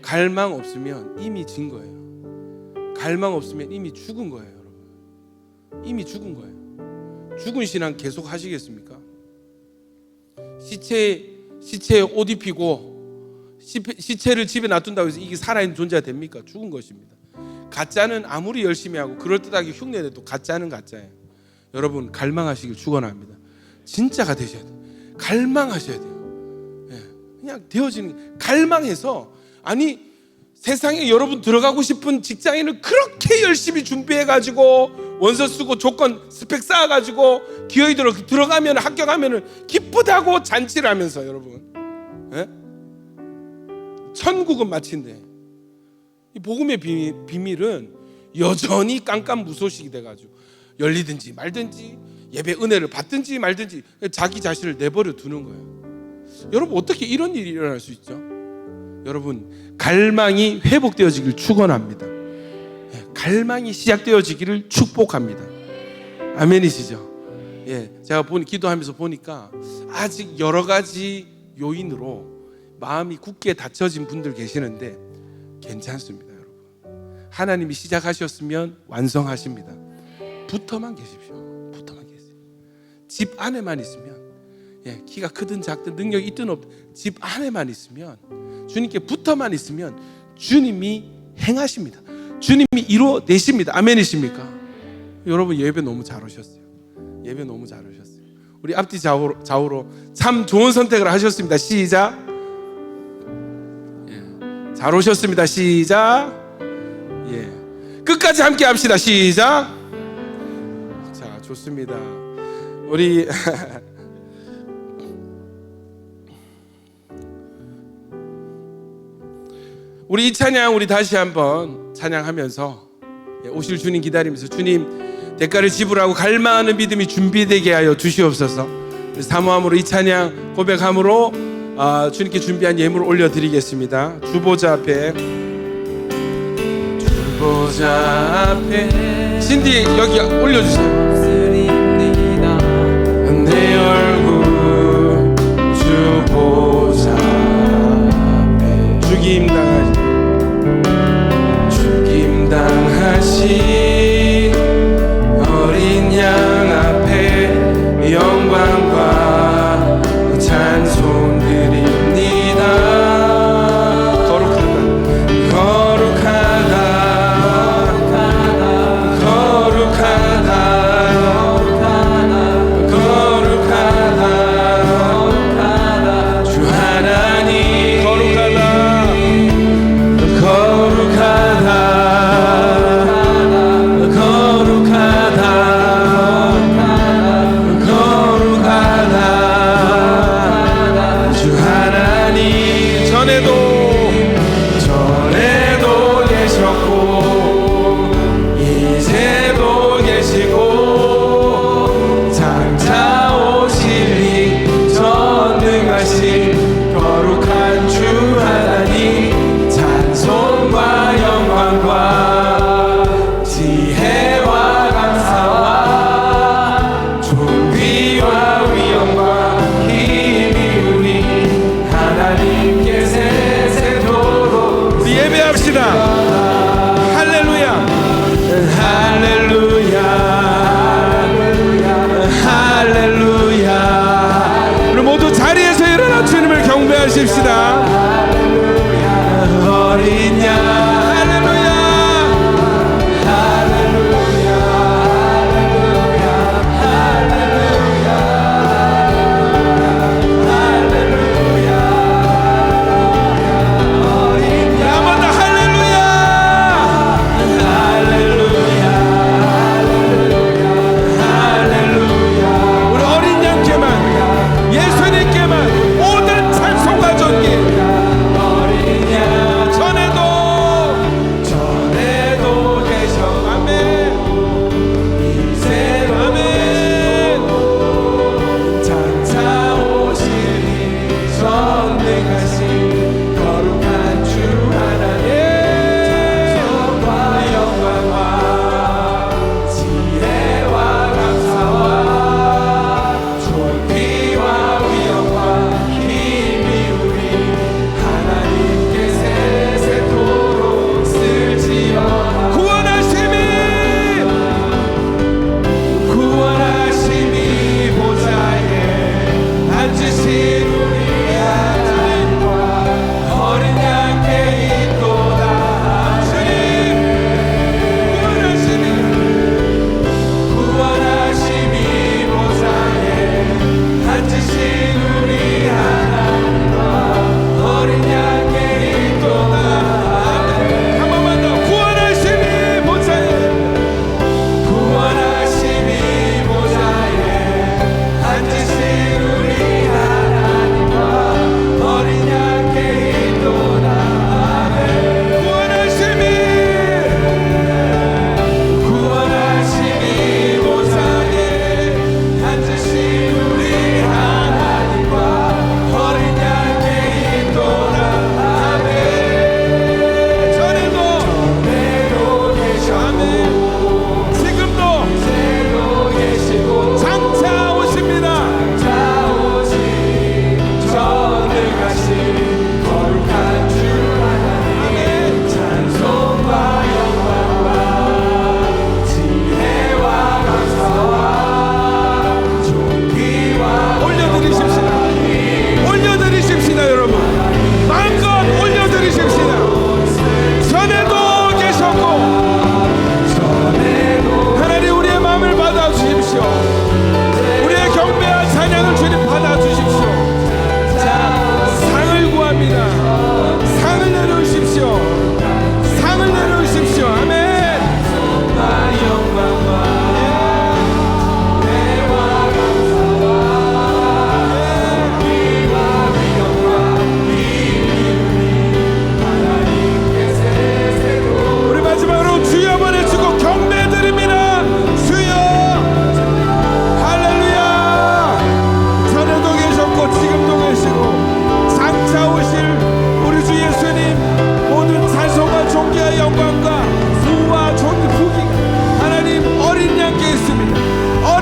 갈망 없으면 이미 진 거예요. 갈망 없으면 이미 죽은 거예요, 여러분. 이미 죽은 거예요. 죽은 신앙 계속 하시겠습니까? 시체에 옷 입히고 시체를 집에 놔둔다고 해서 이게 살아있는 존재가 됩니까? 죽은 것입니다. 가짜는 아무리 열심히 하고 그럴듯하게 흉내내도 가짜는 가짜예요. 여러분, 갈망하시길 축원합니다. 진짜가 되셔야 돼요. 갈망하셔야 돼요. 그냥 되어지는, 갈망해서, 아니 세상에 여러분 들어가고 싶은 직장인을 그렇게 열심히 준비해가지고 원서 쓰고 조건 스펙 쌓아가지고 기어이 들어가면 합격하면 기쁘다고 잔치를 하면서, 여러분, 천국은 마친데 이 복음의 비밀은 여전히 깜깜무소식이 돼가지고 열리든지 말든지 예배 은혜를 받든지 말든지 자기 자신을 내버려 두는 거예요. 여러분, 어떻게 이런 일이 일어날 수 있죠? 여러분, 갈망이 회복되어지길 축원합니다. 갈망이 시작되어지기를 축복합니다. 아멘이시죠? 제가 기도하면서 보니까 아직 여러 가지 요인으로 마음이 굳게 닫혀진 분들 계시는데 괜찮습니다, 여러분. 하나님이 시작하셨으면 완성하십니다. 붙어만 계십시오. 붙어만 계세요. 집 안에만 있으면, 키가 크든 작든 능력이 있든 없든 집 안에만 있으면, 주님께 붙어만 있으면 주님이 행하십니다. 주님이 이루어내십니다. 아멘이십니까? 여러분 예배 너무 잘 오셨어요. 예배 너무 잘 오셨어요. 우리 앞뒤 좌우로 참 좋은 선택을 하셨습니다. 시작. 잘 오셨습니다. 시작. 예. 끝까지 함께 합시다. 시작. 자, 좋습니다. 우리 우리 이 찬양 우리 다시 한번 찬양하면서 오실 주님 기다리면서 주님 대가를 지불하고 갈망하는 믿음이 준비되게 하여 주시옵소서. 사모함으로 이 찬양 고백함으로 주님께 준비한 예물을 올려드리겠습니다. 주보자 앞에 신디 여기 올려주세요. 내 얼굴 주보자 앞에 죽임당하신 어린 양 앞에 영광과 찬송 드립니다. 거룩하다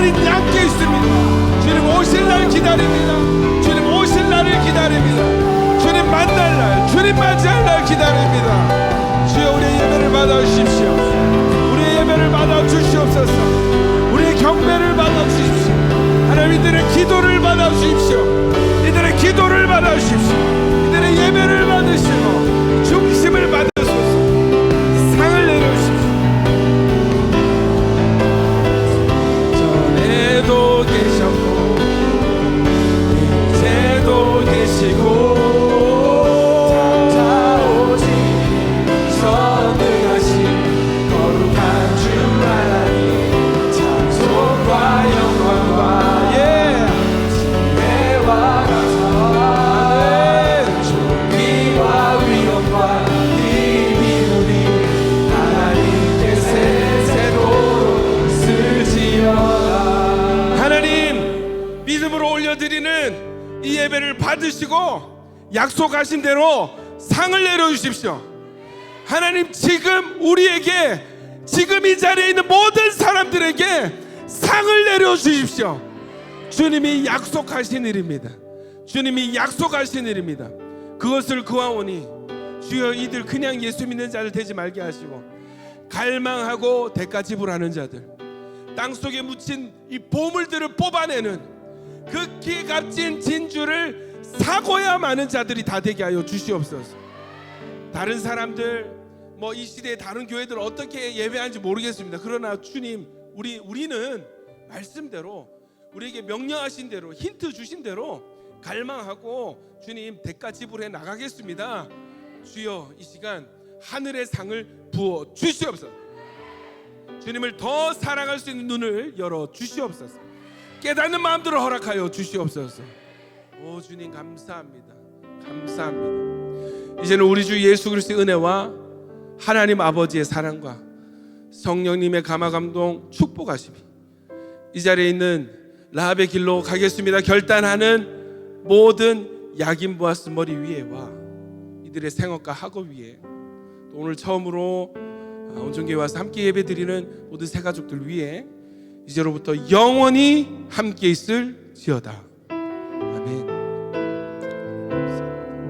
어린 양께 있습니다. 주님 오실 날 기다립니다. 주님 오실 날을 기다립니다. 주님 만날 날, 주님 맞이할 날 기다립니다. 주여 우리의 예배를 받아주십시오. 우리의 예배를 받아주시옵소서. 우리의 경배를 받아주십시오. 하나님 이들의 기도를 받아주십시오. 이들의 기도를 받아주십시오. 이들의 예배를 받으시고 중심을 받으소서. 상을 내려주십시오. 전에도 계셨고 이제도 계시고 찾아오신 선능하신 거룩한 주 하나님 찬송과 영광과 지혜와 감사 존귀와 위엄과 힘이 우리 하나님께 세세토록 쓰지어다. 하나님 믿음으로 올려드리는 이 예배를 받으시고 약속하신 대로 상을 내려주십시오. 하나님 지금 우리에게 지금 이 자리에 있는 모든 사람들에게 상을 내려주십시오. 주님이 약속하신 일입니다. 주님이 약속하신 일입니다. 그것을 구하오니 주여 이들 그냥 예수 믿는 자들 되지 말게 하시고 갈망하고 대가 지불하는 자들, 땅속에 묻힌 이 보물들을 뽑아내는 극히 값진 진주를 사고야 많은 자들이 다 되게 하여 주시옵소서. 다른 사람들 이 시대의 다른 교회들 어떻게 예배하는지 모르겠습니다. 그러나 주님 우리는 말씀대로 우리에게 명령하신 대로 힌트 주신 대로 갈망하고 주님 대가 지불해 나가겠습니다. 주여 이 시간 하늘의 상을 부어 주시옵소서. 주님을 더 사랑할 수 있는 눈을 열어 주시옵소서. 깨닫는 마음들을 허락하여 주시옵소서. 오 주님 감사합니다. 감사합니다. 이제는 우리 주 예수 그리스도의 은혜와 하나님 아버지의 사랑과 성령님의 감화감동 축복하심이 이 자리에 있는 라합의 길로 가겠습니다 결단하는 모든 야긴 보아스 머리 위에와 이들의 생업과 학업 위에, 또 오늘 처음으로 온전교회 와서 함께 예배드리는 모든 새가족들 위에 이제로부터 영원히 함께 있을지어다.